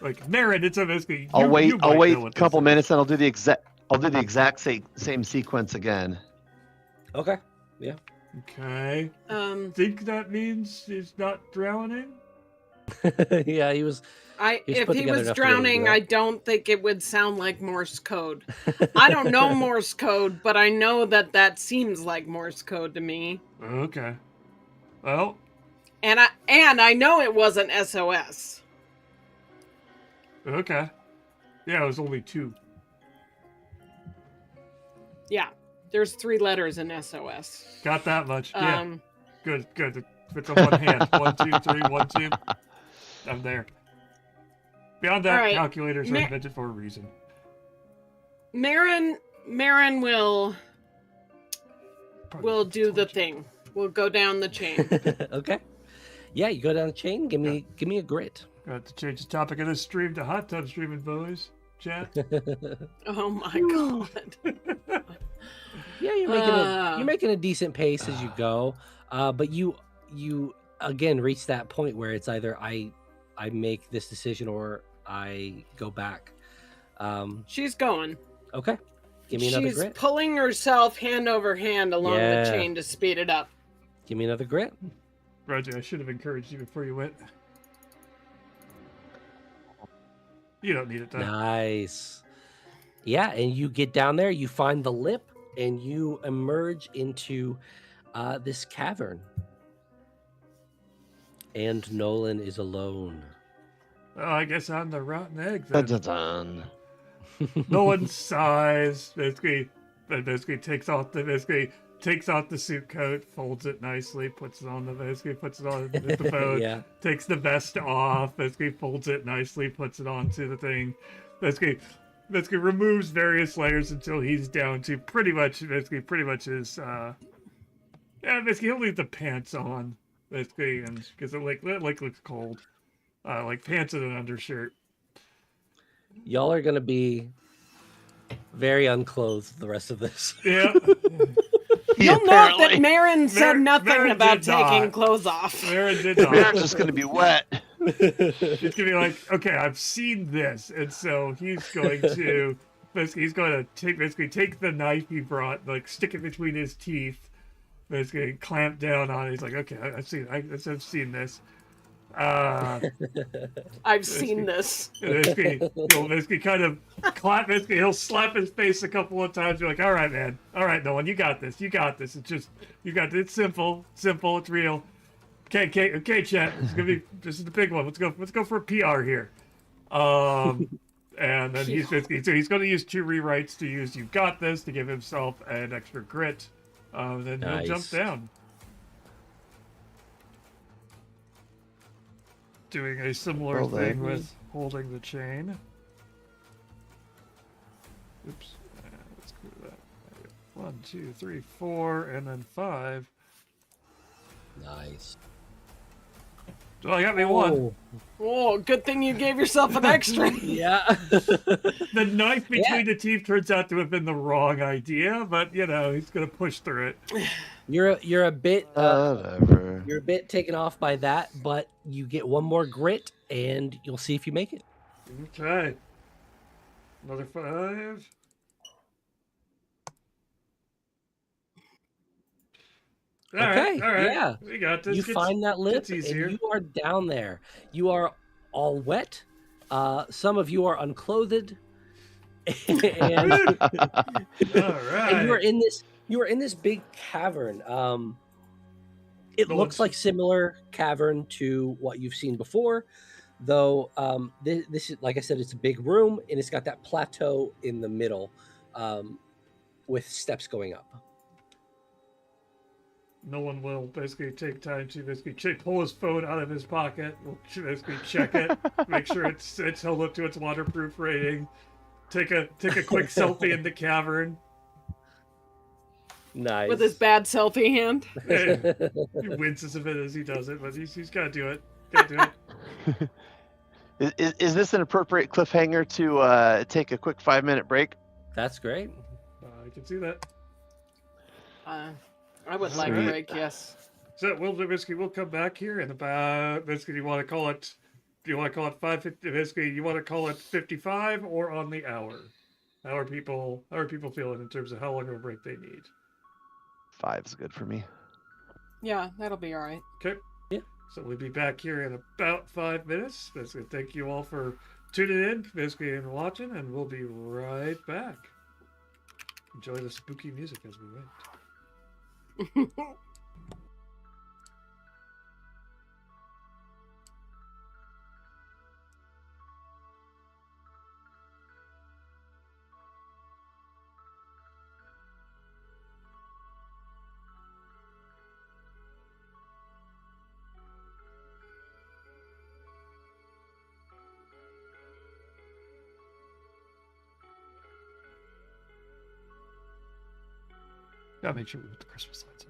Like, Marin, it's a basically. I'll wait you might know a what couple this is. minutes and I'll do the exact same sequence again. Okay. Okay. Think that means he's not drowning? Yeah, he was. He's If put he together was enough to really do drowning, that. I don't think it would sound like Morse code. I don't know Morse code, but I know that seems like Morse code to me. Okay. Well, And I know it wasn't SOS. okay. Yeah, it was only 2. Yeah, there's 3 letters in SOS. Got that much. Yeah. Um, Good. It's on one hand. 1, 2, 3, 1, 2. I'm there. Beyond that, All right. calculators are invented for a reason. Marin will do the thing. We'll go down the chain. Okay. Yeah, you go down the chain. Give me a grit. Got to change the topic of this stream to hot tub streaming, boys. Chat. Oh my god. Yeah, you're making a decent pace as you go. But you again reach that point where it's either I make this decision or I go back. She's going. Okay. Give me another She's grit. pulling herself hand over hand along Yeah. the chain to speed it up. Give me another grit. Roger, I should have encouraged you before you went. You don't need it, though. Nice. Yeah, and you get down there, you find the lip, and you emerge into this cavern. And Nolan is alone. Oh, I guess I'm the rotten egg then. Dun, dun, dun. No one sighs. Basically takes off takes off the suit coat, folds it nicely, puts it on puts it on the boat, Yeah. takes the vest off, basically folds it nicely, puts it onto the thing, basically removes various layers until he's down to pretty much his basically he'll leave the pants on, basically, and because it looks cold. Like pants and an undershirt. Y'all are gonna be very unclothed the rest of this. Yeah. You'll note that Apparently. Marin said nothing Marin about did taking not. clothes off. Marin did They're not. just going to be wet. He's gonna be like, okay, I've seen this, and so he's going to take the knife he brought, like stick it between his teeth, basically clamp down on it. He's like, okay, I've seen this. I've seen this. He'll basically kind of clap. Basically, he'll slap his face a couple of times. You're like, all right, man, all right, Nolan, you got this. It's just It's simple. It's real. Okay, chat. This is the big one. Let's go for a PR here. And then he's going to use 2 rewrites to use "You got this" to give himself an extra grit. Then Nice. he'll jump down. Doing a similar thing with holding the chain. Oops. Let's clear that. 1, 2, 3, 4, and then 5. Nice. Well, I got me 1. Oh, good thing you gave yourself an extra. Yeah. The knife between the teeth turns out to have been the wrong idea, but he's gonna push through it. You're a bit Whatever. you're a bit taken off by that, but you get 1 more grit, and you'll see if you make it. Okay. Another 5. All right. Yeah. We got this. You find that lip, gets easier. and you are down there. You are all wet. Some of you are unclothed, and, All right. and you are in this big cavern. It The looks one- like similar cavern to what you've seen before, though. This is, like I said, it's a big room, and it's got that plateau in the middle, with steps going up. No one will basically take time to pull his phone out of his pocket. We'll basically check it, make sure it's held up to its waterproof rating. Take a quick selfie in the cavern. Nice. With his bad selfie hand. He winces a bit as he does it, but he's got to do it. Is this an appropriate cliffhanger to take a quick 5-minute break? That's great. I can see that. I would like a Sweet. break, yes. So we'll come back here in about basically. Do you want to call it 5:50? Basically, you want to call it 55 or on the hour? How are people feeling in terms of how long of a break they need? 5 is good for me. Yeah, that'll be all right. Okay. Yeah. So we'll be back here in about 5 minutes. Basically, thank you all for tuning in, basically, and watching, and we'll be right back. Enjoy the spooky music as we wait. Gotta make sure we put the Christmas lights up.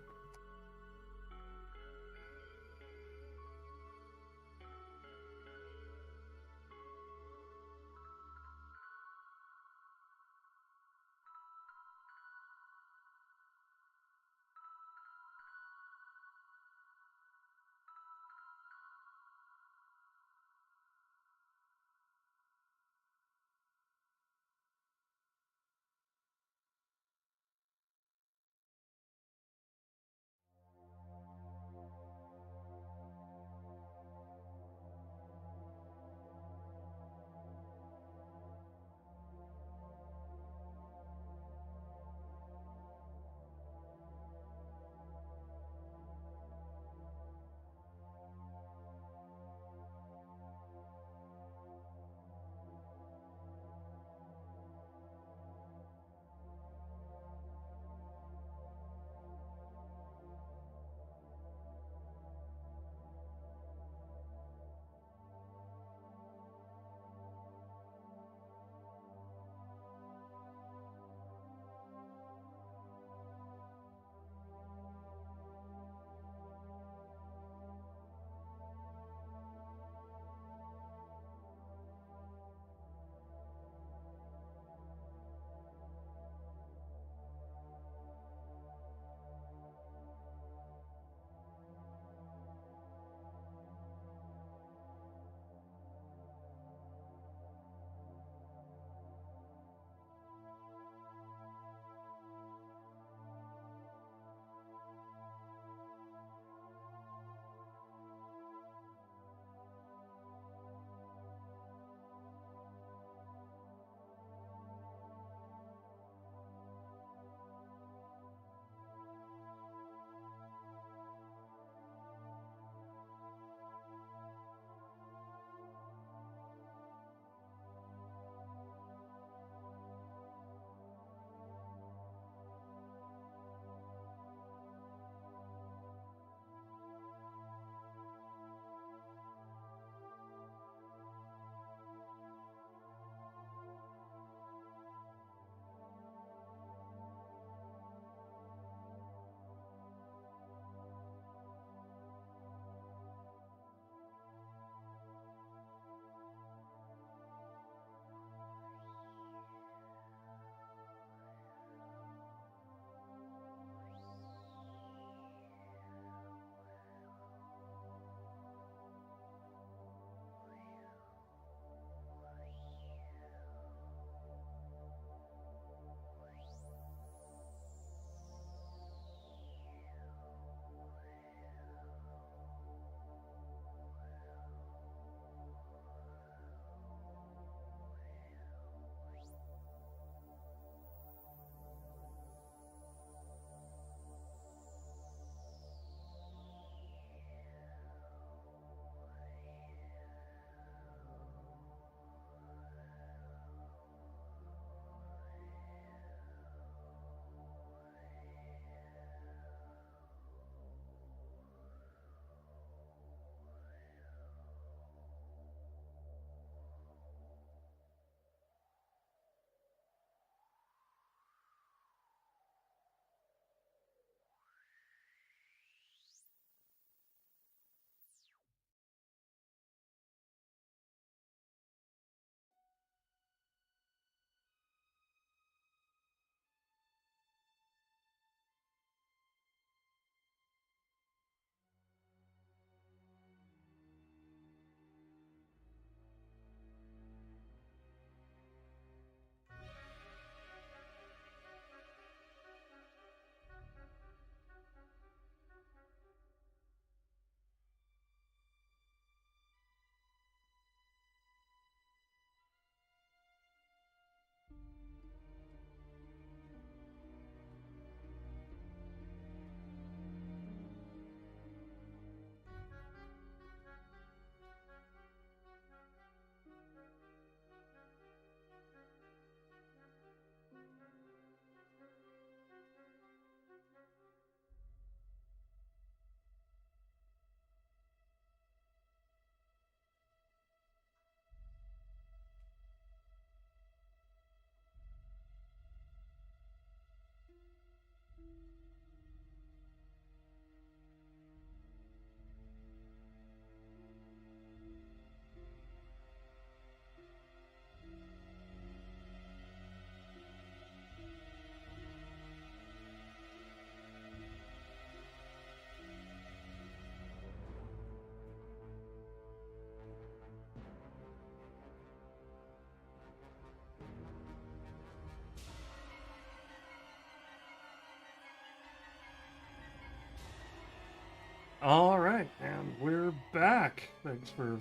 All right, and we're back. Thanks for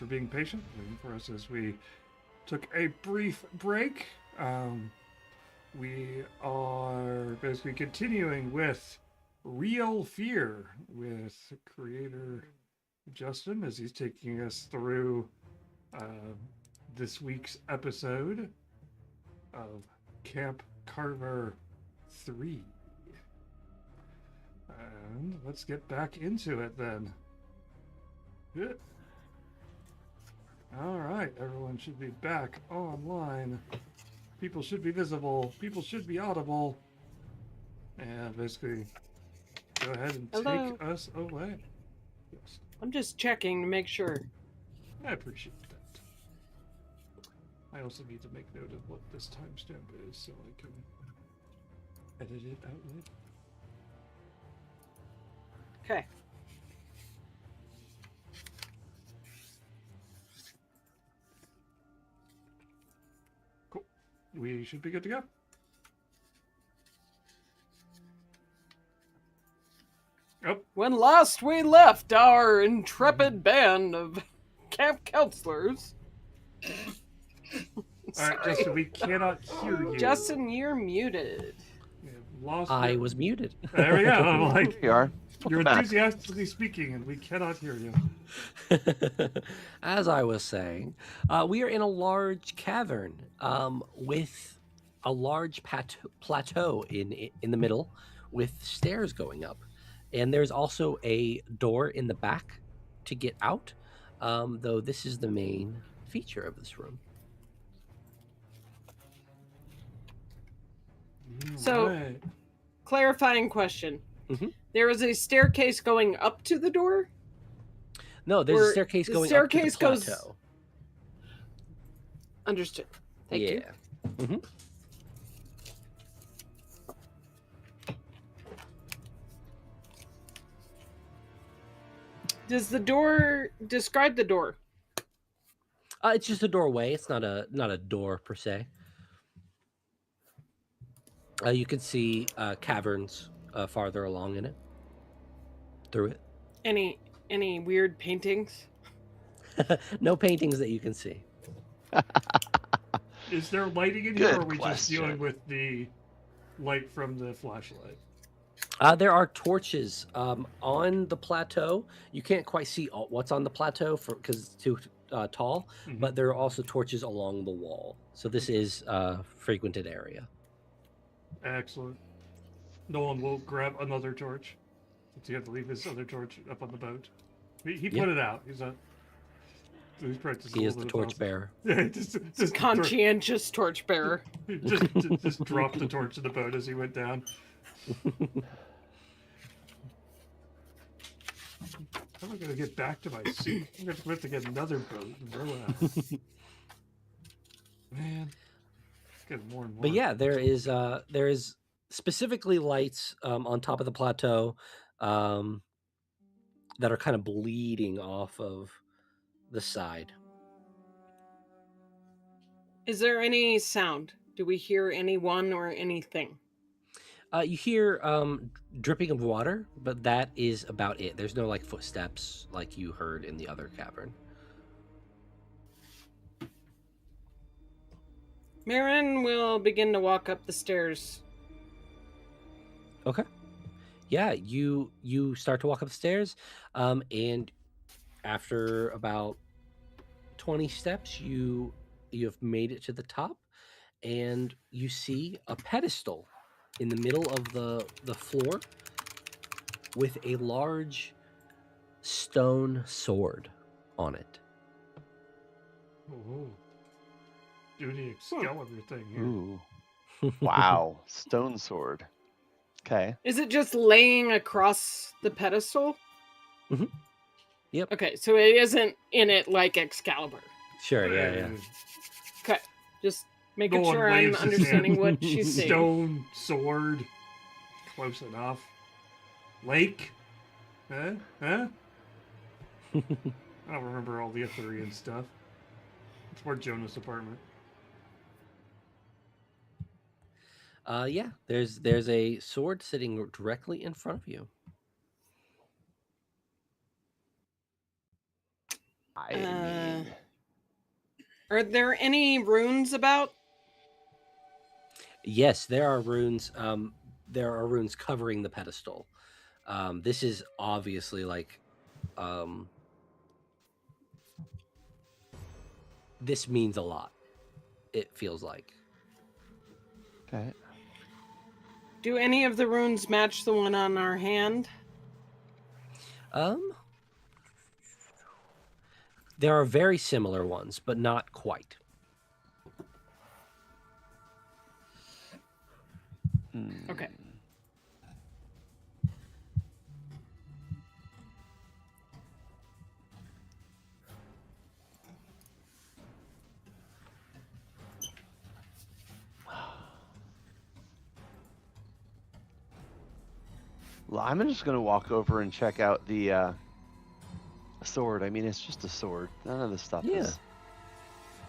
being patient, waiting for us as we took a brief break. We are basically continuing with Real Fear with creator Justin as he's taking us through this week's episode of Camp Carver 3. And let's get back into it then. Good. All right, everyone should be back online. People should be visible. People should be audible. And basically, go ahead and take us away. Yes. I'm just checking to make sure. I appreciate that. I also need to make note of what this timestamp is so I can edit it out later. Okay. Cool. We should be good to go. Oh. When last we left our intrepid band of camp counselors. All right, Justin, we cannot hear you. Justin, you're muted. I was muted. There we go. I'm like, Here you are. you're Welcome back. enthusiastically speaking, and we cannot hear you. As I was saying, we are in a large cavern with a large plateau in the middle with stairs going up. And there's also a door in the back to get out, though this is the main feature of this room. So, Right. clarifying question. Mhm. There is a staircase going up to the door? No, there's Or a staircase the going staircase up to the goes- plateau. Understood. Thank you. Mm-hmm. Does the door describe the door? It's just a doorway. It's not a door per se. You can see caverns farther along in it. Through it. Any weird paintings? No paintings that you can see. Is there lighting in here, Good or are we just question. dealing with the light from the flashlight? There are torches on the plateau. You can't quite see what's on the plateau because it's too tall, Mhm. but there are also torches along the wall. So this is a frequented area. Excellent. Nolan will grab another torch. Since he had to leave his other torch up on the boat. He put it out. He's practicing. He is the torch bearer. Yeah, just Conscientious torchbearer. just dropped the torch in the boat as he went down. How am I going to get back to my seat? I'm going to have to get another boat and row out. Man, it's getting more and more. But yeah, there is specifically lights on top of the plateau that are kind of bleeding off of the side. Is there any sound? Do we hear anyone or anything? You hear dripping of water, but that is about it. There's no like footsteps like you heard in the other cavern. Marin will begin to walk up the stairs. Okay. Yeah, you start to walk upstairs, and after about 20 steps, you have made it to the top, and you see a pedestal in the middle of the floor with a large stone sword on it. Oh, doing the Excalibur thing here. Ooh. Wow. Stone sword. Okay. Is it just laying across the pedestal? Mhm. Yep. Okay, so it isn't in it like Excalibur. Sure, yeah. Okay, just making No one sure I'm waves his understanding hand. what she's saying. Stone sword. Close enough. Lake. Huh? I don't remember all the Arthurian stuff. It's more Jonah's apartment. Yeah, there's a sword sitting directly in front of you. I mean, Are there any runes about? Yes, there are runes. There are runes covering the pedestal. This is obviously like, this means a lot. It feels like. okay. Do any of the runes match the one on our hand? There are very similar ones, but not quite. Okay. Well, I'm just gonna walk over and check out the sword. I mean, it's just a sword. None of this stuff is.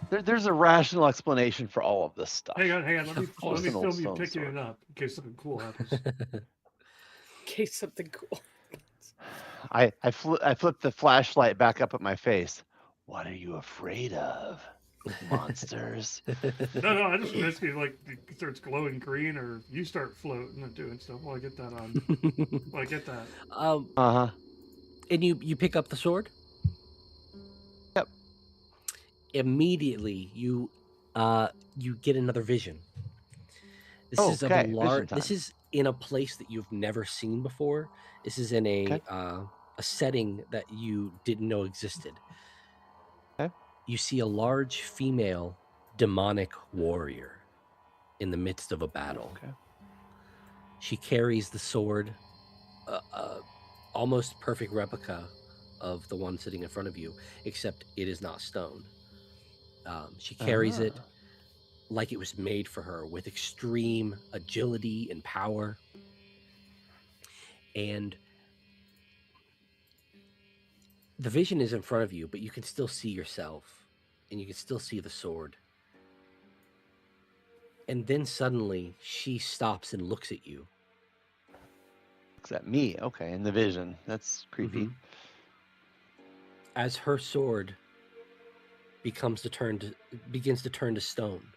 There's a rational explanation for all of this stuff. Hang on. Let me course an old film you stone picking sword. it up in case something cool happens. In case something cool. I flipped the flashlight back up at my face. What are you afraid of, monsters? No, I just basically like it starts glowing green, or you start floating and doing stuff. Well, I get that on. Well, I get that. Uh-huh. And you pick up the sword. Yep. Immediately, you get another vision. This is of a Okay, vision large. time. This is in a place that you've never seen before. This is in a setting that you didn't know existed. Okay. You see a large female demonic warrior in the midst of a battle. Okay. She carries the sword, almost perfect replica of the one sitting in front of you, except it is not stone. She carries it like it was made for her, with extreme agility and power. And the vision is in front of you, but you can still see yourself, and you can still see the sword. And then suddenly she stops and looks at you. Looks at me. Okay, in the vision. That's creepy. Mhm. As her sword begins to turn to stone,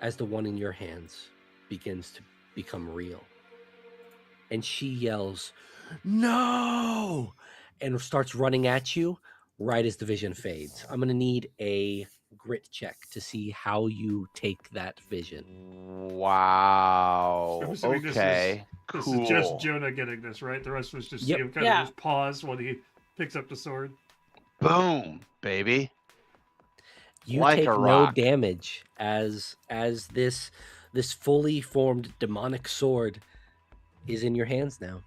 as the one in your hands begins to become real. And she yells, "No!" and starts running at you right as the vision fades. I'm going to need a grit check to see how you take that vision. Wow. I'm assuming Okay. This Cool. is just Jonah getting this, right? The rest was just Yep. see him kind of just pause when he picks up the sword. Boom, baby. You Like take a no rock. damage as this fully formed demonic sword is in your hands now.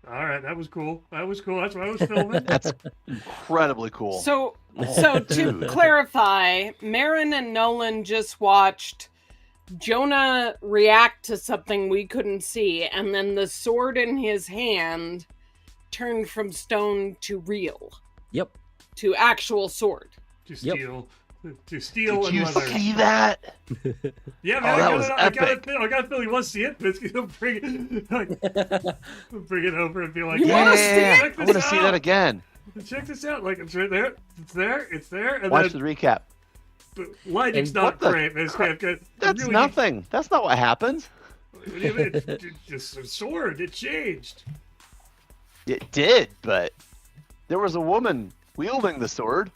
All right, that was cool. That's what I was filming. That's incredibly cool. So Oh, to dude. clarify, Marin and Nolan just watched Jonah react to something we couldn't see, and then the sword in his hand turned from stone to real. Yep. To actual sword. To Yep. steal. To Did steal and you leather. see that? Yeah, Oh, man, that was I got epic. a feeling he wants to see it, but it's gonna bring it over and be like, You wanna see it? check I this want to see that out. again. Check this out. Like, it's right there. It's there. And Watch then the recap. but lighting's And not what the great. It's crap? good. That's Really, nothing. That's not what happened. What do you mean? Just a sword. It changed. It did, but there was a woman wielding the sword.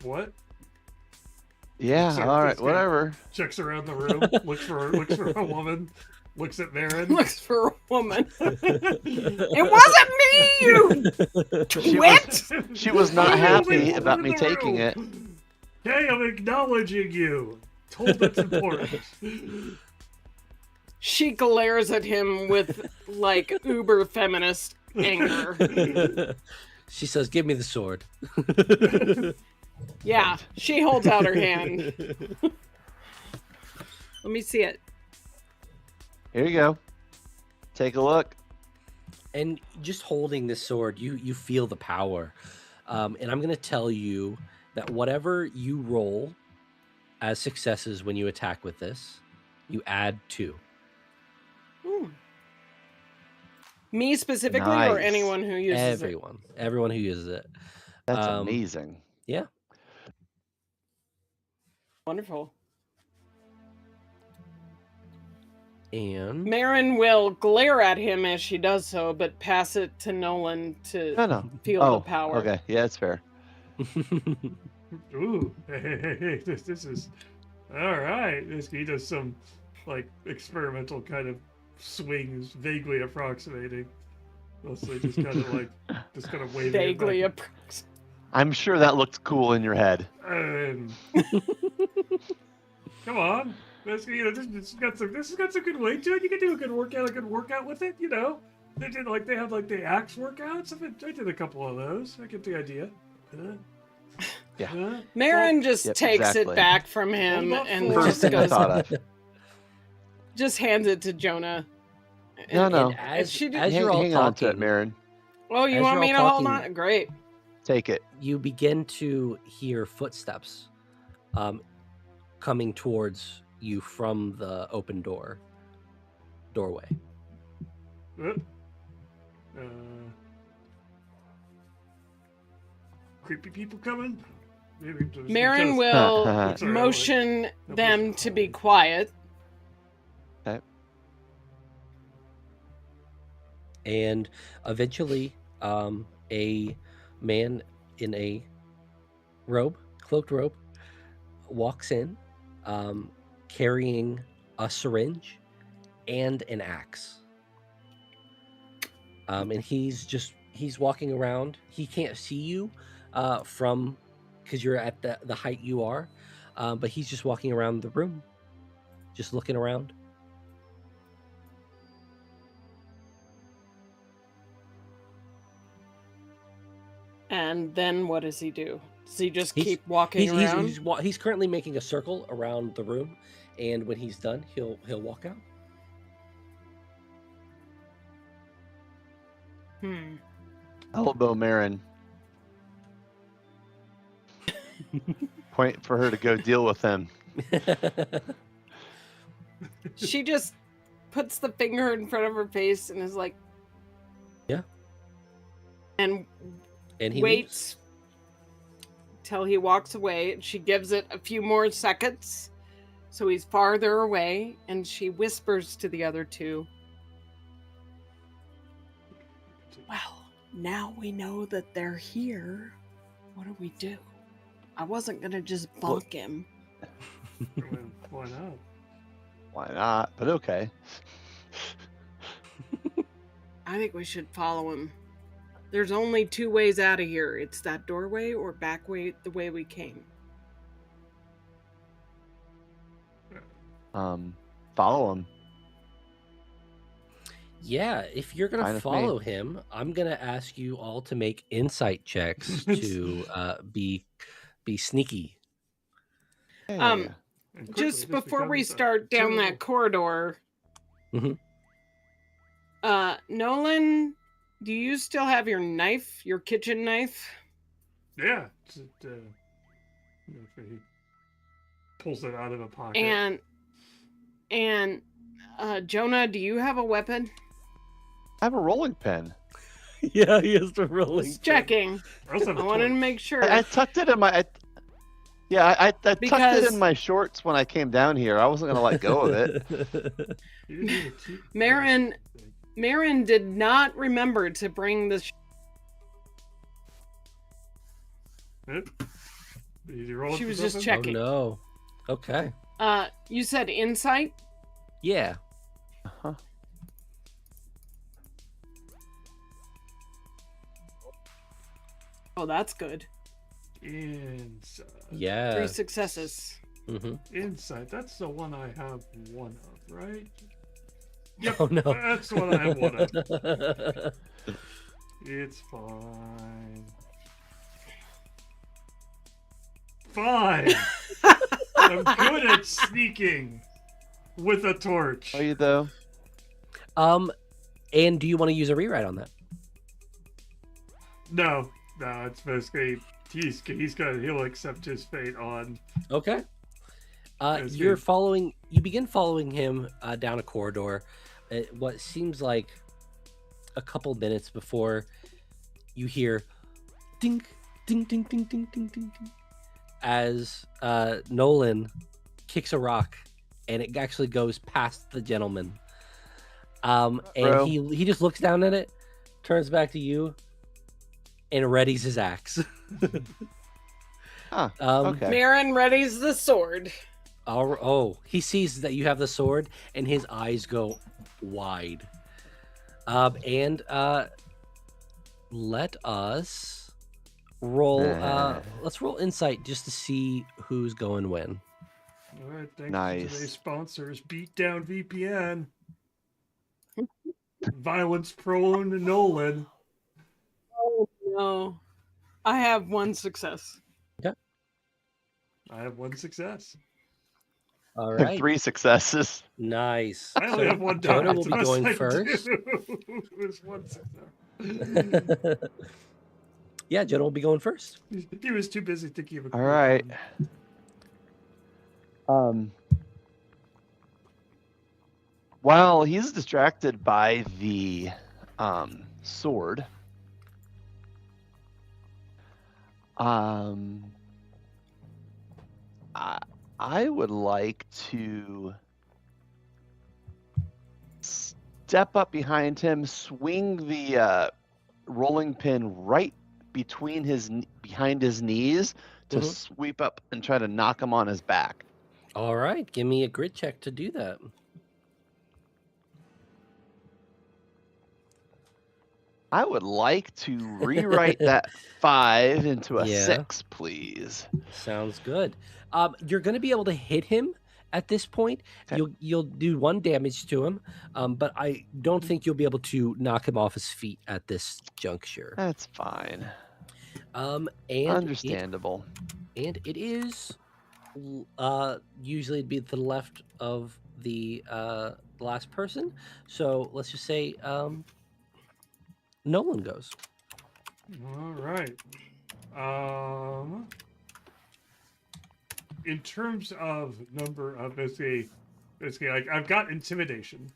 What? Yeah, Sorry, all right, that's good. whatever. Checks around the room. looks for a woman. Looks at Marin. Looks for a woman. It wasn't me, you twit! She was not I'm the only happy woman about in me the taking room. it. Hey, I'm acknowledging you. Told that's important. She glares at him with, like, uber feminist anger. She says, "Give me the sword." Yeah, she holds out her hand. Let me see it. Here you go. Take a look. And just holding this sword, you feel the power. And I'm going to tell you that whatever you roll as successes when you attack with this, you add 2. Hmm. Me specifically, or Nice. anyone who uses Everyone who uses it. That's amazing. Yeah. it. Wonderful. And Marin will glare at him as she does so, but pass it to Nolan to No. feel Oh, the power. okay. Yeah, that's fair. Ooh, hey, this is all right. He does some like experimental kind of swings, vaguely approximating. Mostly just kind of like waving. Vaguely it back. I'm sure that looked cool in your head. Come on, this has got some good weight to it. You can do a good workout with it. You know, they have the axe workouts. I did a couple of those. I get the idea. Yeah. Marin just takes exactly. it back from him and First just thing I goes, thought of. just hands it to Jonah. No. As she did- as you're all Hang on to it, talking, Marin. Oh, you as want you're me to all hold talking- on? Great. Take it. you begin to hear footsteps coming towards you from the open doorway. Creepy people coming. Maybe just Marin because- will It's all right, motion like- them to be quiet. And eventually, a man in a cloaked robe, walks in, carrying a syringe and an axe. And he's walking around. He can't see you from because you're at the height you are, but he's just walking around the room, just looking around. And then what does he do? Does he just He's- keep walking around? He's currently making a circle around the room, and when he's done, he'll walk out. Elbow Marin. Point for her to go deal with him. She just puts the finger in front of her face and is like, Yeah. And And he waits till he walks away. She gives it a few more seconds so he's farther away, and she whispers to the other two, well, now we know that they're here. What do we do? I wasn't gonna just bonk him. Why not? Why not? But okay. I think we should follow him. There's only two ways out of here. It's that doorway or back way, the way we came. Follow him. Yeah, if you're Fine gonna with me. follow him, I'm gonna ask you all to make insight checks to be sneaky. Yeah. And quickly, Just before we becomes a start down terrible- that corridor, Mhm. Nolan, do you still have your knife, your kitchen knife? Yeah. He pulls it out of a pocket. And Jonah, do you have a weapon? I have a rolling pin. Yeah, he has the rolling. Just checking. I also have a I wanted to torch. make sure. I tucked it in my. I tucked it Because- in my shorts when I came down here. I wasn't gonna let go of it. You didn't need a teeth- Marin- Marin did not remember to bring the. Did you roll it She for was just something? checking. Oh no. Okay. You said insight. Yeah. Uh-huh. Oh, that's good. Insight. Yeah. 3 successes. Mm-hmm. Insight. That's the one I have one of, right? Yep. Oh no. That's the one I have one of. It's fine. Fine. I'm good at sneaking with a torch. Are you though? And do you want to use a rewrite on that? No, it's basically he'll accept his fate on. Okay. That's You good. begin following him down a corridor. What seems like a couple minutes before you hear ding, ding, ding, ding, ding, ding, ding, ding, as Nolan kicks a rock, and it actually goes past the gentleman. And Bro. he just looks down at it, turns back to you, and readies his axe. Okay. Marin readies the sword. He sees that you have the sword, and his eyes go wide. And let us roll. Let's roll insight just to see who's going when. All right, thanks Nice. to today's sponsors, Beatdown VPN, Violence Prone Nolan. Oh no. I have one success. I have one success. All right, 3 successes. nice. I only So have one die. Jonah will be That's going what I first. do. It's one success. Yeah, Jonah will be going first. He was too busy thinking of a All right. While he's distracted by the sword, I would like to step up behind him, swing the rolling pin right between behind his knees to sweep up and try to knock him on his back. All right, give me a grit check to do that. I would like to rewrite that 5 into a Yeah. 6, please. Sounds good. You're going to be able to hit him at this point. Okay. You'll do 1 damage to him, but I don't think you'll be able to knock him off his feet at this juncture. That's fine. And Understandable. it is usually it'd be to the left of the last person. So let's just say Nolan goes. All right. In terms of number of basically like I've got intimidation.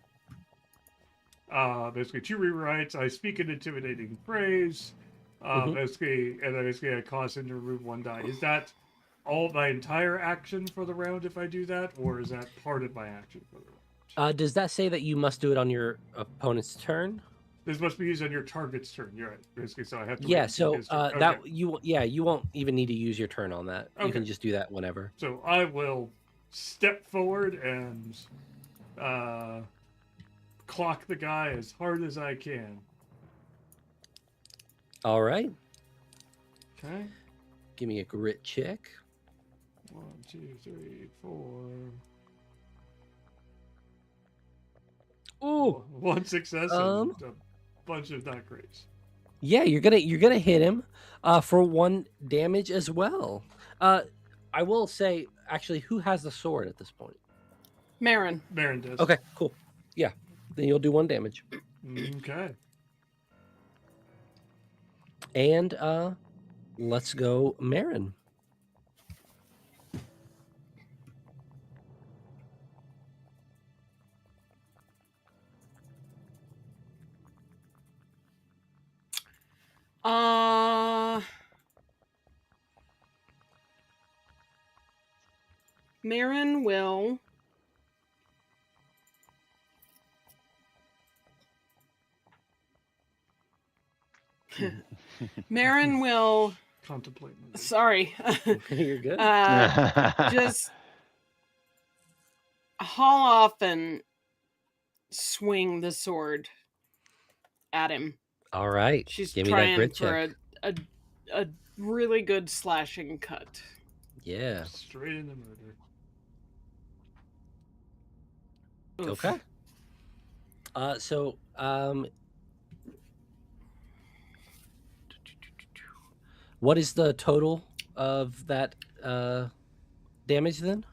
Basically 2 rewrites. I speak an intimidating phrase. Basically I cause him to remove 1 die. Is that all my entire action for the round if I do that, or is that part of my action for the round? Does that say that you must do it on your opponent's turn? This must be used on your target's turn. You're right. Basically, so I have to. Yeah. wait So until his turn. that Okay. you won't even need to use your turn on that. You can Okay. just do that whenever. So I will step forward and clock the guy as hard as I can. All right. Okay. Give me a grit check. 1, 2, 3, 4. Oh, 1 success and a bunch of not greats. yeah. You're gonna hit him for 1 damage as well. I will say, actually, who has the sword at this point? Marin. Marin does. Okay, cool. Yeah, then you'll do 1 damage. Okay. And let's go, Marin. Marin will Marin will Contemplate. sorry. You're good. Just haul off and swing the sword at him. All right. She's Give me that trying grit for check. a really good slashing cut. Yeah. Straight into murder. Oof. Okay. So what is the total of that damage then?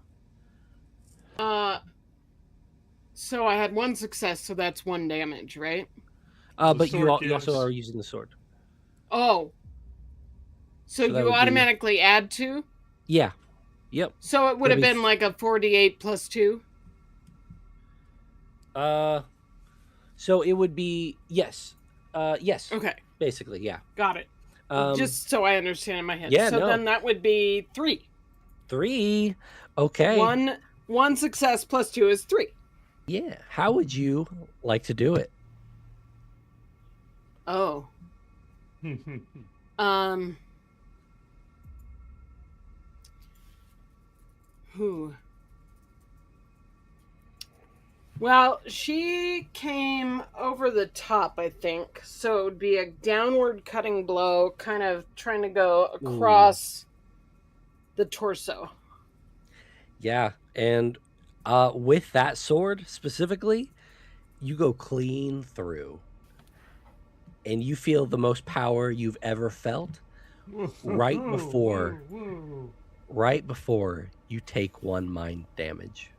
So I had 1 success, so that's 1 damage, right? But you sword, also yes. are using the sword. Oh. So that you would be- automatically add 2? Yeah. Yep. So it would have That'd be been like a 48 plus 2? So it would be, yes. Yes. Okay, Basically, yeah. got it. Just so I understand in my head. Yeah, so no. then that would be 3. 3. Okay. One success plus 2 is 3. Yeah. How would you like to do it? Oh. Who? Well, she came over the top, I think. So it would be a downward cutting blow, kind of trying to go across the torso. Yeah, and with that sword specifically, you go clean through. And you feel the most power you've ever felt right before you take 1 mind damage.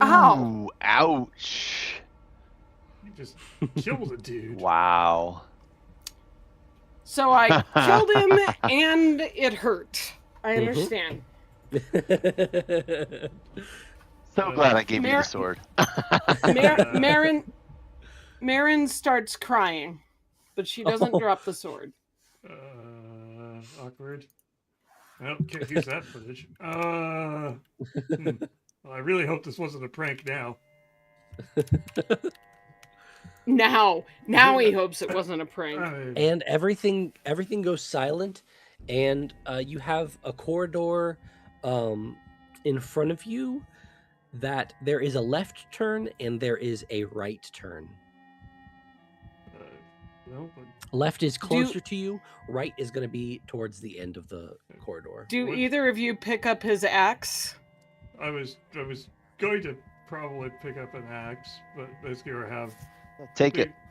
Ow! Ooh, ouch. You just killed a dude. Wow. So I killed him and it hurt. I understand. So glad I gave you the sword. Marin starts crying, but she doesn't drop the sword. Awkward. Well, can't use that footage. Well, I really hope this wasn't a prank now. Now he hopes it wasn't a prank. And everything goes silent, and you have a corridor in front of you that there is a left turn and there is a right turn. No, but Left is closer to you. Right is going to be towards the end of the corridor. Do either of you pick up his axe? I was going to probably pick up an axe, but basically we'll have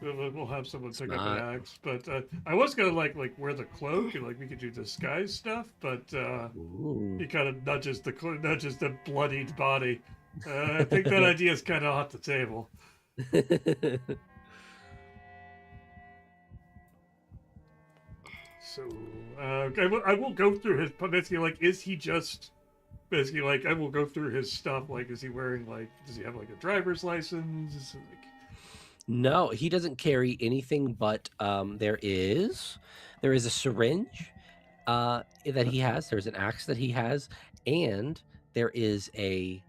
we'll have someone pick up an axe. But I was gonna like wear the cloak and like we could do disguise stuff, but he kind of nudges the bloodied body. I think that idea is kind of off the table. So I will go through his basically like is he just basically like I will go through his stuff like is he wearing like does he have like a driver's license? Like... No, he doesn't carry anything but there is a syringe that he has. There's an axe that he has, and there is a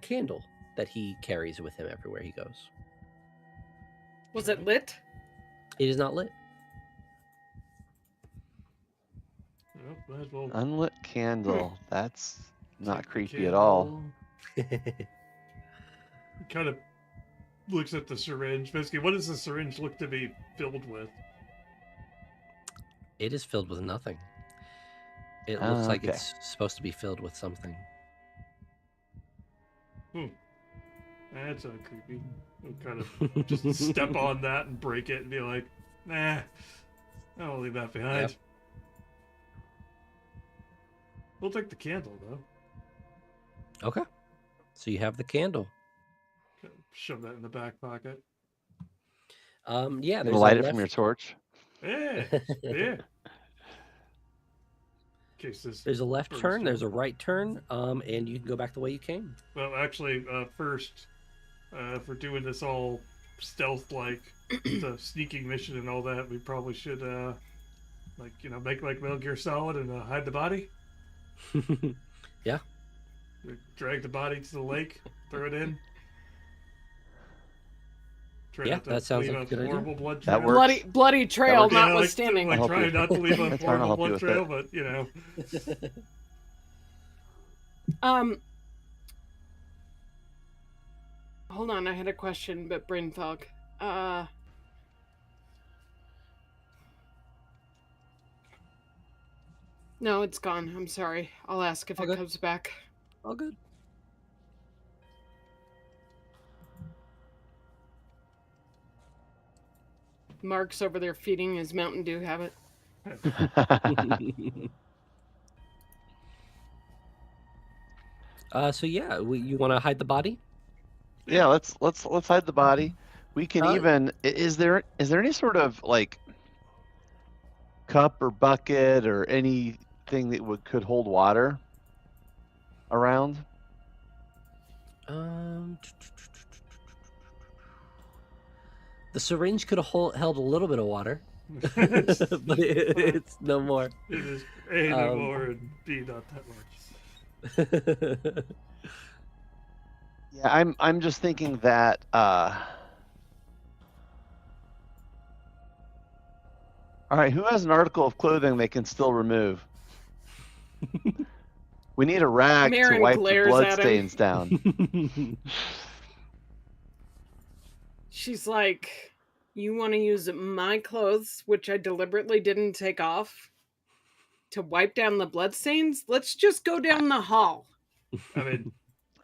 candle that he carries with him everywhere he goes. Was it lit? It is not lit. Well, unlit candle. That's not creepy at all. He kind of looks at the syringe. Basically, what does the syringe look to be filled with? It is filled with nothing. It looks like it's supposed to be filled with something. That's creepy. We'll kind of just step on that and break it and be like, nah, I'll leave that behind. Yep. We'll take the candle, though. Okay. So you have the candle. Shove that in the back pocket. Yeah. There's light it from your torch. Yeah. Yeah. There's a left turn, there's a right turn, and you can go back the way you came. Well, actually, first, if we're doing this all stealth-like, the sneaking mission and all that, we probably should, make like Metal Gear Solid and hide the body. Yeah. Drag the body to the lake, throw it in. Yeah, that sounds like a good idea. Blood that trail. works. Bloody trail notwithstanding. Like trying not to leave a horrible blood trail, but Hold on, I had a question, but brain fog. No, it's gone. I'm sorry. I'll ask if it comes back. All good. Mark's over there feeding his Mountain Dew habit. So yeah, you want to hide the body? Yeah, let's hide the body. We can even. Is there any sort of like cup or bucket or anything that could hold water around? The syringe could have held a little bit of water, It's but it's no more. It is A, no Um, more, and B, not that much. Yeah, I'm just thinking that all right, who has an article of clothing they can still remove? We need a rag to Marin wipe the glares blood at him. stains down. She's like, you want to use my clothes, which I deliberately didn't take off, to wipe down the bloodstains? Let's just go down the hall. I mean,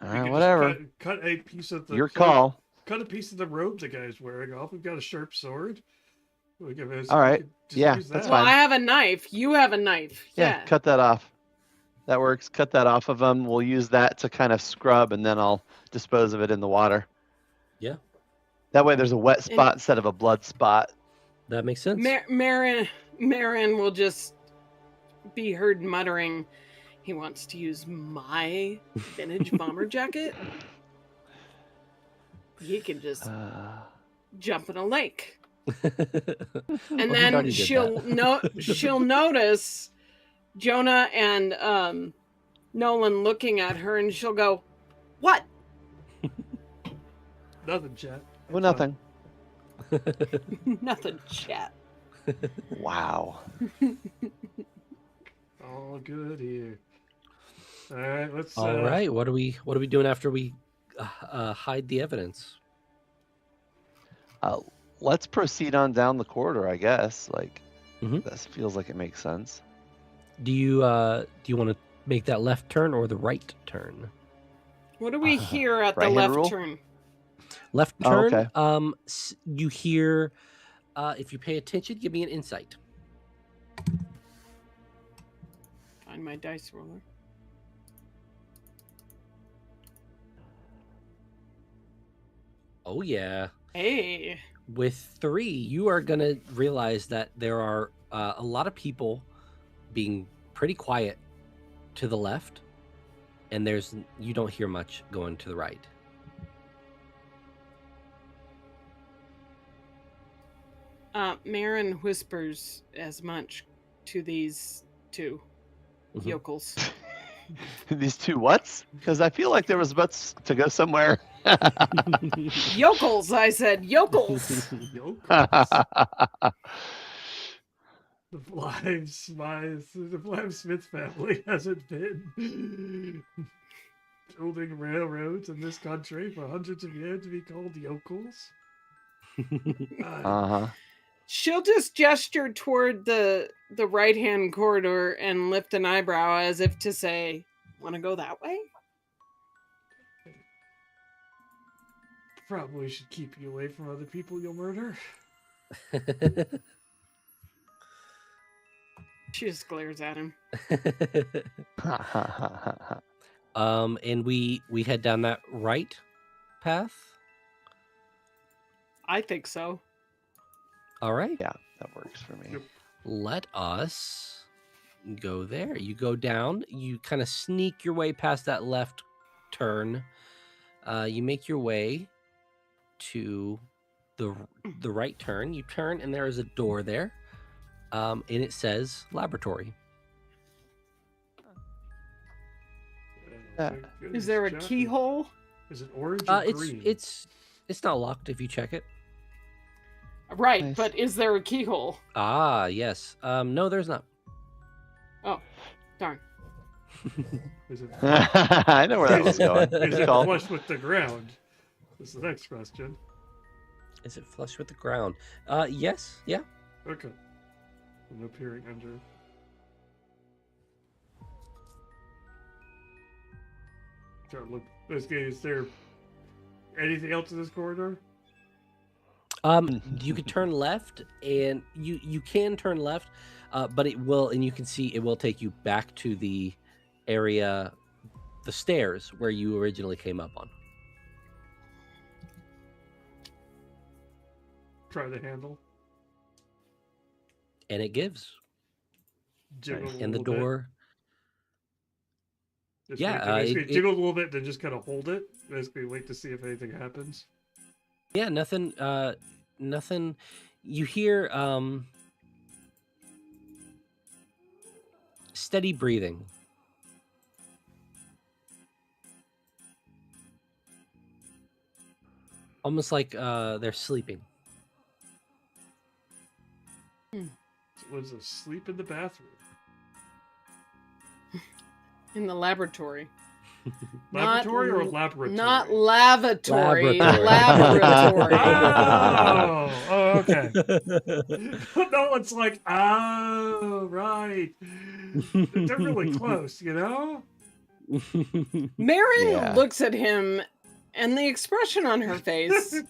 All we right, could whatever. just cut a piece of the Your cloak- call. Cut a piece of the robe the guy's wearing off. We've got a sharp sword. We can, All right. we could just Yeah, use that's that. Well, fine. I have a knife. You have a knife. Yeah, cut that off. That works. Cut that off of them. We'll use that to kind of scrub, and then I'll dispose of it in the water. Yeah, That way, there's a wet spot instead of a blood spot. that makes sense. Marin will just be heard muttering, he wants to use my vintage bomber jacket. He can just jump in a lake. And Well, he already then did she'll notice Jonah and Nolan looking at her, and she'll go, "What?" Nothing, chat. Well, nothing. Nothing, chat. Wow. All good here. All right, let's. All right, what are we doing after we hide the evidence? Let's proceed on down the corridor, I guess. Like, Mhm. that feels like it makes sense. Do you want to make that left turn or the right turn? What do we hear at the Right-hand left rule? turn? Left Oh, turn. okay. You hear. If you pay attention, give me an insight. Find my dice roller. Oh yeah. Hey. With 3, you are gonna realize that there are a lot of people being pretty quiet to the left, and you don't hear much going to the right. Marin whispers as much to these two Mhm. yokels. These two whats? Because I feel like there was about to go somewhere. Yokels, I said. Yokels. The Blythe Smith family hasn't been building railroads in this country for hundreds of years to be called yokels. Uh-huh. She'll just gesture toward the right-hand corridor and lift an eyebrow as if to say, "Want to go that way?" Probably should keep you away from other people you'll murder. She just glares at him. And we head down that right path. I think so. All right. Yeah, that works for me. Yep. Let us go there. You go down. You kind of sneak your way past that left turn. You make your way to the right turn. You turn, and there is a door there, and it says laboratory. Thank Is goodness, there a chat. keyhole? Is it orange or It's green? it's not locked if you check it. Right, Nice. but is there a keyhole? Ah, yes. No, there's not. Oh, darn. Is it, I know where that was going. is Good it call. flush with the ground? That's the next question. Is it flush with the ground? Yes. Yeah. Okay. I'm appearing under. Trying to look. Is there anything else in this corridor? You can turn left, and you can turn left, but it will, and you can see it will take you back to the area, the stairs where you originally came up on. Try the handle. And it gives. Jiggle a And the little bit. door. Just Yeah, wait to basically it- jiggle a little bit, then just kind of hold it. Basically, wait to see if anything happens. Yeah, nothing nothing. You hear steady breathing. Almost like they're sleeping. Was asleep in the bathroom. In the laboratory. Laboratory or laboratory? Not lavatory. Laboratory. Oh, okay. No, it's like, oh, right. They're really close, you know? Marin Yeah. looks at him, and the expression on her face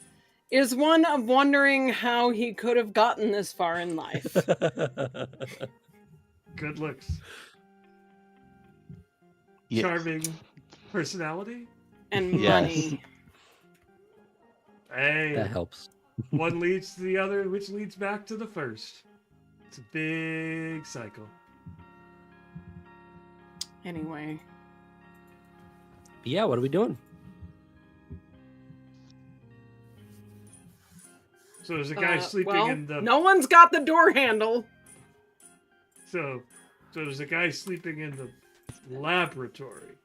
is one of wondering how he could have gotten this far in life. Good looks. Yeah. Charming personality. And Yes. money. Hey, That helps. one leads to the other, which leads back to the first. It's a big cycle. Anyway. Yeah, what are we doing? So there's a guy sleeping in the. No one's got the door handle. So there's a guy sleeping in the laboratory.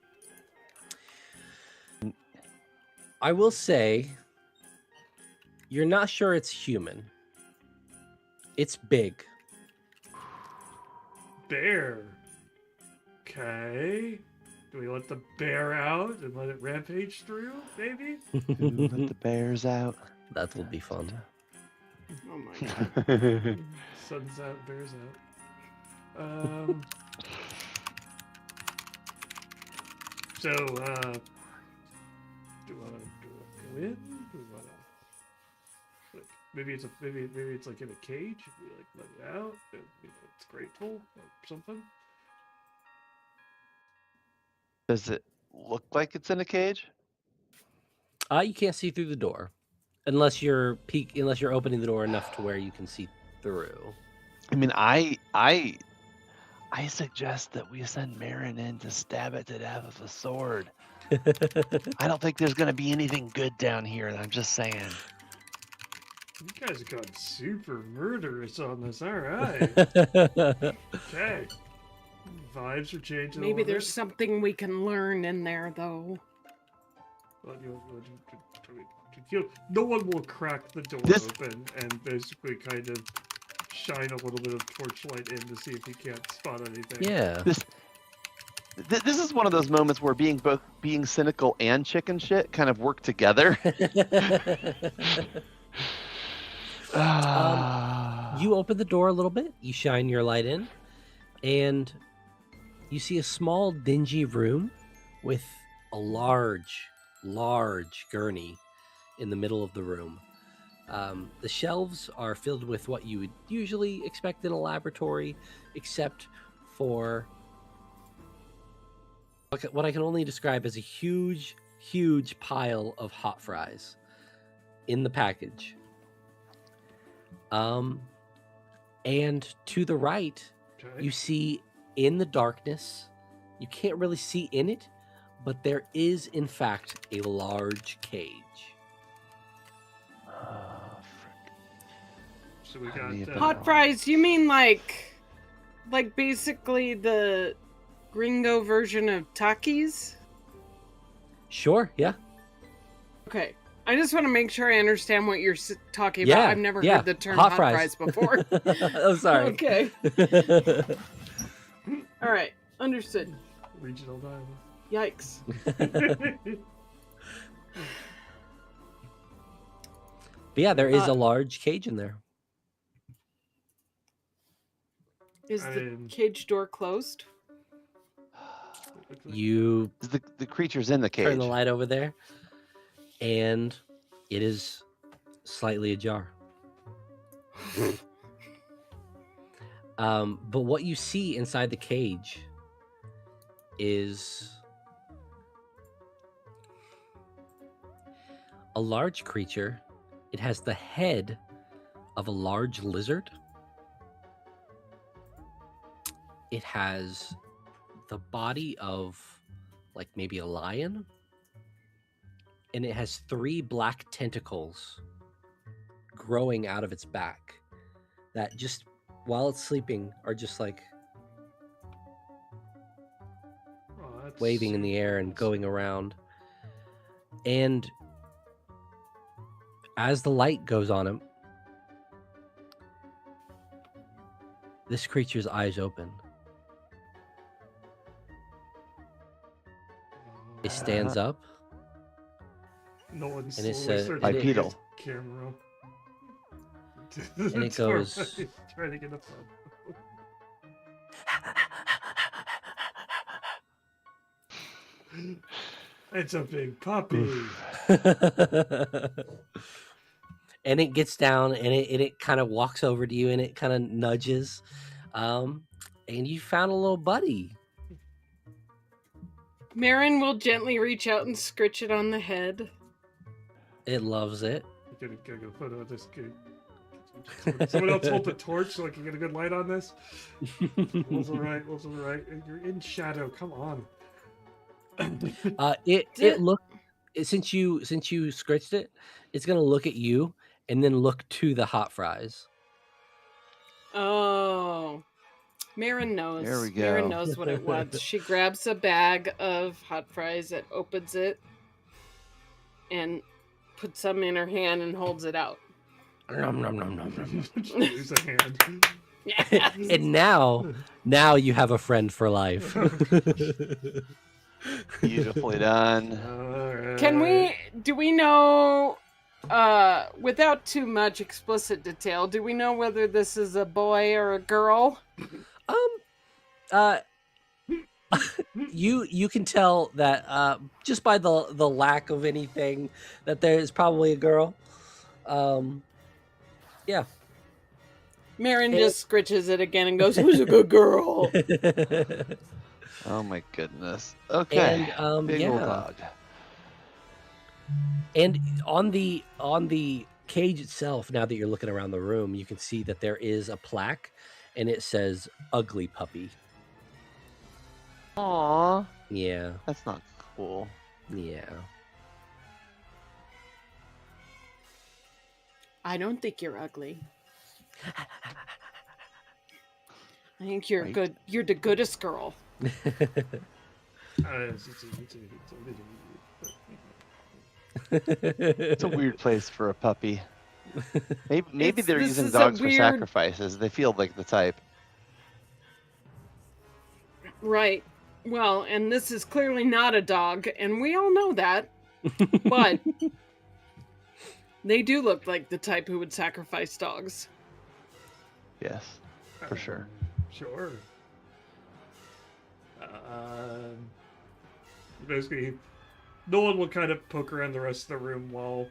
I will say, you're not sure it's human. It's big. Bear. Okay. Do we let the bear out and let it rampage through, maybe? Let the bears out. That will be fun. Oh my god. Sun's out, bear's out. So, do we want to go in? Do we want to, like, maybe it's like in a cage. We like let it out. And, it's grateful or something. Does it look like it's in a cage? You can't see through the door, unless you're opening the door enough to where you can see through. I mean, I suggest that we send Marin in to stab it to death with a sword. I don't think there's gonna be anything good down here. I'm just saying. You guys have gone super murderous on this. All right. Okay. Vibes are changing. Maybe a little there's bit. something we can learn in there, though. Well, no one will crack the door open and basically kind of shine a little bit of torchlight in to see if he can't spot anything. Yeah. This is one of those moments where being cynical and chicken shit kind of work together. You open the door a little bit, you shine your light in, and you see a small dingy room with a large gurney in the middle of the room. The shelves are filled with what you would usually expect in a laboratory, except for what I can only describe as a huge pile of hot fries in the package. And to the right, Okay. you see in the darkness, you can't really see in it, but there is in fact a large cage. So we I got need that. Hot fries, you mean like basically the gringo version of Takis? Sure, yeah. Okay. I just want to make sure I understand what you're talking about. Yeah, I've never yeah. heard the term Hot hot fries. fries before. Oh, sorry. Okay. All right. Understood. regional dialect. Yikes. But yeah, there is a large cage in there. Is the cage door closed? You The creature's in the cage. turn the light over there, and it is slightly ajar. But what you see inside the cage is a large creature. It has the head of a large lizard. It has the body of like maybe a lion. And it has 3 black tentacles growing out of its back that just while it's sleeping are just like that's waving in the air and going around. And as the light goes on him, this creature's eyes open. It stands up. No one And it slowly says- starts and it- moving his Bipedal. camera. And it goes- Trying to get a photo. It's a big puppy. And it gets down and it kind of walks over to you and it kind of nudges. And you found a little buddy. Marin will gently reach out and scritch it on the head. It loves it. Gotta get a photo of this kid. Someone else hold the torch so I can get a good light on this. Will's alright. You're in shadow. Come on. It look since you scratched it, it's gonna look at you and then look to the hot fries. Oh. Marin knows. There we Marin go. knows what it was. She grabs a bag of hot fries and opens it and puts some in her hand and holds it out. Nom, nom, nom, nom, nom. Use a hand. And now you have a friend for life. Beautifully done. Do we know, without too much explicit detail, do we know whether this is a boy or a girl? You can tell that just by the lack of anything that there is probably a girl. Yeah. Marin just scritches it again and goes, "Who's a good girl?" Oh my goodness. Okay. And Big yeah. old dog. And on the cage itself, now that you're looking around the room, you can see that there is a plaque, and it says "Ugly Puppy." Aw, Yeah, that's not cool. yeah. I don't think you're ugly. I think you're Right. good. You're the goodest girl. It's a weird place for a puppy. Maybe they're this using is a dogs for weird- sacrifices. They feel like the type. Right. Well, and this is clearly not a dog, and we all know that. But they do look like the type who would sacrifice dogs. Yes, for sure. Sure. Basically, Nolan will kind of poke around the rest of the room while,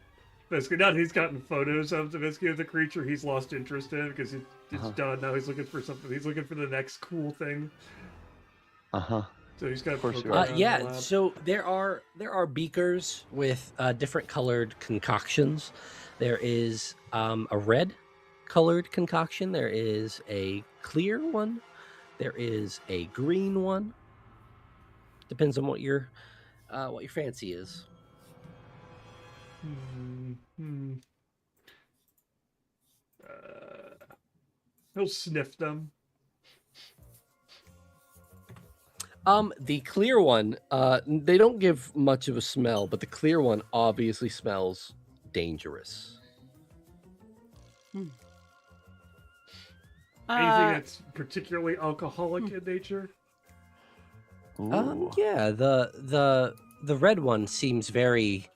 basically, now that he's gotten photos of the creature he's lost interest in because it's done. Now he's looking for something. He's looking for the next cool thing. Uh-huh. So he's got to course poke you are. around the Yeah, lab. so there are beakers with different colored concoctions. There is a red colored concoction. There is a clear one. There is a green one. Depends on what your fancy is. He'll sniff them. The clear one, they don't give much of a smell, but the clear one obviously smells dangerous. Anything Uh, that's particularly alcoholic in nature. Ooh. Yeah, the red one seems very.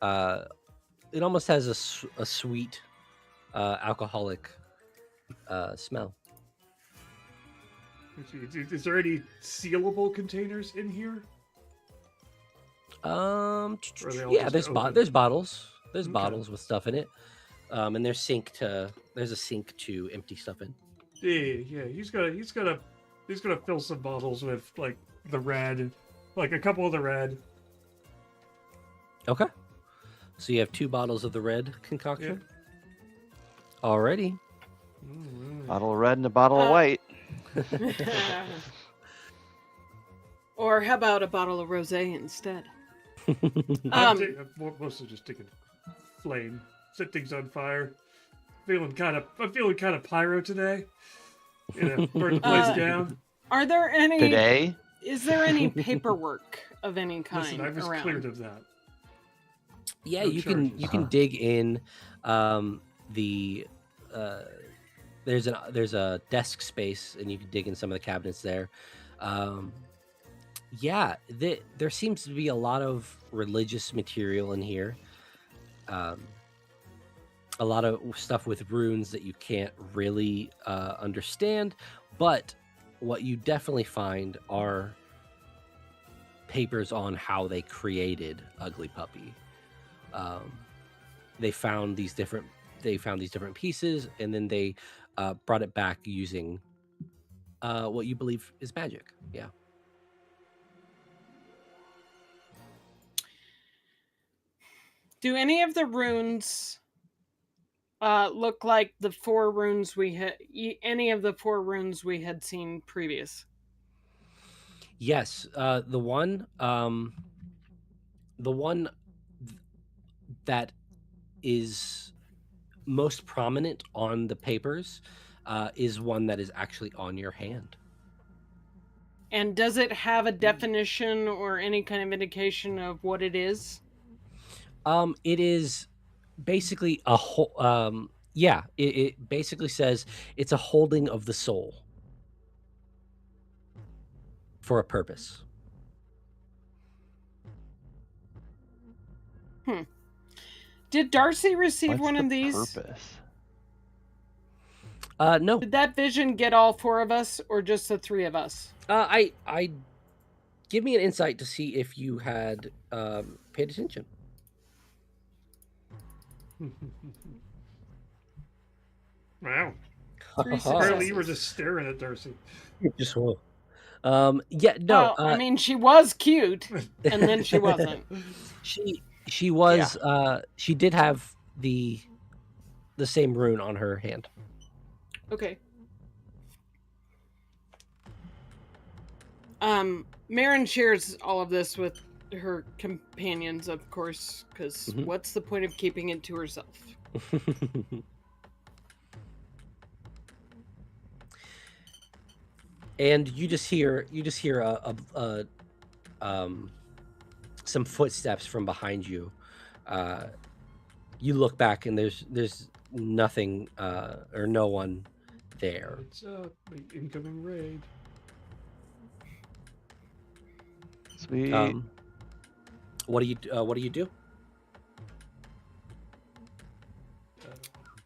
It almost has a sweet, alcoholic smell. Is there any sealable containers in here? Or are they all Yeah, just there's open? there's bottles. There's Okay. bottles with stuff in it. And there's a sink to empty stuff in. Yeah. He's gonna fill some bottles with like the red, like a couple of the red. Okay. So you have 2 bottles of the red concoction. Alrighty. Bottle of red and a bottle of Uh, white. or how about a bottle of rosé instead? I'm mostly just taking flame, set things on fire. feeling kind of pyro today. Burn the place down. Are there any Today? Is there any paperwork of any kind Listen, I was around? cleared of that. Yeah, No you can charges. dig in the there's a desk space, and you can dig in some of the cabinets there. Yeah, there seems to be a lot of religious material in here. A lot of stuff with runes that you can't really understand, but what you definitely find are papers on how they created Ugly Puppy. They found these different pieces, and then they brought it back using what you believe is magic. Yeah. Do any of the runes look like the 4 runes we had? Any of the 4 runes we had seen previous? Yes, the one that is most prominent on the papers is one that is actually on your hand. And does it have a definition or any kind of indication of what it is? It is basically a whole. Yeah, it basically says it's a holding of the soul for a purpose. Did Darcy receive What's one the of these? purpose? No. Did that vision get all 4 of us, or just the 3 of us? I give me an insight to see if you had paid attention. Wow. 3 Apparently, you were successes. just staring at Darcy. Just roll. Yeah, no. Well, I mean, she was cute, and then she wasn't. She was she did have the same rune on her hand. Okay. Marin shares all of this with her companions, of course, because what's the point of keeping it to herself? And you just hear some footsteps from behind you. You look back, and there's nothing or no one there. What's up? Incoming raid. Sweet. What do you do?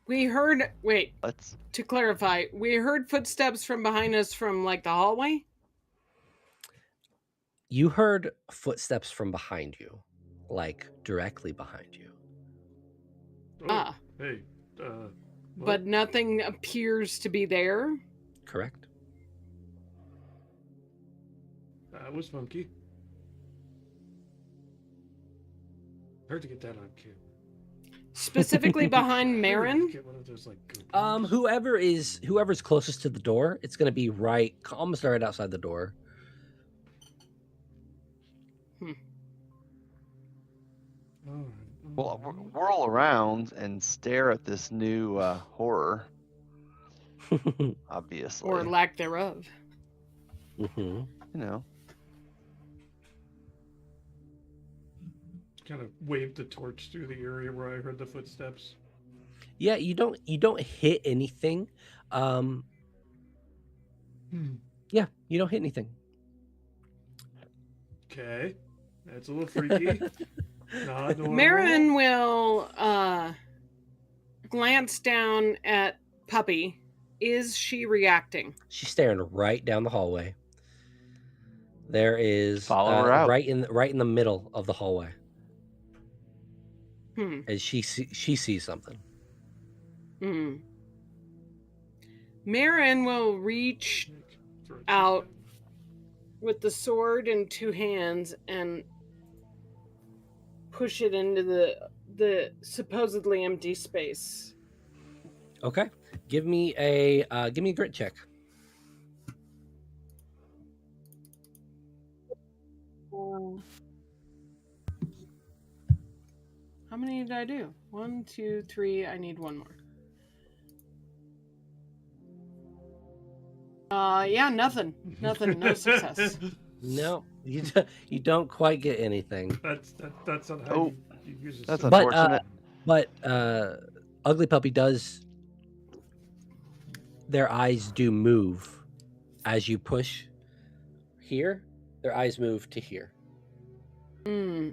We heard. Wait. Let's. To clarify, we heard footsteps from behind us from like the hallway. You heard footsteps from behind you, like directly behind you. Oh, hey. But nothing appears to be there. Correct. That was funky. Hard to get that on cue. Specifically behind Marin. Get one of those, like, GoPros. Whoever's closest to the door, it's gonna be almost right outside the door. Well, whirl around and stare at this new horror. Obviously. Or lack thereof. You know. Kind of waved the torch through the area where I heard the footsteps. Yeah, you don't hit anything. Yeah, you don't hit anything. Okay, that's a little freaky. Not normal. Marin will glance down at Puppy. Is she reacting? She's staring right down the hallway. There is Follow her out. right in the middle of the hallway. And she sees something. Marin will reach out with the sword in 2 hands and push it into the supposedly empty space. Okay, give me a grit check. How many did I do? 1, 2, 3. I need 1 more. Yeah, nothing. Nothing. No success. No, you don't quite get anything. That's not how Oh, you use a that's sword. unfortunate. But Ugly Puppy does. Their eyes do move as you push here. Their eyes move to here. Hmm.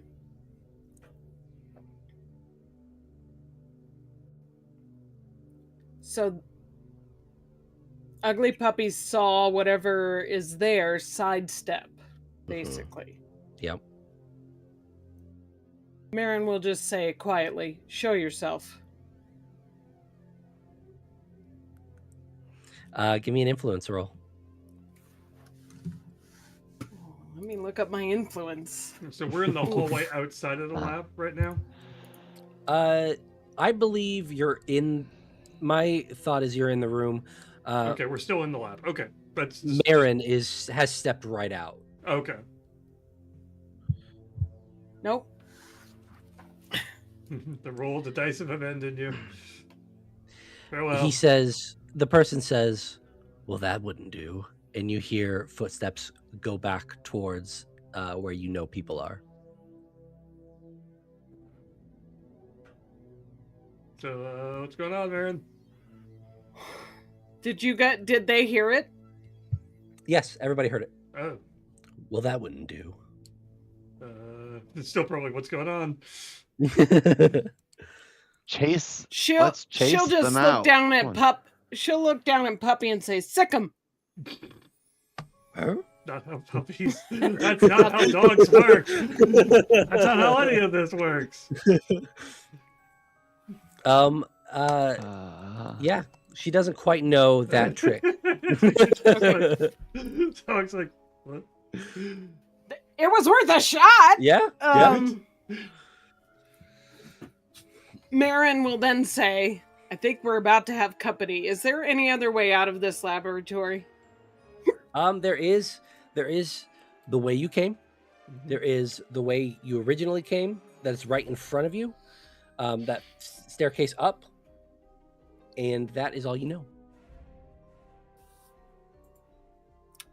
So, Ugly Puppy saw whatever is there sidestep, basically. Yep. Marin will just say quietly, "Show yourself." Give me an influence roll. Let me look up my influence. So we're in the hallway outside of the lab right now. I believe you're in. My thought is you're in the room. Okay, we're still in the lab. Okay, but Marin has stepped right out. okay. Nope. The roll, the dice have abandoned you. Farewell. He says, the person says, "Well, that wouldn't do," and you hear footsteps go back towards where you know people are. So what's going on, Marin? Did they hear it? Yes, everybody heard it. Oh, Well, that wouldn't do. it's still probably what's going on. Chase. She'll Let's chase just them look out. down Come at on. Pup. She'll look down at Puppy and say, "Sick 'em." Huh? Not how puppies. That's not how dogs work. That's not how any of this works. Yeah, she doesn't quite know that trick. Dog's like, what? It was worth a shot. Yeah. Marin will then say, "I think we're about to have company. Is there any other way out of this laboratory?" There is the way you came. There is the way you originally came. That's right in front of you. That staircase up, and that is all you know.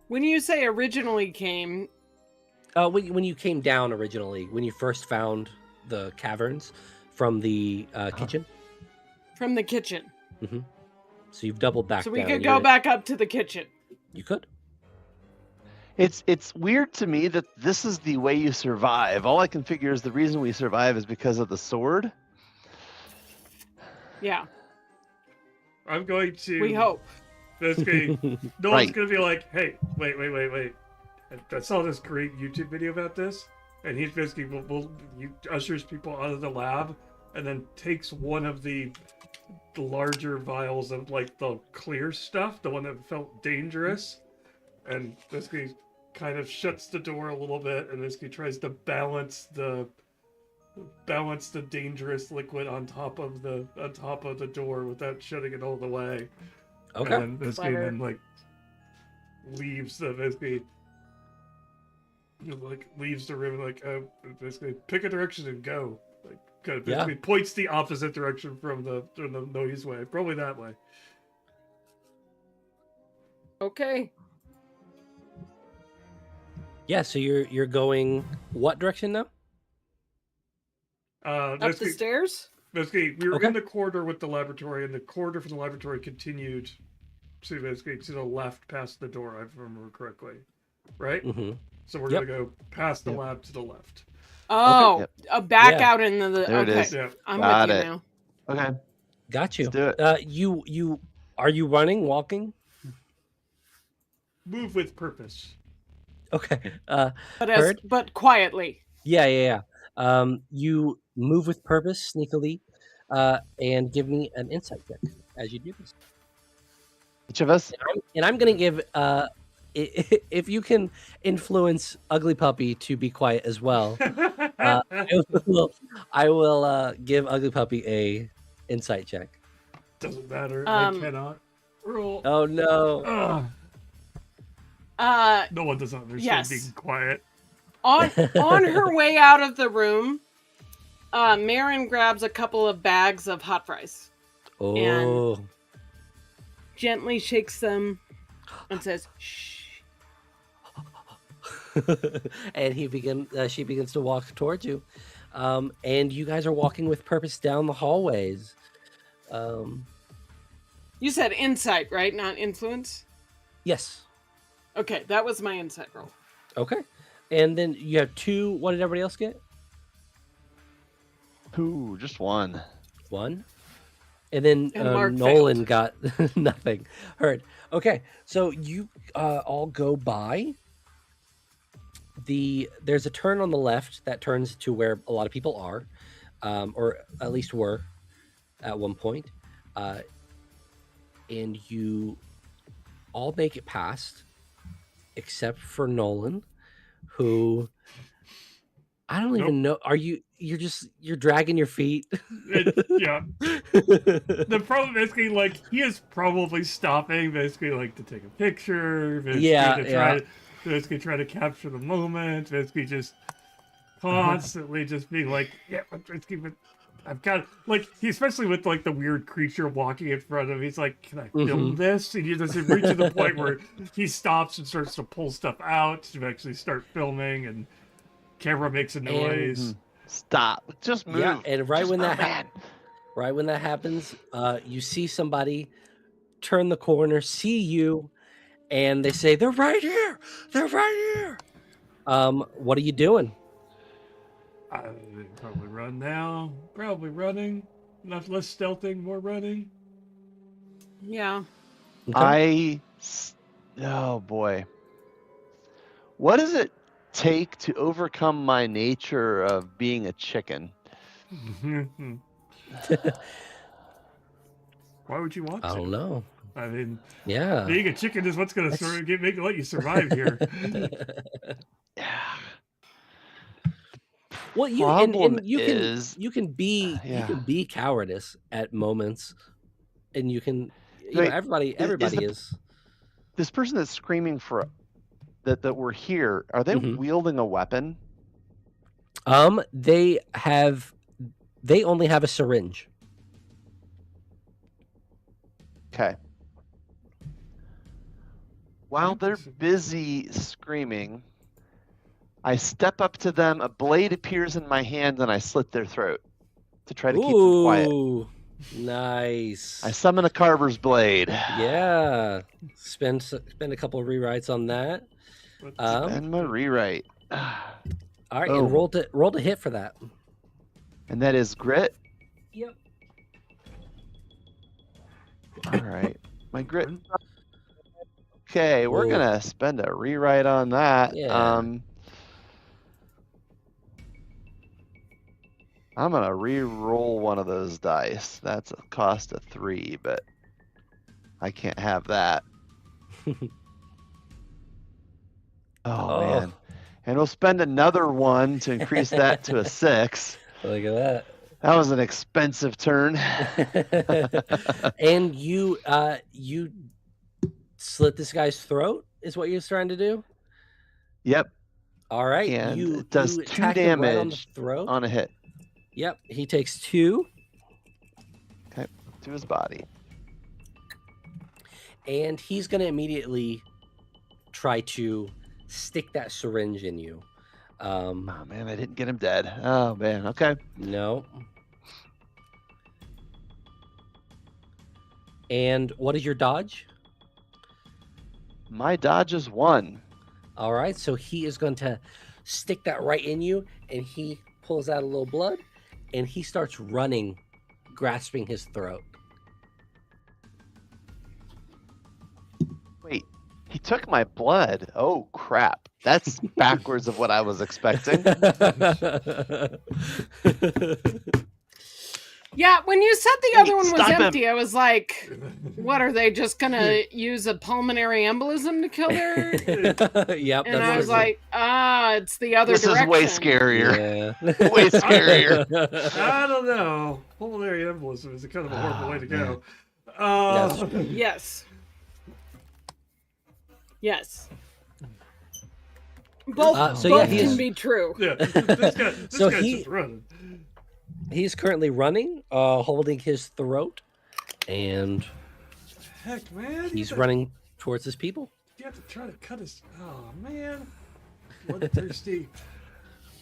When you say originally came, When you came down originally, when you first found the caverns from the kitchen, from the kitchen, so you've doubled back. so we down. could go back up to the kitchen. You could. It's weird to me that this is the way you survive. All I can figure is the reason we survive is because of the sword. Yeah, I'm going to. we hope. Basically, no Right. one's gonna be like, "Hey, wait. I saw this great YouTube video about this," and he's basically he ushers people out of the lab, and then takes one of the larger vials of like the clear stuff, the one that felt dangerous, and basically kind of shuts the door a little bit, and basically tries to balance the dangerous liquid on top of the door without shutting it all the way. Okay. And then basically Clever. then like leaves the basically like leaves the room like basically pick a direction and go. Like kind of basically points the opposite direction from the noise way. Probably that way. Okay. Yeah. So you're going what direction now? Up the Basically, stairs? basically we were Okay. in the corridor with the laboratory, and the corridor from the laboratory continued to basically to the left past the door, if I remember correctly. Right? Mm-hmm. So we're Yep. gonna go past the lab to the left. Oh, Yep. back Yeah. out into the. There it okay, is. Yeah. I'm Got with you it. now. Okay, Got you. let's do it. You are you running, walking? Move with purpose. Okay. But but quietly. Yeah. You move with purpose, sneakily, and give me an insight check as you do this. Each of us. And I'm gonna give if you can influence Ugly Puppy to be quiet as well. I will give Ugly Puppy a insight check. Doesn't matter. I cannot roll. Oh no! Ugh. No one does not understand Yes. being quiet. On her way out of the room, Marin grabs a couple of bags of hot fries, Oh, gently shakes them, and says, "Shh." And she begins to walk towards you. And you guys are walking with purpose down the hallways. You said insight, right? Not influence? Yes. Okay, that was my insight roll. Okay. And then you have 2. What did everybody else get? 2, just 1. 1. And then And Mark Nolan got nothing. Heard. Okay. So you all go by. There's a turn on the left that turns to where a lot of people are, or at least were at one point. And you all make it past, except for Nolan, who I don't even know. You're dragging your feet? Yeah. The problem basically, like, he is probably stopping, basically, like, to take a picture, basically try to capture the moment, basically just constantly just being like, yeah, let's keep it. I've got, like, especially with, like, the weird creature walking in front of him, he's like, can I film this? And he doesn't reach to the point where he stops and starts to pull stuff out to actually start filming, and camera makes a noise. Stop. Just move. Yeah, and right Just when move, that happens, you see somebody turn the corner, see you, and they say, "They're right here! They're right here!" What are you doing? Probably run now. Probably running. Not less stealthing, more running. Yeah. Okay. Oh boy. What does it take to overcome my nature of being a chicken? Why would you want to? I don't know. I mean, Yeah. being a chicken is what's going to let you survive here. Well, you can be cowardice at moments, and you can. Wait, everybody is. This person that's screaming for that we're here. Are they wielding a weapon? They only have a syringe. Okay. While they're busy screaming, I step up to them, a blade appears in my hand, and I slit their throat to try to keep them quiet. Ooh, nice. I summon a carver's blade. Yeah. Spend a couple of rewrites on that. And my rewrite. All right, and roll to hit for that. And that is grit? Yep. All right. My grit. Okay, we're going to spend a rewrite on that. Yeah. I'm going to re-roll one of those dice. That's a cost of 3, but I can't have that. Oh, man. And we'll spend another 1 to increase that to a 6. Look at that. That was an expensive turn. And you slit this guy's throat is what you're trying to do? Yep. All right. And it does 2 damage on a hit. Yep. He takes 2. Okay. To his body. And he's going to immediately try to stick that syringe in you. Oh, man, I didn't get him dead. Oh, man. Okay. No. And what is your dodge? My dodge is 1. All right, so he is going to stick that right in you, and he pulls out a little blood, and he starts running, grasping his throat. Wait, he took my blood. Oh, crap. That's backwards of what I was expecting. Yeah, when you said the other one was empty, I was like, what, are they just going to use a pulmonary embolism to kill her? Yep. And I was like, it's the other direction. This is way scarier. Yeah. Way scarier. I don't know. Pulmonary embolism is kind of a horrible way to go. Yes. Yes. Both can be true. Yeah, this guy's just running. He's currently running, holding his throat, and heck, man, he's running towards his people. have to try to cut his. Oh man, bloodthirsty.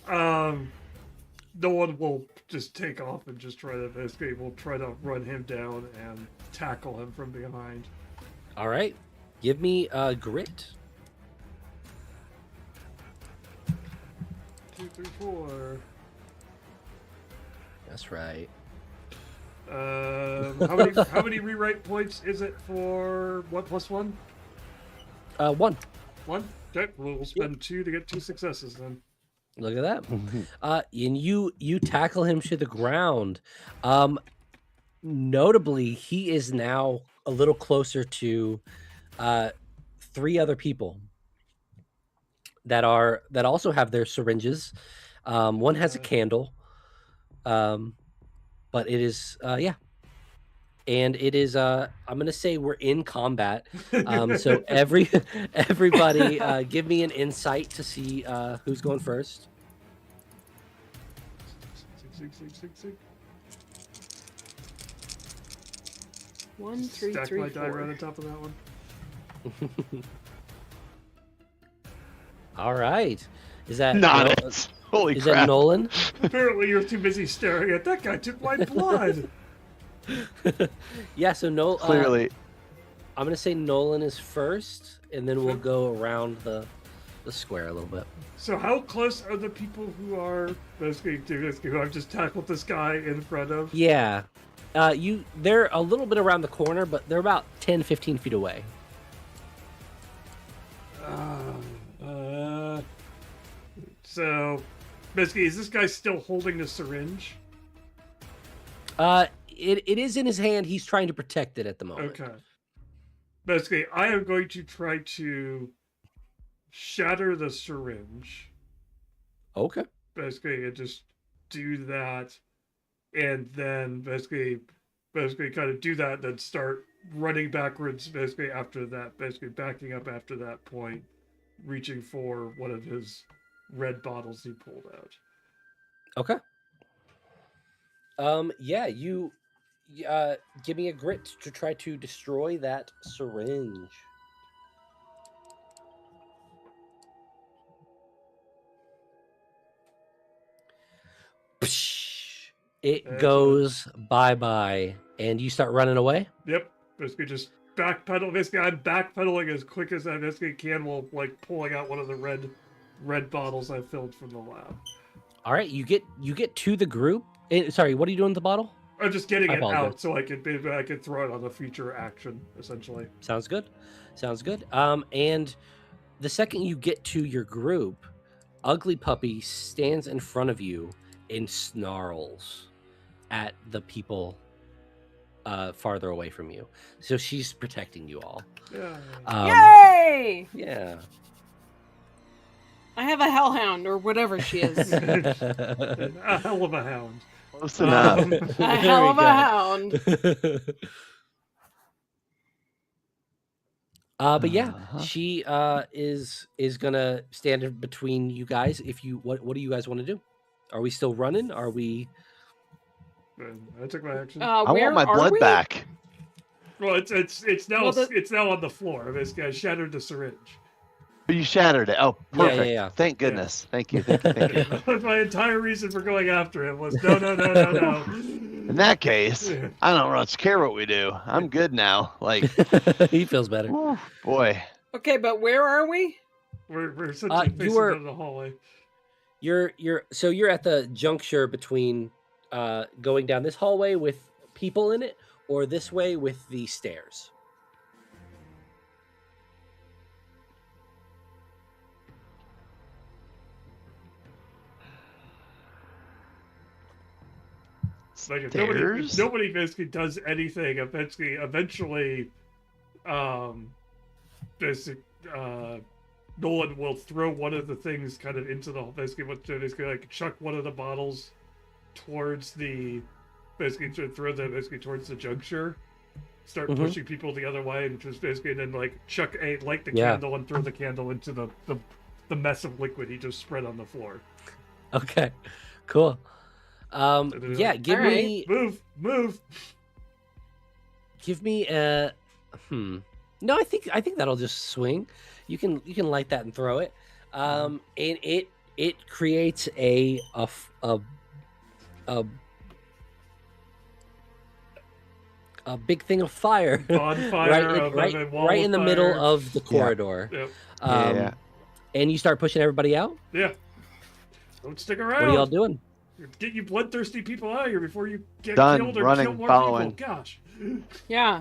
No one will just take off and just try to basically. We'll try to run him down and tackle him from behind. All right, give me grit. 2, 3, 4. That's right. How many rewrite points is it for 1 + 1? 1. 1. Okay, we'll spend 2 to get 2 successes then. Look at that. And you tackle him to the ground. Notably, he is now a little closer to 3 other people that also have their syringes. One has a candle. But it is and it is I'm gonna say we're in combat. So everybody give me an insight to see who's going first. 6. 1, 3, Stack 3, my die 4. right on top of that one. All right. Is that Not it. Holy is crap. that Nolan? Apparently you're too busy staring at that guy took my blood. Yeah, so Clearly. I'm gonna say Nolan is first, and then we'll go around the square a little bit. So how close are the people who are basically who I've just tackled this guy in front of? Yeah. They're a little bit around the corner, but they're about 10-15 feet away. So basically, is this guy still holding the syringe? It is in his hand. He's trying to protect it at the moment. Okay. Basically, I am going to try to shatter the syringe. Okay. Basically, and just do that, and then basically kind of do that, and then start running backwards. Basically, after that, basically backing up after that point, reaching for one of his red bottles he pulled out. Okay. Yeah, you give me a grit to try to destroy that syringe. It goes bye-bye, and you start running away? Yep. Basically just backpedal. Basically, I'm backpedaling as quick as I basically can while like pulling out one of the red bottles I filled from the lab. All right, you get to the group. Sorry, what are you doing with the bottle? I'm just getting I it apologize. out so I could throw it on a future action, essentially. Sounds good. And the second you get to your group, Ugly Puppy stands in front of you and snarls at the people farther away from you. So she's protecting you all. Yeah. Yay! Yeah. I have a hellhound or whatever she is. A hell of a hound. Close enough. A hell of a hound. But yeah, Uh-huh. she is gonna stand in between you guys. What do you guys want to do? Are we still running? Are we? I took my action. I want my blood back. Well, it's now Well, it's now on the floor. Basically, I shattered the syringe. But you shattered it. Oh, perfect. Yeah. Thank goodness. Thank you. Thank you. That was my entire reason for going after him was no. In that case, I don't much care what we do. I'm good now. Like, He feels better. whew, boy. Okay, but where are we? We're essentially facing down the hallway. You're at the juncture between going down this hallway with people in it, or this way with the stairs. Like if Stairs? nobody basically does anything, eventually, Nolan will throw one of the things kind of into the basically like chuck one of the bottles towards the towards the juncture, start pushing people the other way, and just basically then like chuck light the candle and throw the candle into the mess of liquid he just spread on the floor. Okay, cool. Yeah, give me move. give me a No, I think that'll just swing. You can light that and throw it. And it creates a big thing of fire Bonfire right in the middle of the corridor. Yep. Yeah. And you start pushing everybody out. Yeah. Don't stick around. What are y'all doing? Get you bloodthirsty people out of here before you get Done. killed or Running, kill more following. people. Gosh. Yeah.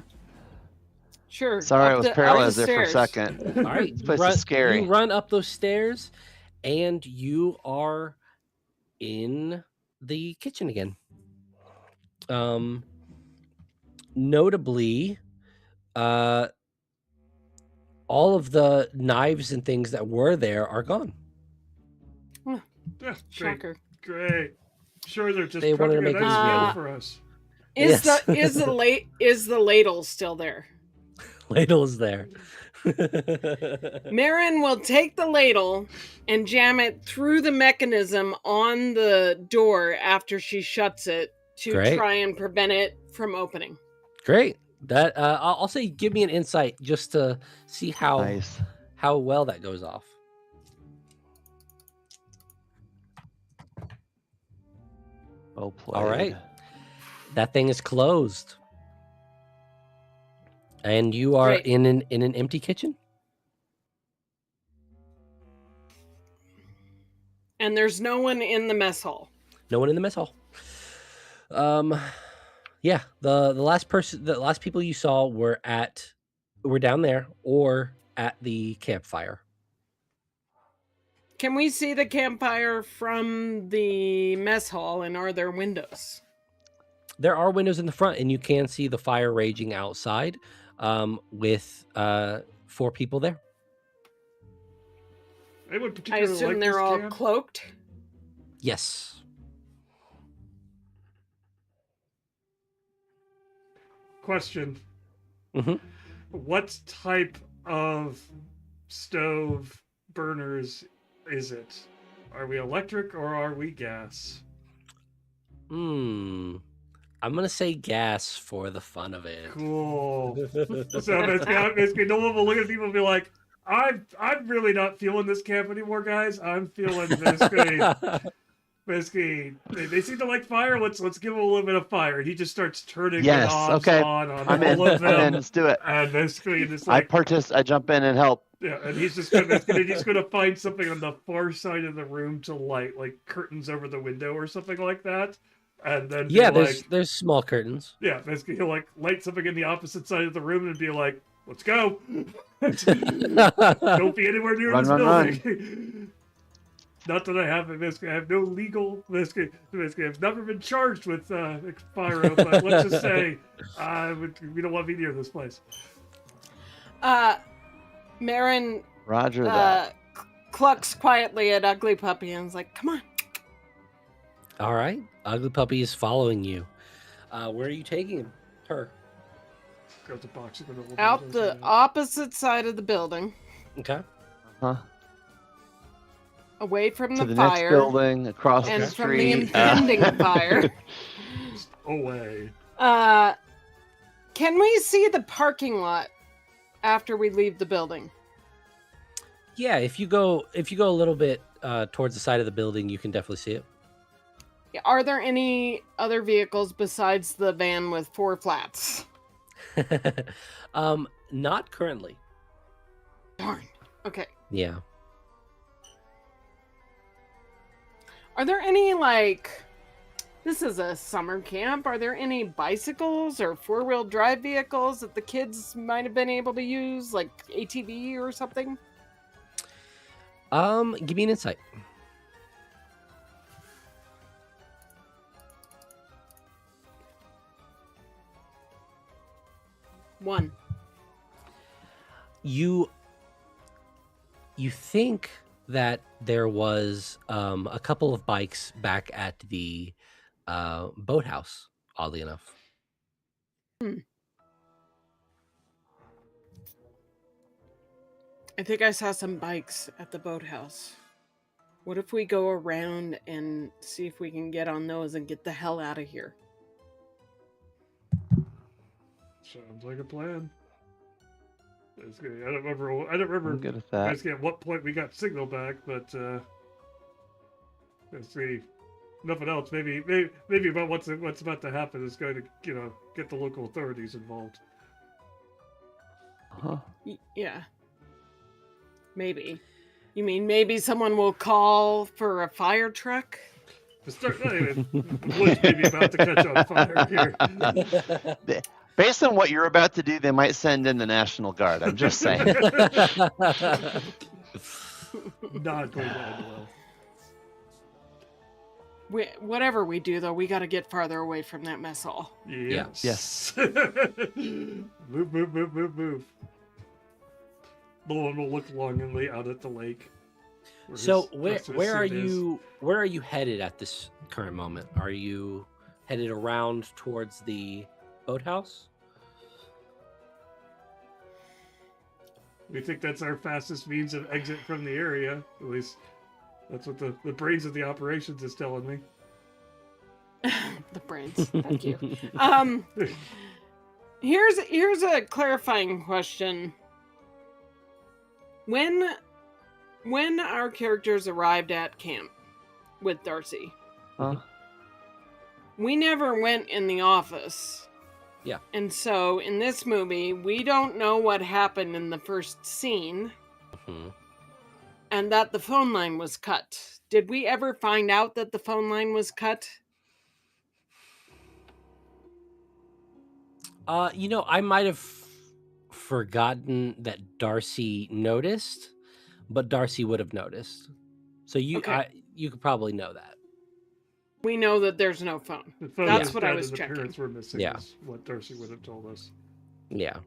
Sure. Sorry, I up was the- up paralyzed the there for a stairs. second. All right, This place is scary. You run up those stairs, and you are in the kitchen again. Notably, all of the knives and things that were there are gone. Yeah, great. Shocker. Great. Sure, they're just They wanted to prepping a make nice it- meal for us. Is Yes. is the ladle still there? Ladle's there. Marin will take the ladle and jam it through the mechanism on the door after she shuts it to Great. try and prevent it from opening. Great. That I'll say, give me an insight just to see Nice. how well that goes off. Well played. All right. That thing is closed, and you are Great. in an empty kitchen. And there's no one in the mess hall. No one in the mess hall. Yeah. The last people you saw were down there or at the campfire. Can we see the campfire from the mess hall, and are there windows? There are windows in the front, and you can see the fire raging outside, with 4 people there. Anyone I particularly assume like they're this all camp? cloaked. Yes. Question. Mhm. What type of stove burners is it? Are we electric or are we gas? I'm gonna say gas for the fun of it. Cool. So basically, no one will look at people and be like, I'm really not feeling this camp anymore, guys. I'm feeling basically they seem to like fire. Let's give them a little bit of fire. And he just starts turning the Yes, knobs okay. on I'm in. all of them. I'm in. Let's do it. And basically just I like I jump in and help. yeah, and he's just gonna find something on the far side of the room to light, like curtains over the window or something like that. And then Yeah, be there's small curtains. yeah, basically he'll like light something in the opposite side of the room and be like, "Let's go! Don't be anywhere near Run, this run, building." Not that I have basically I have no legal basically I've never been charged with fire, but let's just say we don't want to be near this place. Marin Roger that. clucks quietly at Ugly Puppy and is like, "Come on." All right. Ugly Puppy is following you. Where are you taking her? Grab the box, open the Out windows, the and- opposite side of the building, Okay. Huh? away from To the the next fire, building, across and the from the street. impending fire. away. Can we see the parking lot after we leave the building? Yeah, if you go a little bit towards the side of the building, you can definitely see it. Are there any other vehicles besides the van with 4 flats? Not currently. Darn. Okay. Yeah. Are there any, like, this is a summer camp. Are there any bicycles or 4-wheel drive vehicles that the kids might have been able to use, like ATV or something? Give me an insight. One. You think that there was a couple of bikes back at the boathouse, oddly enough. I think I saw some bikes at the boathouse. What if we go around and see if we can get on those and get the hell out of here? Sounds like a plan. Basically, I don't remember. I'm good with that. Basically, at what point we got signal back, but basically, nothing else. Maybe about what's about to happen is going to get the local authorities involved. Huh? Yeah. Maybe. You mean maybe someone will call for a fire truck? To start, the wood's maybe about to catch on fire here. Based on what you're about to do, they might send in the National Guard. I'm just saying. Not going to end well. Whatever we do, though, we got to get farther away from that mess hall. Yes. Yes. Move. No one will look longingly out at the lake. So where are you headed at this current moment? Are you headed around towards the boathouse? We think that's our fastest means of exit from the area. At least that's what the brains of the operations is telling me. The brains. Thank you. Here's a clarifying question. When our characters arrived at camp with Darcy, Huh? we never went in the office. Yeah. And so in this movie, we don't know what happened in the first scene and that the phone line was cut. Did we ever find out that the phone line was cut? I might have forgotten that Darcy noticed, but Darcy would have noticed. So you could probably know that. We know that there's no phone. The phone That's was what I dead was and the checking. parents were missing. Yeah. Is what Darcy would have told us. Yeah.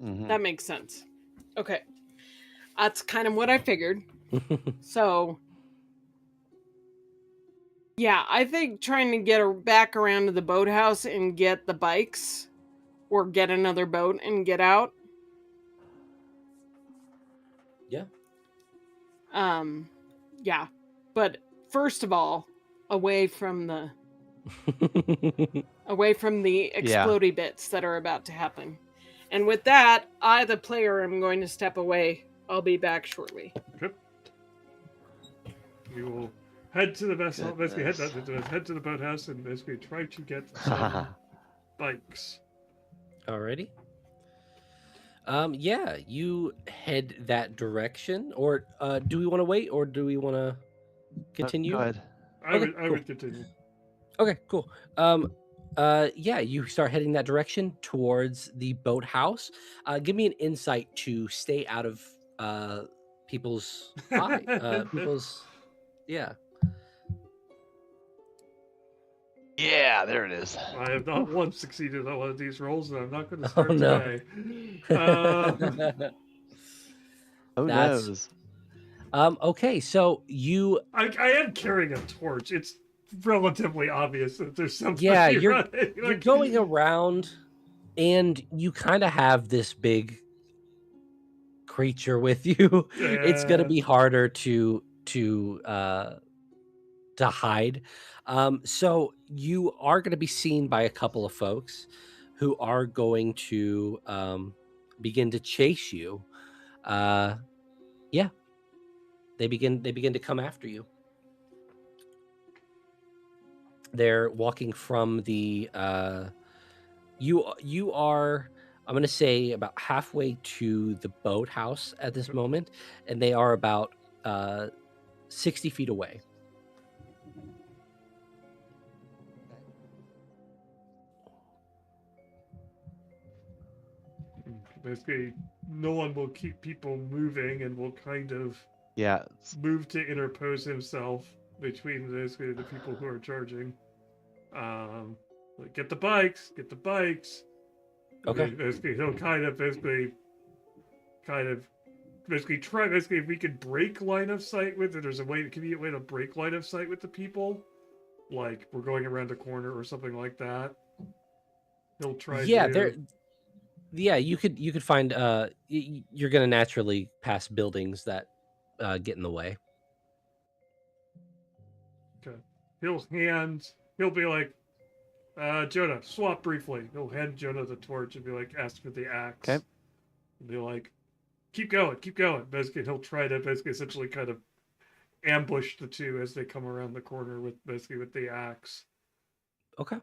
Mhm. That makes sense. Okay. That's kind of what I figured. So, yeah, I think trying to get back around to the boathouse and get the bikes or get another boat and get out. Yeah. Yeah. But first of all, away from the explodey bits that are about to happen. And with that, I, the player, am going to step away. I'll be back shortly. Okay. We will head to the vessel. Basically, head to the boathouse and basically try to get some bikes. Alrighty. Yeah, you head that direction, or do we want to wait, or do we want to continue? Go ahead. I cool. would continue. Okay, cool. Yeah, you start heading that direction towards the boathouse. Give me an insight to stay out of people's eye. Yeah. Yeah, there it is. I have not once succeeded on one of these rolls, and I'm not going to start no. today. Who That's- knows? Okay, so you I am carrying a torch. It's relatively obvious that there's something. Yeah, running. you're going around, and you kind of have this big creature with you. It's gonna Yeah. be harder to hide. So you are going to be seen by a couple of folks who are going to begin to chase you. Yeah, they begin to come after you. They're walking from the you are, I'm going to say, about halfway to the boathouse at this moment, and they are about 60 feet away. Basically, no one will keep people moving and will kind of Yeah. move to interpose himself between basically the people who are charging. Like, get the bikes. Okay. Basically, he'll kind of try. Basically, if we could break line of sight with it, there's a convenient way to break line of sight with the people. Like, we're going around a corner or something like that. He'll try. Yeah, you could find you're gonna naturally pass buildings that get in the way. Okay. He'll be like, Jonah, swap briefly. He'll hand Jonah the torch and be like, ask for the axe. Okay. Be like, keep going, keep going. Basically, he'll try to basically essentially kind of ambush the two as they come around the corner with the axe. Okay.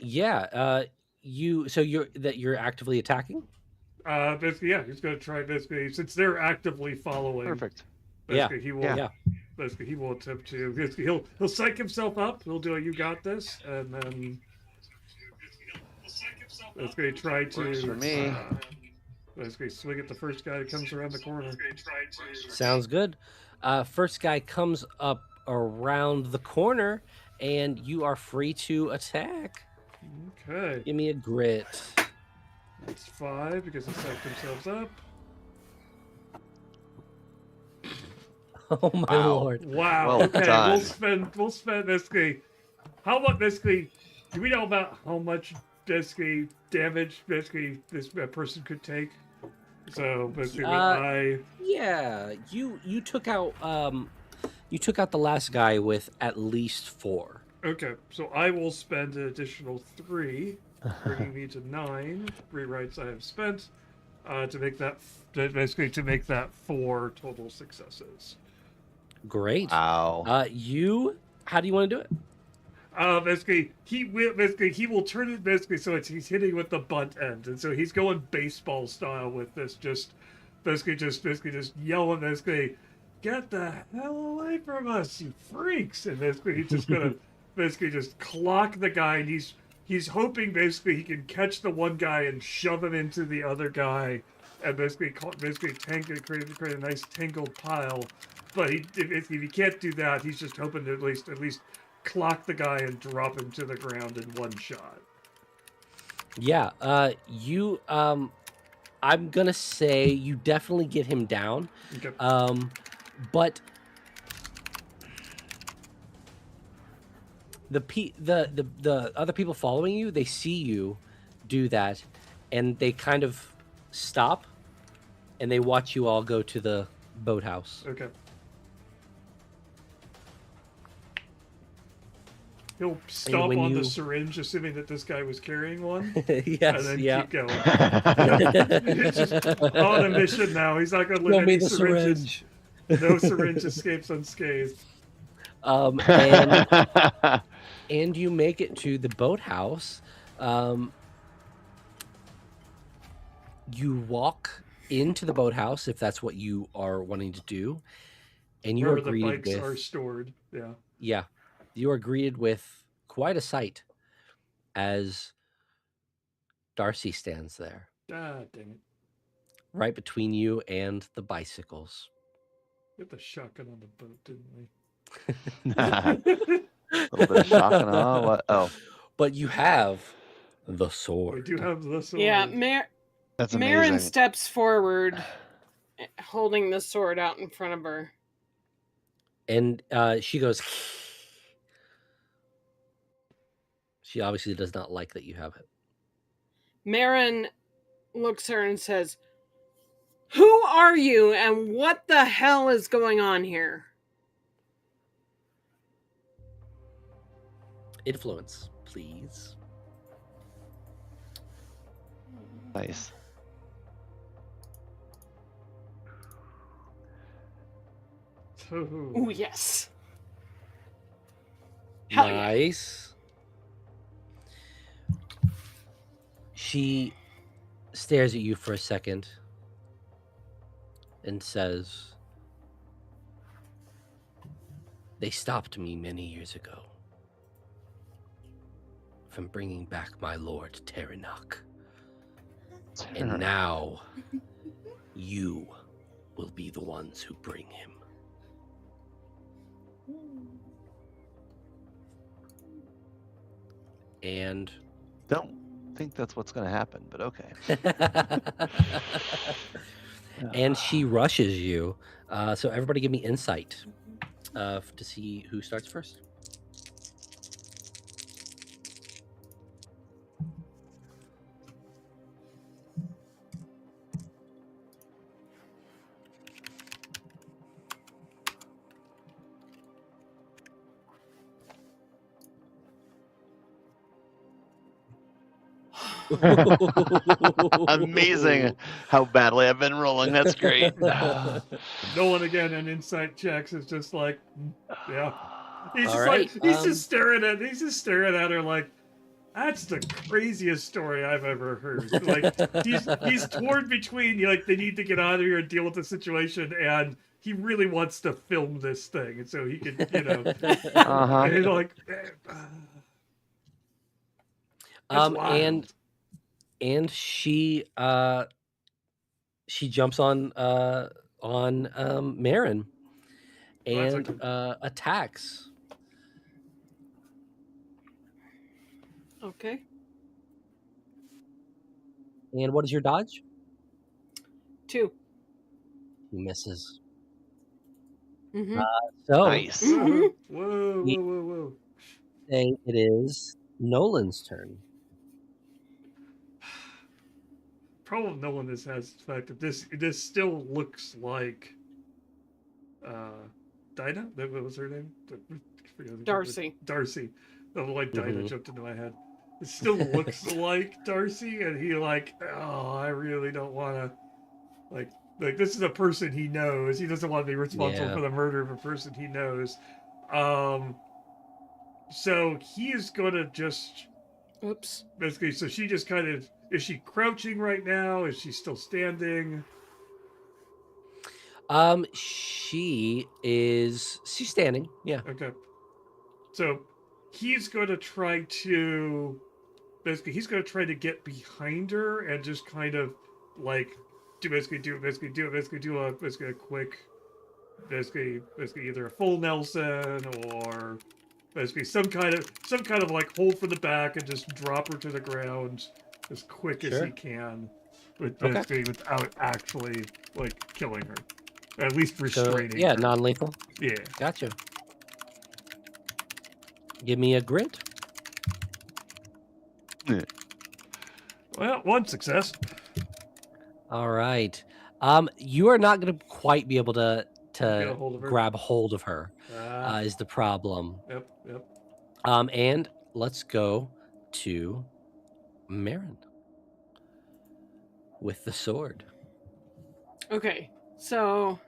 Yeah. You're actively attacking? Basically, yeah, he's gonna try basically since they're actively following. Perfect. Basically, he will. Yeah. Basically, he will attempt to. Basically, he'll psych himself up. He'll do a "you got this," and then basically try to. Works for me. Basically, swing at the first guy that comes around the corner. Sounds good. First guy comes up around the corner, and you are free to attack. Okay, Give me a grit. that's 5 because they psyched themselves up. Oh my Wow. lord! Wow. Well okay, done. we'll spend basically. How much basically? Do we know about how much basically damage basically this person could take? So basically, Yeah, you took out the last guy with at least 4. okay, so I will spend an additional 3, bringing me to 9 rewrites I have spent to make that to make that 4 total successes. Great. Wow. How do you want to do it? Basically, he will turn it basically so he's hitting with the butt end, and so he's going baseball style with this, just yelling, basically, get the hell away from us, you freaks! And basically, he's just gonna basically just clock the guy, and he's hoping basically he can catch the one guy and shove him into the other guy, and basically create a nice tangled pile. But if he can't do that, he's just hoping to at least clock the guy and drop him to the ground in one shot. Yeah. I'm gonna say you definitely get him down. Okay. But the other people following you, they see you do that, and they kind of stop, and they watch you all go to the boathouse. Okay. He'll stomp on the syringe, assuming that this guy was carrying one, Yes. and then Yeah. keep going. It's just on a mission now. He's not going to Throw let me any the syringes. syringe. No syringe escapes unscathed. And you make it to the boathouse. You walk into the boathouse if that's what you are wanting to do, and you Where are the greeted bikes with are stored. Yeah. yeah, you are greeted with quite a sight as Darcy stands there, Ah, dang it. right between you and the bicycles. We had the shotgun on the boat, didn't we? A little bit of shock and awe. What? Oh, But you have the We sword. do have the sword. Yeah, that's Marin amazing. steps forward, holding the sword out in front of her. And she goes. She obviously does not like that you have it. Marin looks at her and says, "Who are you and what the hell is going on here?" Influence, please. Nice. Ooh, yes. Hell yeah. Nice. She stares at you for a second and says, "They stopped me many years ago from bringing back my lord Terranok. And now you will be the ones who bring him." And Don't think that's what's going to happen, but okay. and she rushes you. So everybody give me insight to see who starts first. Amazing how badly I've been rolling. That's great. Nolan again in insight checks is just like, yeah. He's All just right, like he's just staring at her like, that's the craziest story I've ever heard. Like he's torn between like they need to get out of here and deal with the situation, and he really wants to film this thing, and so he could, Uh-huh. and he's like, that's wild. and she jumps on Marin and attacks. Okay. And what is your dodge? 2. He misses. Mm-hmm. So Nice. Whoa, whoa. say it is Nolan's turn. Problem with Nolan has the fact that this still looks like Dinah. What was her name? Darcy. Darcy. The like Dinah Mhm. jumped into my head. It still looks like Darcy, and he like, oh, I really don't want to, like this is a person he knows. He doesn't want to be responsible for the murder of a person he knows. So he is going to just, Oops. basically. So she just kind of, is she crouching right now? Is she still standing? She's standing. Yeah. Okay. So he's going to try to, basically, he's going to try to get behind her and just kind of like do a quick, basically either a full Nelson or basically some kind of like hold for the back and just drop her to the ground as quick as he can, basically without actually like killing her, at least restraining her. Non-lethal. Yeah. Gotcha. Give me a grit. Well, one success. All right. You are not going to quite be able to Get a hold of her. grab hold of her. Is the problem. Yep. And let's go to Marin with the sword. Okay. So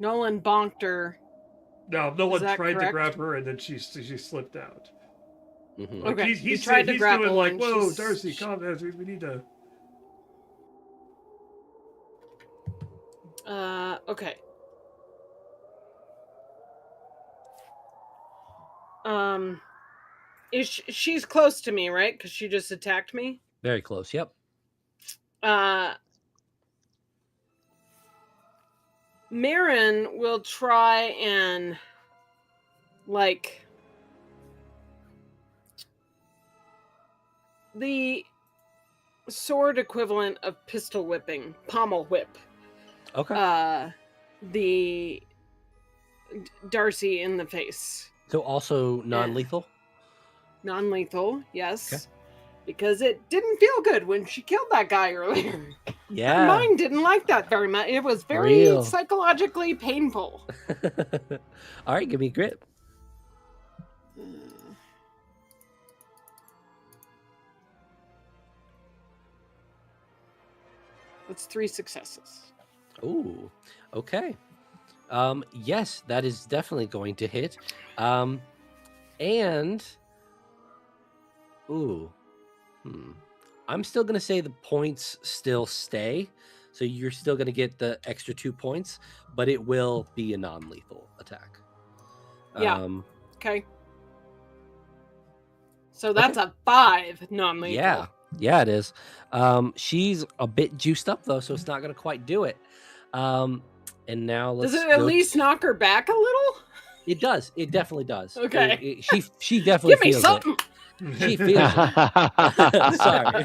Nolan bonked her. No one that tried to correct? grab her, and then she slipped out. Mhm. Like, Okay, he's he tried to he's grapple doing like, and whoa, she's- Darcy, calm down. We need to. Okay. She's close to me, right? Because she just attacked me. Very close. Yep. Marin will try and like the sword equivalent of pistol whipping, pommel whip. Okay. The Darcy in the face. So also non-lethal. Non-lethal, yes. Okay. Because it didn't feel good when she killed that guy earlier. Yeah. Her mind didn't like that very much. It was very psychologically painful. All right, give me grit. That's 3 successes. Ooh, okay. Yes, that is definitely going to hit. And I'm still going to say the points still stay. So you're still going to get the extra 2 points, but it will be a non-lethal attack. Yeah. Okay. So that's a 5 non-lethal. Yeah, it is. She's a bit juiced up though, so it's not going to quite do it. And now let's. Does it at least knock her back a little? It does. It definitely does. Okay. She definitely feels something. it. She feels it. Sorry.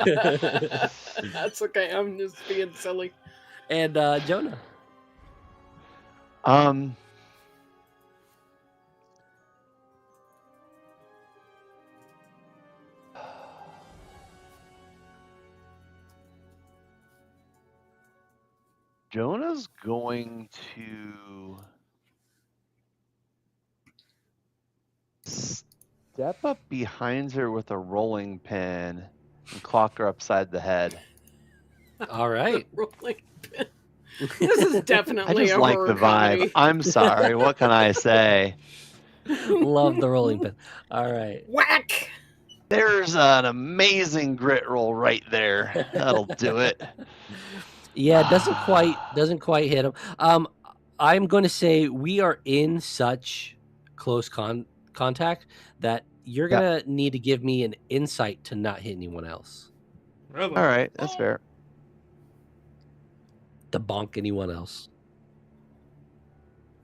That's okay. I'm just being silly. And Jonah. Jonah's going to step up behind her with a rolling pin and clock her upside the head. All right. Rolling pin. This is I definitely just a like horror the vibe. comedy. I'm sorry. What can I say? Love the rolling pin. All right. Whack! There's an amazing grit roll right there. That'll do it. Yeah, it doesn't quite hit him. I'm going to say we are in such close contact that you're Yeah. going to need to give me an insight to not hit anyone else. Really? All right, that's fair. To bonk anyone else.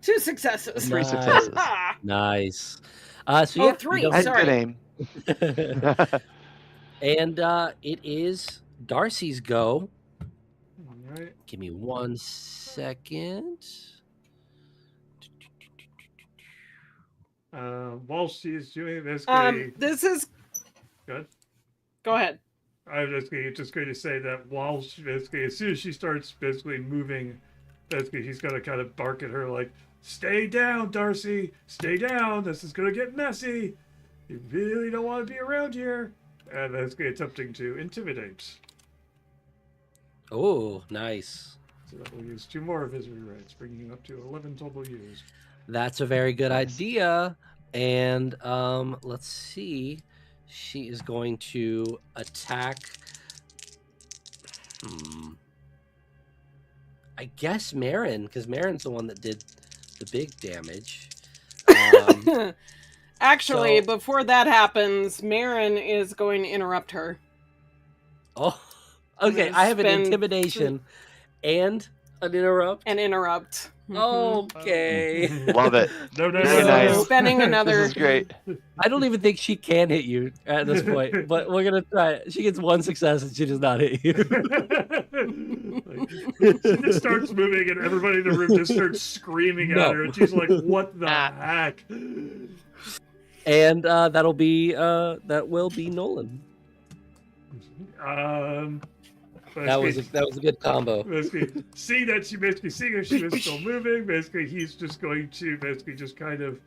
2 successes. 3 Nice. successes. Nice. So Oh, yeah, 3, you I had sorry. good aim. don't- and it is Darcy's go. All right. Give me 1 second. While she's doing basically, This is. good. Go ahead. I was just going to say that while she basically, as soon as she starts basically moving, basically he's going to kind of bark at her like, "Stay down, Darcy. Stay down. This is going to get messy. You really don't want to be around here." And basically attempting to intimidate. Oh, nice. So that will use 2 more of his rewrites, bringing him up to 11 total used. That's a very good Nice. idea. And let's see. She is going to attack. I guess Marin, because Marin's the one that did the big damage. Actually, So- before that happens, Marin is going to interrupt her. Oh, okay. I have an Spend intimidation and an interrupt. And interrupt. Okay. Love it. No, no, Very no. nice. Spending This another. is great. I don't even think she can hit you at this point, but we're gonna try it. She gets 1 success and she does not hit you. Like, she just starts moving, and everybody in the room just starts screaming No. at her, and she's like, "What the heck?" And that will be Nolan. That was a good combo. Basically, seeing that she basically seeing her, she was still moving. Basically, he's just going to basically just kind of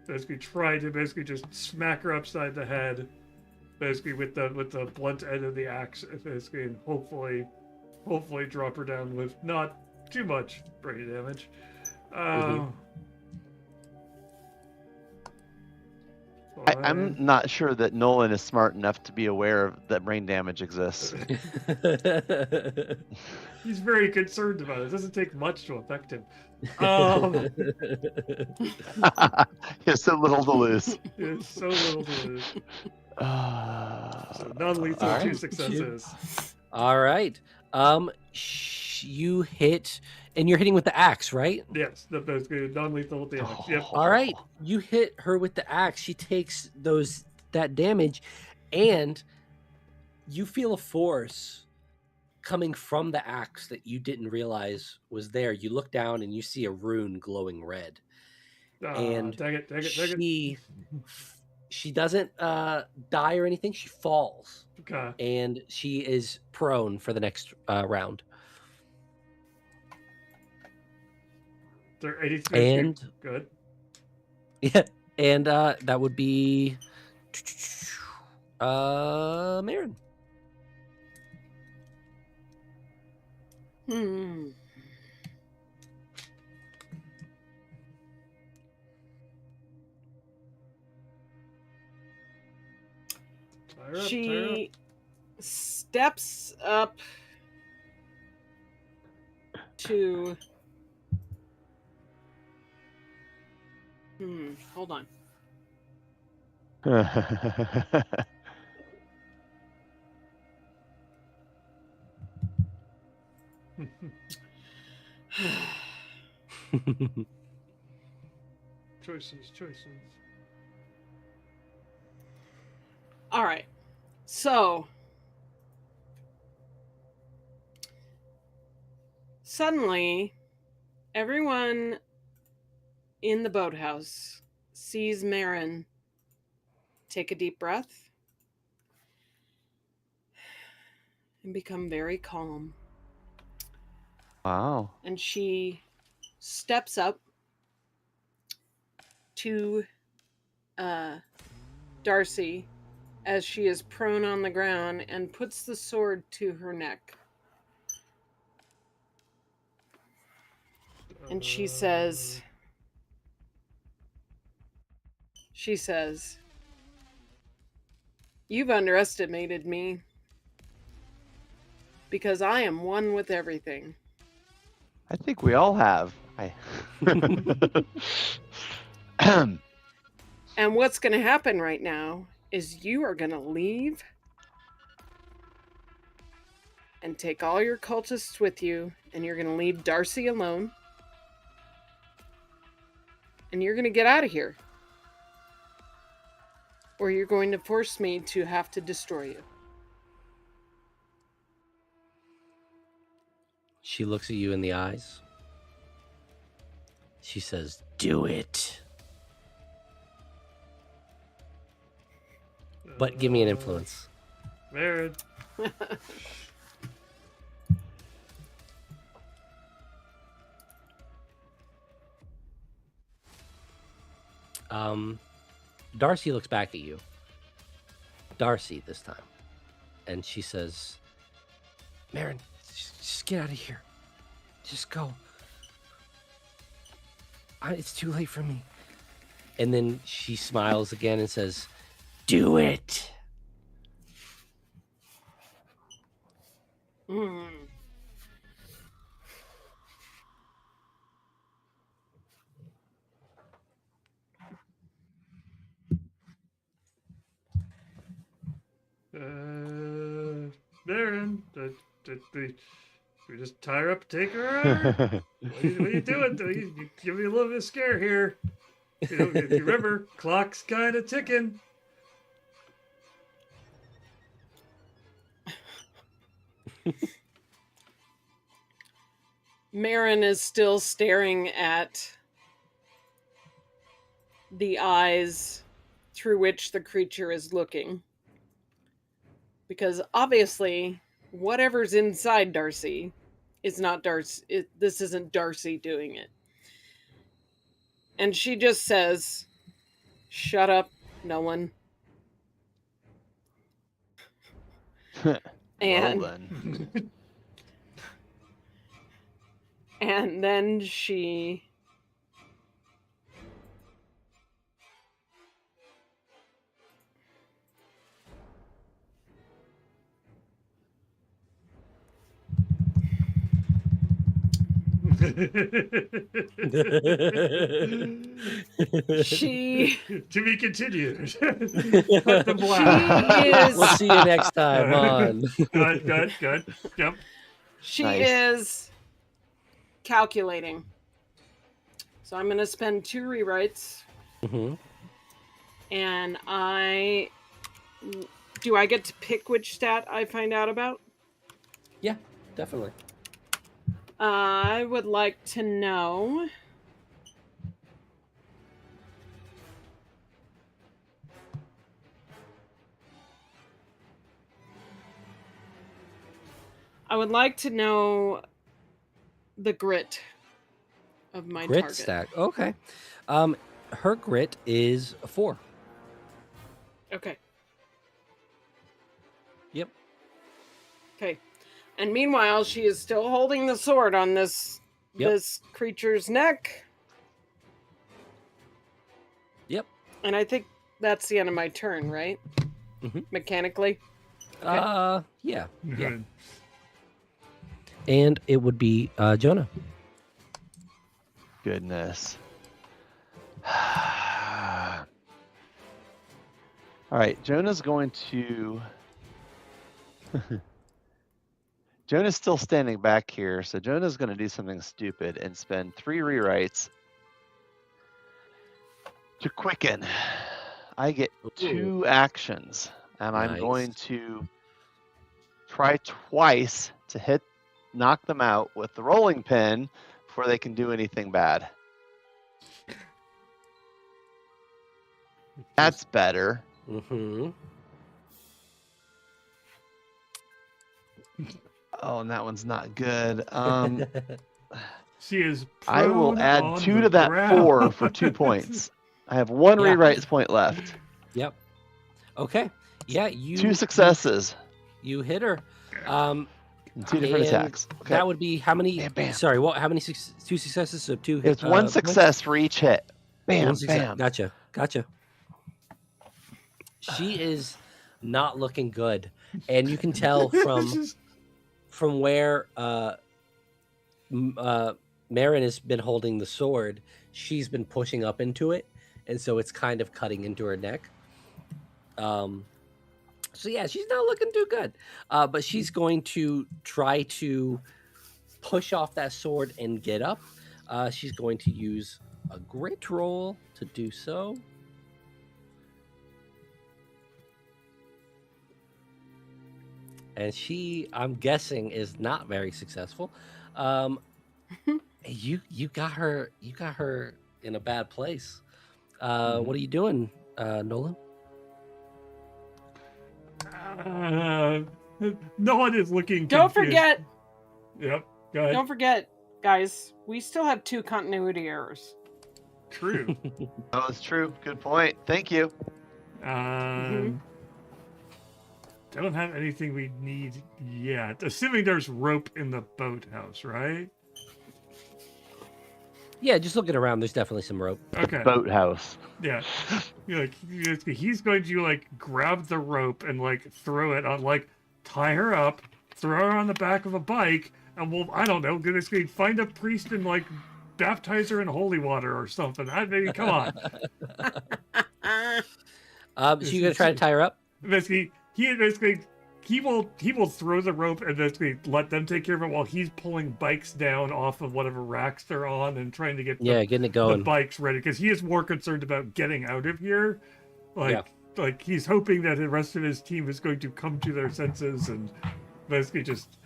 basically try to basically just smack her upside the head, basically with the blunt end of the axe, basically, and hopefully drop her down with not too much brain damage. I'm not sure that Nolan is smart enough to be aware of that brain damage exists. He's very concerned about it. It doesn't take much to affect him. He has so little to lose. It's so little to lose. So non-lethal, All right. 2 successes. All right. You hit, and you're hitting with the axe, right? Yes, that's good. Non-lethal with the axe. Yep. All right. You hit her with the axe. She takes that damage, and you feel a force coming from the axe that you didn't realize was there. You look down and you see a rune glowing red. And dang it. she doesn't die or anything. She falls, Okay. and she is prone for the next round. They're 83. And Good. yeah, and that would be Marin. She steps up to. Hold on. Choices. All right. So suddenly, everyone in the boathouse sees Marin take a deep breath and become very calm. Wow. And she steps up to Darcy as she is prone on the ground and puts the sword to her neck. And she says, "You've underestimated me because I am one with everything." I think we all have. And what's going to happen right now is you are going to leave and take all your cultists with you, and you're going to leave Darcy alone. And you're going to get out of here. Or you're going to force me to have to destroy you. She looks at you in the eyes. She says, "Do it." But give me an influence. Marin. Darcy looks back at you. Darcy this time. And she says, "Marin, just get out of here. Just go. It's too late for me." And then she smiles again and says, "Do it." Mm. Marin, we just tie her up, take her out? What are you doing? You give me a little bit of scare here. You know, if you remember, clock's kind of ticking. Marin is still staring at the eyes through which the creature is looking. Because obviously, whatever's inside Darcy is not Darcy. This isn't Darcy doing it. And she just says, "Shut up, Nolan." And Well then. and then she she To be continued. Cut the black. she is We'll see you next time on. Good. Yep. she Nice. is calculating. So I'm going to spend 2 rewrites, Mhm. and do I get to pick which stat I find out about? Yeah, definitely. I would like to know the grit of my Grit target. stack. Okay. Her grit is a 4. Okay. Yep. Okay. And meanwhile, she is still holding the sword on this Yep. this creature's neck. Yep. And I think that's the end of my turn, right? Mhm. Mechanically. Okay. Yeah. And it would be Jonah. Goodness. All right, Jonah's going to. Jonah's still standing back here, so Jonah's going to do something stupid and spend 3 rewrites to quicken. I get 2 actions, and I'm Nice. going to try twice to knock them out with the rolling pin before they can do anything bad. That's better. Mm-hmm. Oh, and that one's not good. She is. I will prone add on 2 the to that ground. 4 for 2 points. I have 1 Yeah. rewrite point left. Yep. Okay. Yeah, you 2 successes. You hit her. And 2 different and attacks. Okay. That would be how many? Bam, bam. Sorry, what? How many? 2 successes, so 2 hit. It's 1 success for each hit. Bam, 1 success. bam. Gotcha. She is not looking good, and you can tell from where Marin has been holding the sword. She's been pushing up into it, and so it's kind of cutting into her neck. So yeah, she's not looking too good. But she's going to try to push off that sword and get up. She's going to use a grit roll to do so. And she, I'm guessing, is not very successful. You got her in a bad place. What are you doing, Nolan? No one is looking. Don't confused. forget. Yep. Go ahead. Don't forget, guys. We still have 2 continuity errors. True. Oh, it's true. Good point. Thank you. Don't have anything we need yet. Assuming there's rope in the boathouse, right? Yeah, just looking around, there's definitely some rope. Okay. Boathouse. Yeah. He's going to like grab the rope and like throw it on, like tie her up, throw her on the back of a bike, and we'll, I don't know, gonna find a priest and like baptize her in holy water or something. Maybe come on. So you're gonna try to tie her up? Basically, he will throw the rope and basically let them take care of it while he's pulling bikes down off of whatever racks they're on and trying to get getting it going. the bikes ready, because he is more concerned about getting out of here. Like he's hoping that the rest of his team is going to come to their senses and basically just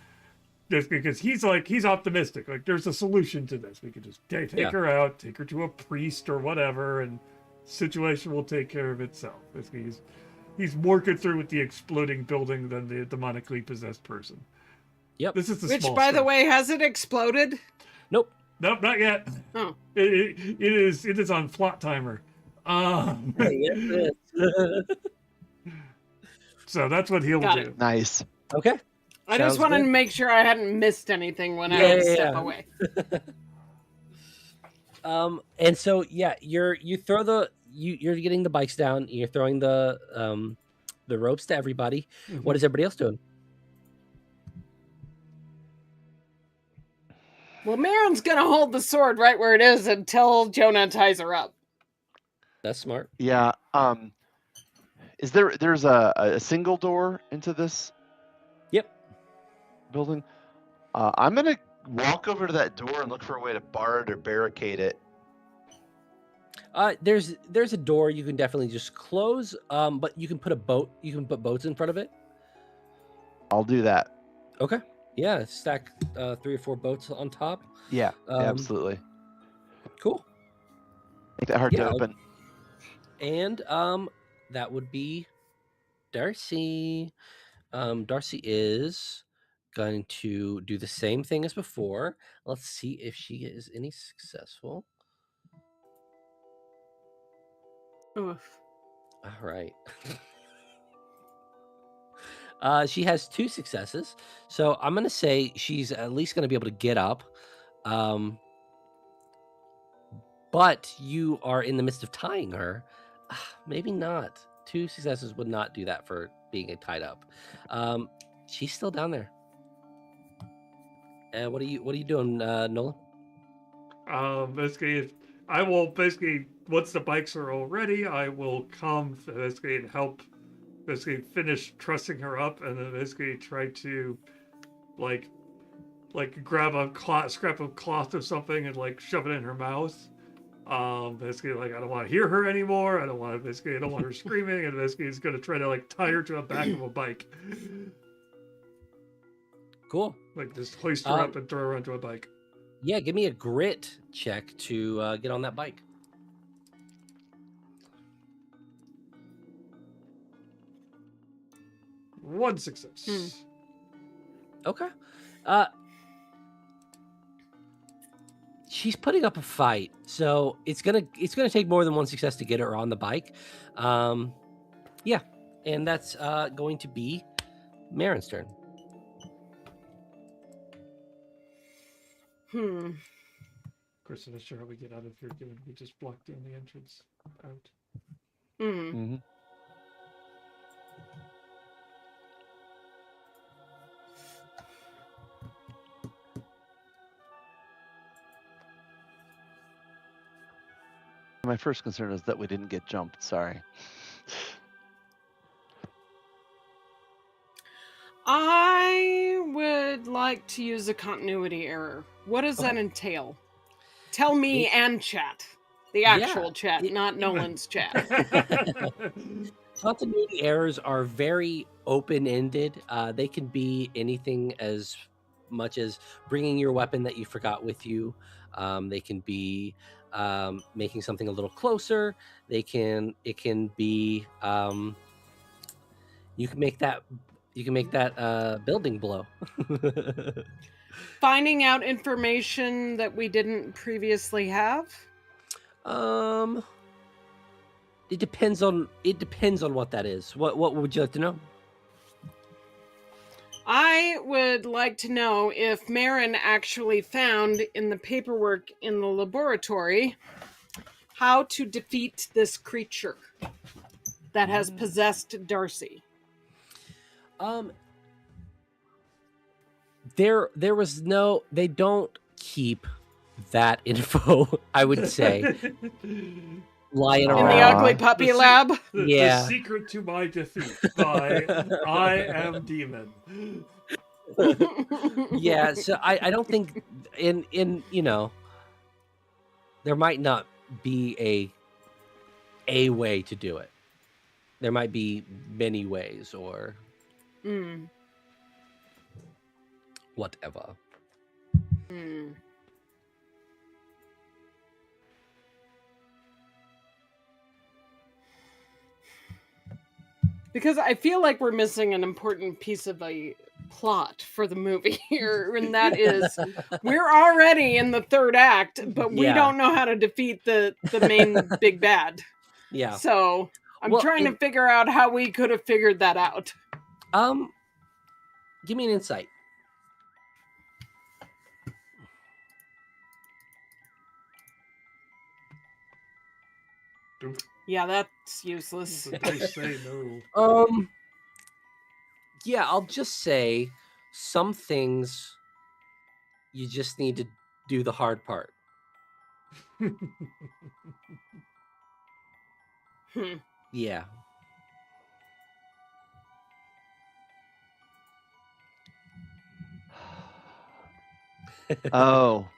because he's optimistic. Like there's a solution to this. We could just take her out, take her to a priest or whatever, and situation will take care of itself. Basically, he's more concerned with the exploding building than the demonically possessed person. Yep. This is the Which, small by the stuff. way, has it exploded? Nope. Nope, not yet. Oh. It is on plot timer. So that's what he'll Got do. it. Nice. Okay. I just Sounds wanted good. to make sure I hadn't missed anything when I would step away. And so you're getting the bikes down. You're throwing the ropes to everybody. Mhm. What is everybody else doing? Well, Marin's gonna hold the sword right where it is until Jonah ties her up. That's smart. Yeah. Is there's a single door into this? Yep. Building. I'm gonna walk over to that door and look for a way to bar it or barricade it. There's a door you can definitely just close. But you can put put boats in front of it. I'll do that. Okay. Yeah. Stack 3 or 4 boats on top. Yeah, absolutely. Cool. Make that hard to open. And that would be Darcy. Darcy is going to do the same thing as before. Let's see if she is any successful. Oof. All right. She has 2 successes, so I'm gonna say she's at least gonna be able to get up. But you are in the midst of tying her. Maybe not. 2 successes would not do that for being tied up. She's still down there. What are you doing, Nolan? Basically, I will once the bikes are all ready, I will come basically and help finish trussing her up, and then basically try to like grab a scrap of cloth or something and like shove it in her mouth. Basically, like, I don't want to hear her anymore. I don't want her screaming, and basically he's going to try to like tie her to the back of a bike. Cool. Like just hoist her up and throw her onto a bike. Yeah, give me a grit check to get on that bike. One success. Okay. She's putting up a fight, so it's gonna take more than 1 success to get her on the bike. Yeah, And that's going to be Marin's turn. Chris, I'm not sure how we get out of here, given we just blocked the only entrance out. Mm-hmm. My first concern is that we didn't get jumped. Sorry. I would like to use a continuity error. What does that entail? Tell me and chat. The actual chat, not Nolan's chat. Continuity errors are very open-ended. They can be anything as much as bringing your weapon that you forgot with you. They can be making something a little closer. It can be you can make that building blow. Finding out information that we didn't previously have. It depends on what that is. What would you like to know? I would like to know if Marin actually found in the paperwork in the laboratory how to defeat this creature that has possessed Darcy. There was no. They don't keep that info. I would say lying In around. the ugly puppy lab. The secret to my defeat by I Am Demon. Yeah, so I don't think in there might not be a way to do it. There might be many ways or whatever. Because I feel like we're missing an important piece of a plot for the movie here, and that is we're already in the third act, but we don't know how to defeat the main big bad. Yeah. So I'm trying to figure out how we could have figured that out. Give me an insight. Yeah, that's useless. They say no. Yeah, I'll just say some things you just need to do the hard part. Yeah. Oh.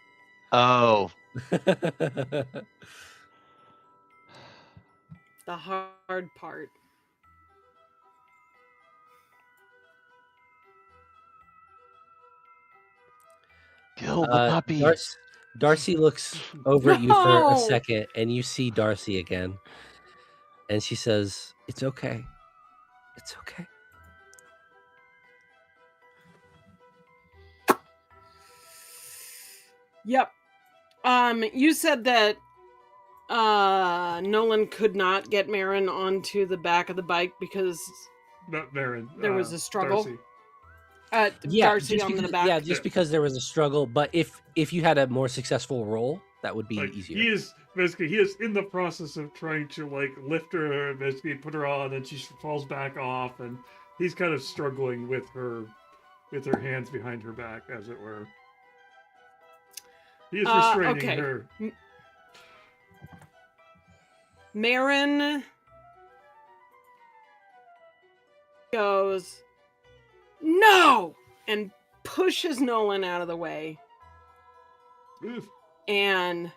The hard part. Kill the puppy. Darcy looks over at you for a second, and you see Darcy again. And she says, "It's okay. It's okay." Yep. You said that Nolan could not get Marin onto the back of the bike because not Marin. There was a struggle. Darcy on the back. Yeah, just because there was a struggle. But if you had a more successful roll, that would be easier. He is in the process of trying to lift her and basically put her on, and she falls back off, and he's kind of struggling with her hands behind her back, as it were. He is restraining her. Marin goes, "No!" and pushes Nolan out of the way. Oof. And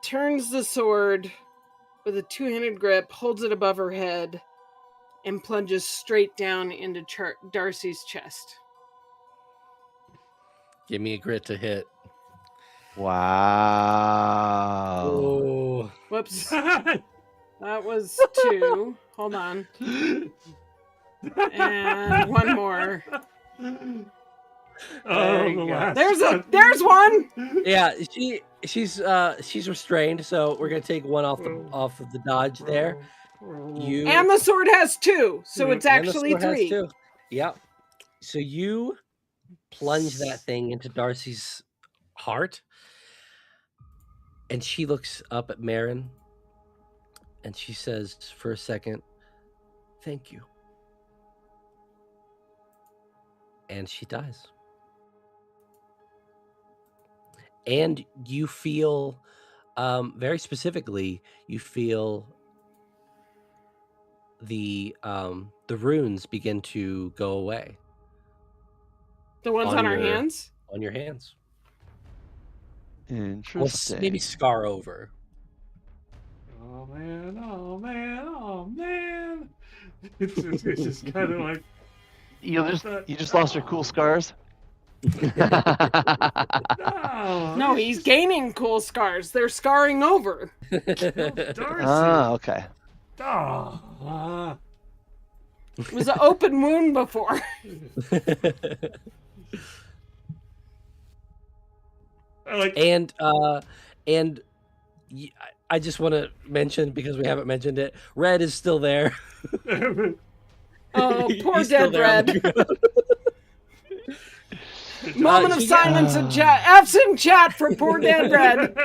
turns the sword with a two-handed grip, holds it above her head, and plunges straight down into Darcy's chest. Give me a grit to hit. Wow. Oh. Whoops. That was 2. Hold on. And one more. There's one. Yeah, she's restrained, so we're gonna take one off of the dodge there, You And the sword has 2, so it's and the actually sword has 3. 2. Yep. So you plunge that thing into Darcy's heart, and she looks up at Marin, and she says for a second, "Thank you." And she dies. And you feel, very specifically, you feel the runes begin to go away The ones On on our your- hands? on your hands. Interesting. Maybe scar over. Oh man, oh man, oh man. It's just kind of like, You just lost your cool scars. no. No, he's gaining cool scars. They're scarring over. Darcy. Okay. Oh, It was an open wound before. And I just want to mention, because we haven't mentioned it, Red is still there. Oh, poor He's still dead there on Red. the Moment of she- silence in chat. F's in chat for poor dead Red.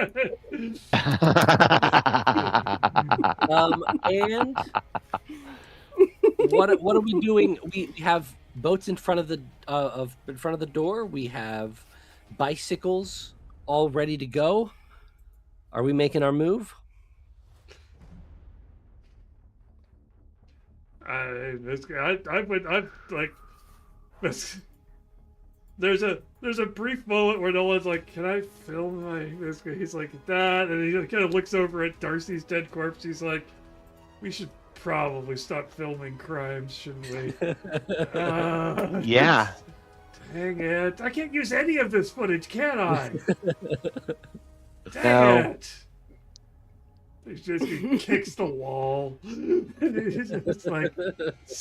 And what are we doing? We have boats in front of the door. We have bicycles all ready to go. Are we making our move? I would, I'm like, there's a brief moment where no one's like, can I film this guy? He's like that, and he kind of looks over at Darcy's dead corpse. He's like, we should probably stop filming crimes, shouldn't we? Yeah. Dang it! I can't use any of this footage, can I? Dang No. it! He kicks the wall. It's like,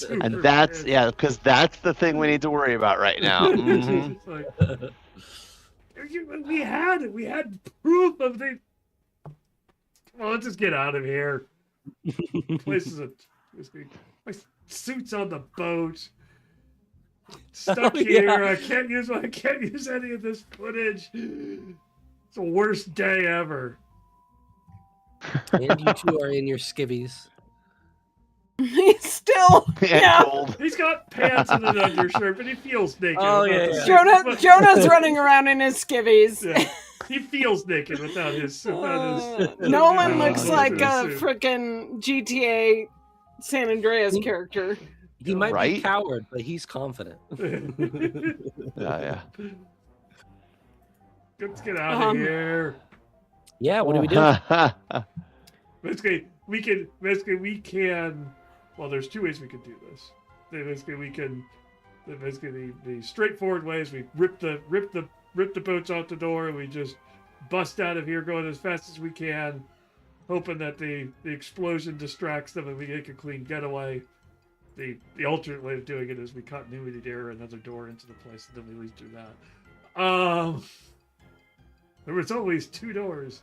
And that's because that's the thing we need to worry about right now. Mhm. It's like, we had proof of the. Well, let's just get out of here. Place is my suit's on the boat. Stuck here. I can't use any of this footage. It's the worst day ever. And you two are in your skivvies. He's still. Yeah. Cold. He's got pants and an undershirt, but he feels naked. Oh, without yeah, the yeah. suit. Jonah's running around in his skivvies. Yeah. He feels naked without his. Nolan looks yeah, like without a his suit. frickin' GTA San Andreas character. He might be a Right? coward, but he's confident. Yeah. Let's get out of here. Yeah, what do we do? Basically, we can. Well, there's 2 ways we could do this. Basically, the straightforward way is we rip the boats out the door, and we just bust out of here, going as fast as we can, hoping that the explosion distracts them and we make a clean getaway. The alternate way of doing it is we continuity error another door into the place, and then we leave through that. There was always 2 doors.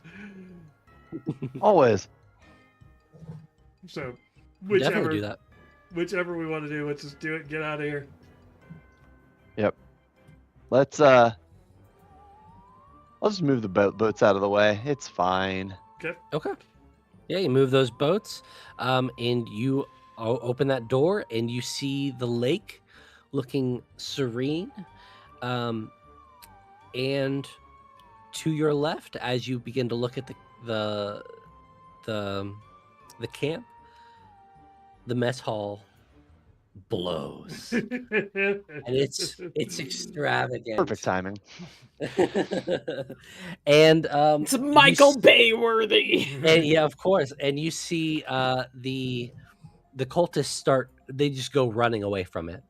Always. So, Definitely do that. whichever we want to do, let's just do it and get out of here. Let's I'll just move the boats out of the way. It's fine. Okay. Yeah, you move those boats, and you open that door, and you see the lake looking serene. And to your left, as you begin to look at the camp, the mess hall blows, and it's extravagant. Perfect timing. And It's Michael Bay worthy. and yeah, of course. And you see the cultists they just go running away from it.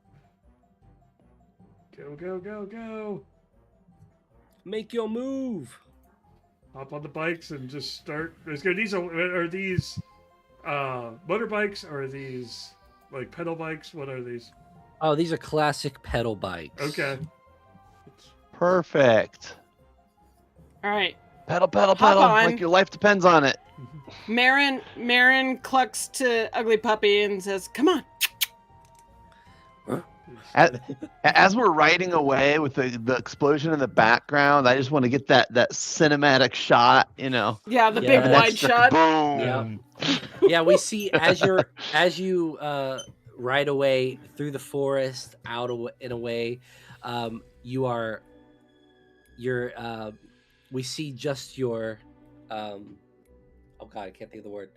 Go. Make your move. Hop on the bikes and just start. These are these motorbikes, or are these like pedal bikes? What are these? Oh, these are classic pedal bikes. Okay. Perfect. All right. Pedal, on. like your life depends on it. Marin clucks to Ugly Puppy and says, "Come on." As we're riding away with the explosion in the background, I just want to get that cinematic shot, Yeah, the Yeah. big wide shot. Boom. Yeah, we see as you ride away through the forest, and away, you're we see just your oh god, I can't think of the word.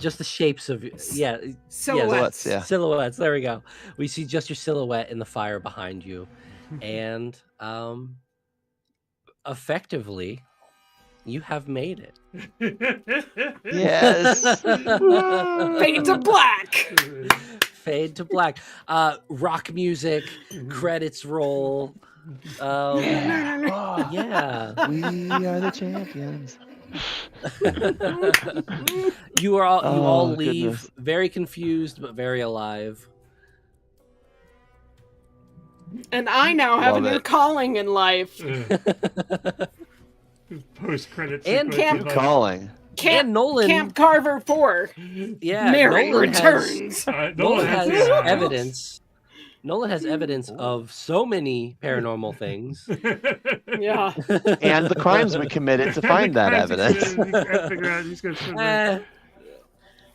Just the shapes of Silhouettes. Yeah. Silhouettes. There we go. We see just your silhouette in the fire behind you, and effectively, you have made it. Yes. Fade to black. Fade to black. Rock music. Credits roll. Yeah. We are the champions. You all leave Goodness. very confused but very alive. And I now have Love a new it. calling in life. Post credits And Camp- Calling. And Nolan, Camp Carver 4. yeah, Marin Nolan returns. Nolan has evidence. Nolan has evidence of so many paranormal things. Yeah. And the crimes we committed to find that evidence.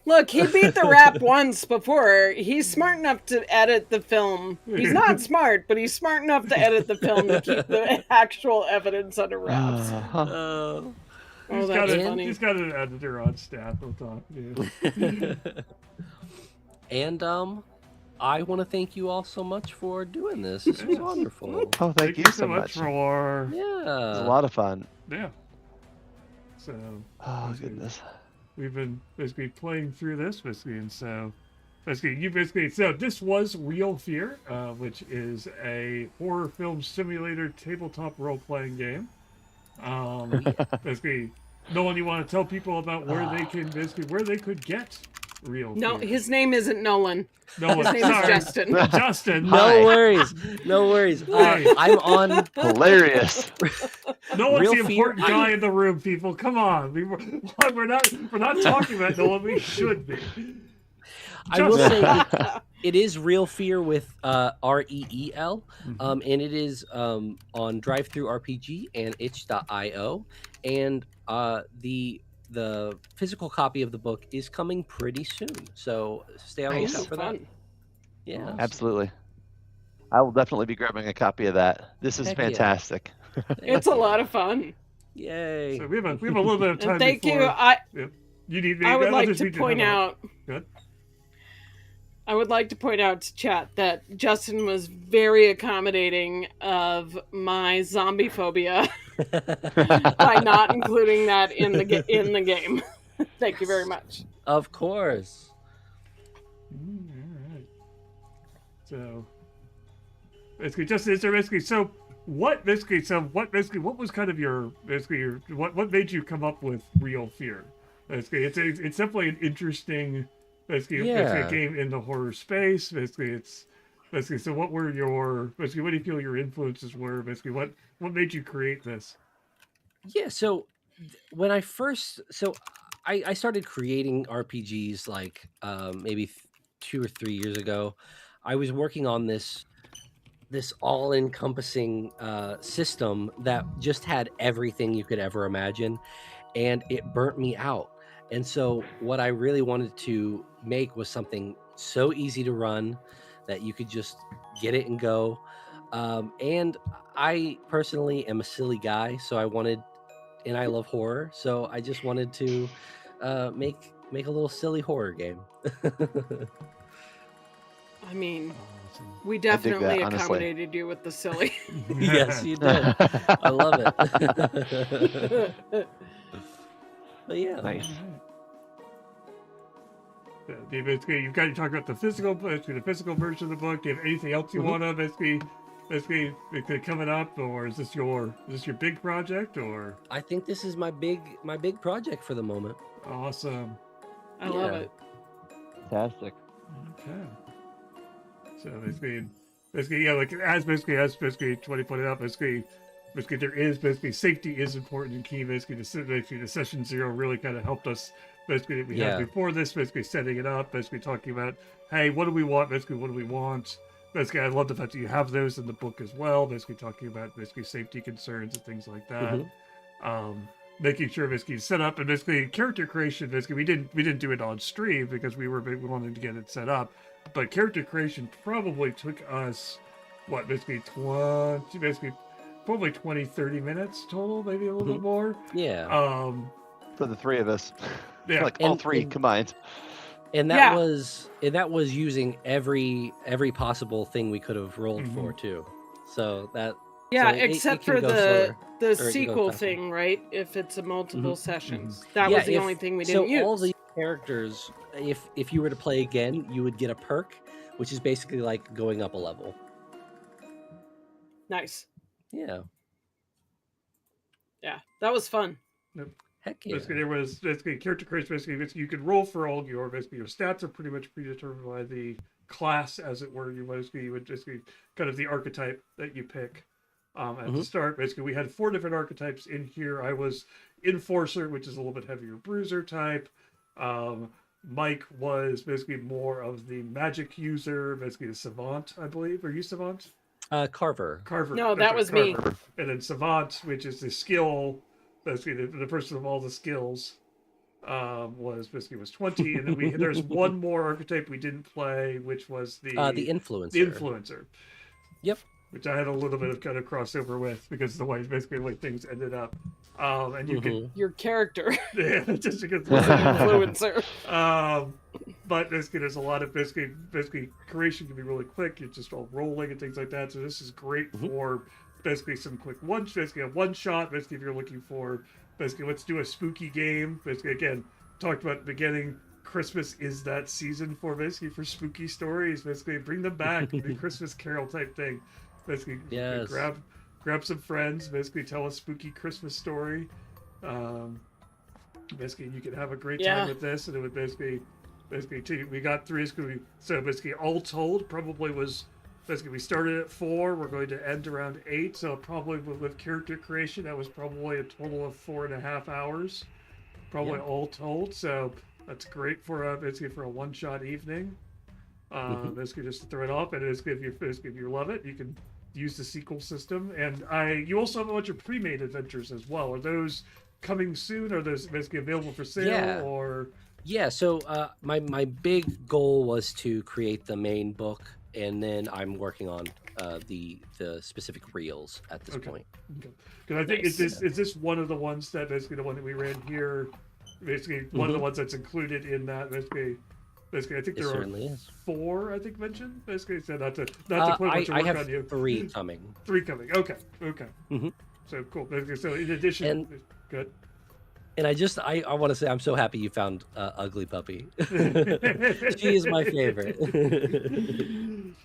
Look, he beat the rap once before. He's smart enough to edit the film. He's not smart, but he's smart enough to edit the film to keep the actual evidence under wraps. Oh, that's funny. He's got an editor on staff. We'll talk. Yeah. And I want to thank you all so much for doing this. This was wonderful. Oh, thank you so much. for It was a lot of fun. yeah. So Oh, goodness. we've been basically playing through this basically, and so so this was Real Fear, which is a horror film simulator tabletop role playing game. Basically, Nolan, you want to tell people about where they could get Real No, Fear? his name isn't Nolan. Nolan, His name is Justin. Justin. Hi. No worries. No worries. I'm on. Hilarious. Nolan's Real the Fear, important guy in the room, people. Come on. We're not talking about Nolan. We should be. I will say it is Real Fear with REEL, and it is on DriveThruRPG and itch.io, and the physical copy of the book is coming pretty soon, so stay on the lookout for that. Yeah, Absolutely. I will definitely be grabbing a copy of that. This is Heck yeah. fantastic. It's a lot of fun. Yay! So we have a little bit of time. And thank before, you. You need me. I would I'll like just to need point know. out. Good. I would like to point out to chat that Justin was very accommodating of my zombie phobia by not including that in the game. Thank you very much. Of course. All right. So basically, what was kind of what made you come up with Real Fear? Basically, it's definitely an interesting basically a game in the horror space. Basically, so what do you feel your influences were? Basically, what made you create this? Yeah, so when I started creating RPGs like maybe 2 or 3 years ago. I was working on this all-encompassing system that just had everything you could ever imagine, and it burnt me out. And so what I really wanted to make was something so easy to run that you could just get it and go. And I personally am a silly guy, so I love horror, so I just wanted to make a little silly horror game. I mean, Awesome. we definitely honestly. accommodated you with the silly. Yes, you did. I love it. But yeah. Nice. Basically, you talked about the physical version of the book. Do you have anything else you want to basically coming up, or is this your big project, or? I think this is my big project for the moment. Awesome. I love it. Fantastic. Okay. So basically, yeah, like as 20 pointed out, basically, basically there is basically safety is important and key. Basically the session 0 really kind of helped us. Basically that we had before this, basically setting it up, basically talking about, hey, what do we want? Basically, what do we want? Basically, I love the fact that you have those in the book as well. Basically, talking about basically safety concerns and things like that. Making sure basically set up and basically character creation. Basically, we didn't do it on stream because we wanted to get it set up. But character creation probably took us basically probably 20, 30 minutes total, maybe a little bit more. Yeah. For the three of us. Yeah. Like all three combined. And that was using every possible thing we could have rolled for too. So that except for the sequel thing, right? If it's a multiple sessions. That was the only thing we didn't use. So all the characters, if you were to play again, you would get a perk, which is basically like going up a level. Nice. Yeah. Yeah, that was fun. Yep. Heck yeah. Basically, there was character creation. Basically, you could roll for all your stats are pretty much predetermined by the class, as it were. You would kind of the archetype that you pick at the start. Basically, we had 4 different archetypes in here. I was Enforcer, which is a little bit heavier bruiser type. Mike was basically more of the magic user, basically the savant, I believe. Are you savant? Carver. No, that was me. And then savant, which is the skill. Basically, the person of all the skills was 20, and then there's one more archetype we didn't play, which was the influencer. The influencer. Yep. Which I had a little bit of kind of crossover with because the way things ended up. And you can your character. Yeah, just because influencer. But basically, there's a lot of basically creation can be really quick. You're just all rolling and things like that. So this is great for. Basically some quick basically a one shot, basically if you're looking for, basically let's do a spooky game. Basically, again, talked about at the beginning, Christmas is that season for spooky stories. Basically bring them back, the Christmas Carol type thing. Basically grab some friends, basically tell a spooky Christmas story. Basically you can have a great time with this, and it would basically we got 3, so basically all told probably was. Basically, we started at 4. We're going to end around 8. So probably with character creation, that was probably a total of 4.5 hours, probably all told. So that's great for basically for a one-shot evening. Basically, just to throw it off, and basically if you love it, you can use the sequel system. And you also have a bunch of pre-made adventures as well. Are those coming soon? Are those basically available for sale or? Yeah. So my big goal was to create the main book. And then I'm working on the specific reels at this point. Because I think is this one of the ones that basically the one that we ran here, basically one of the ones that's included in that basically I think there are 4 I think mentioned basically. So not to put much work on you. 3 coming. 3 coming. Okay. So cool. Basically, so in addition, good. And I want to say I'm so happy you found Ugly Puppy. She is my favorite.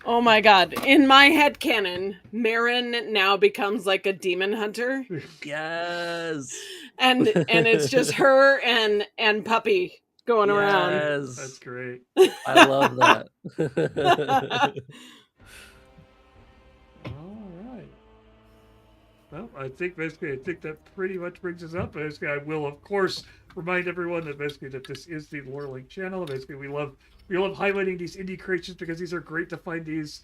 Oh my god. In my headcanon, Marin now becomes like a demon hunter. Yes. And it's just her and Puppy going around. That's great. I love that. Well, I think that pretty much brings us up. Basically, I will of course remind everyone that that this is the Lore Link channel. Basically, we love highlighting these indie creations because these are great to find these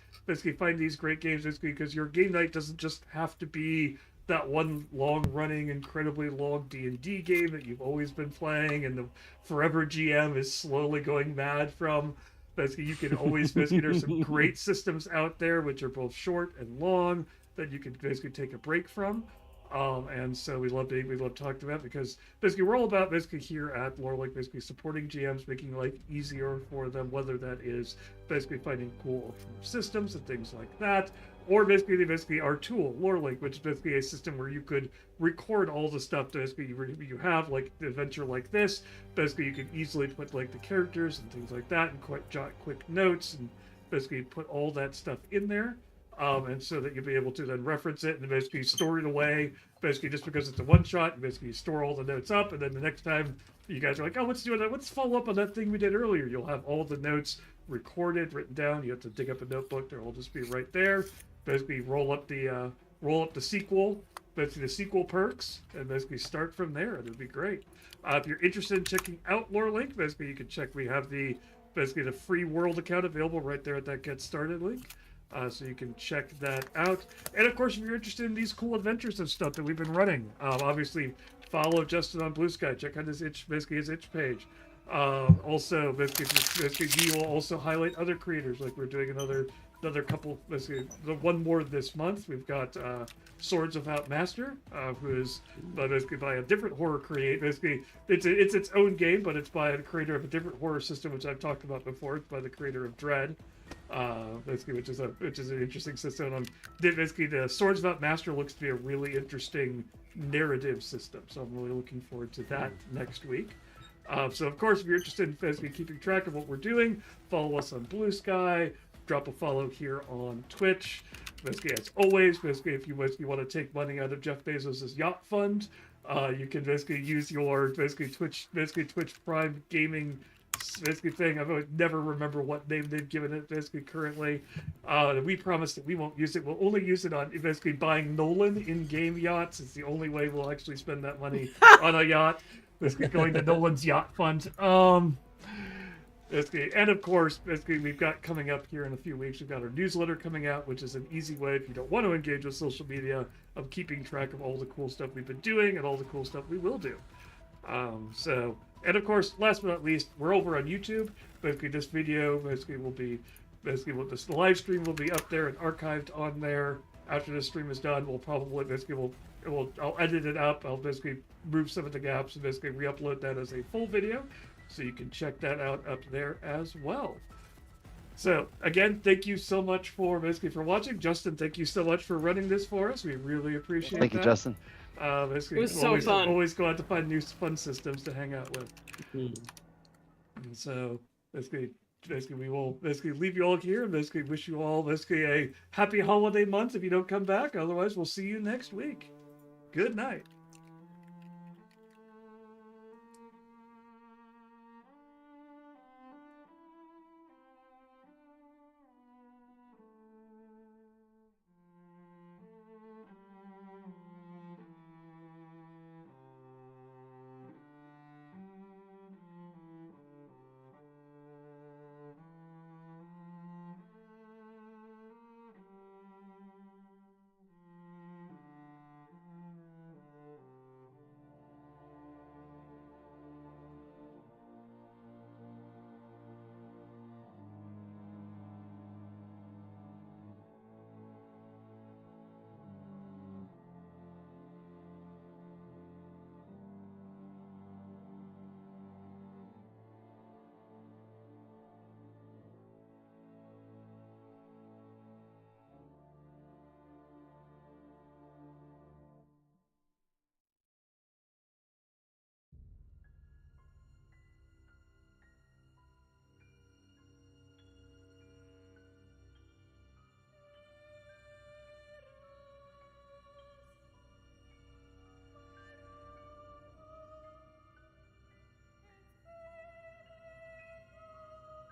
great games. Basically, because your game night doesn't just have to be that one long-running, incredibly long D&D game that you've always been playing, and the Forever GM is slowly going mad from. Basically, you can always there's some great systems out there which are both short and long that you can basically take a break from. And so we love talking about because basically we're all about basically here at Lore Link basically supporting GMs, making life easier for them, whether that is basically finding cool systems and things like that, or basically our tool, Lore Link, which is basically a system where you could record all the stuff that basically you have, like the adventure like this. Basically you can easily put like the characters and things like that and jot quick notes and basically put all that stuff in there. And so that you'll be able to then reference it and basically store it away. Basically, just because it's a one shot, basically you store all the notes up, and then the next time you guys are like, "Oh, let's follow up on that thing we did earlier." You'll have all the notes recorded, written down. You have to dig up a notebook; they'll all just be right there. Basically, roll up the sequel, basically the sequel perks and basically start from there. It'd be great. If you're interested in checking out LoreLink, basically you can check. We have the free world account available right there at that Get Started link. So you can check that out. And of course, if you're interested in these cool adventures and stuff that we've been running, obviously follow Justin on Blue Sky. Check out his itch page. Also, basically, we will also highlight other creators. Like we're doing another couple. Basically, the one more this month. We've got Swords Without Master, who is basically by a different horror create. Basically, it's its own game, but it's by a creator of a different horror system, which I've talked about before. It's by the creator of Dread. Basically, which is an interesting system. Basically, the Swords Without Master looks to be a really interesting narrative system. So I'm really looking forward to that next week. So of course, if you're interested in basically keeping track of what we're doing, follow us on Blue Sky. Drop a follow here on Twitch. Basically, as always, if you want to take money out of Jeff Bezos' yacht fund, you can basically use your Twitch Prime Gaming thing. I never remember what name they've given it currently. We promise that we won't use it. We'll only use it on basically buying Nolan in-game yachts. It's the only way we'll actually spend that money on a yacht. Basically going to Nolan's yacht fund. And of course, we've got coming up here in a few weeks, we've got our newsletter coming out, which is an easy way, if you don't want to engage with social media, of keeping track of all the cool stuff we've been doing and all the cool stuff we will do. And of course, last but not least, we're over on YouTube. This video will be this live stream will be up there and archived on there. After this stream is done, we'll probably I'll edit it up. I'll basically remove some of the gaps and basically re-upload that as a full video, so you can check that out up there as well. So again, thank you so much for watching. Justin, thank you so much for running this for us. We really appreciate Thank you, Justin. It was so fun. Always glad to find new fun systems to hang out with. And so we will leave you all here and wish you all a happy holiday month if you don't come back. Otherwise, we'll see you next week. Good night.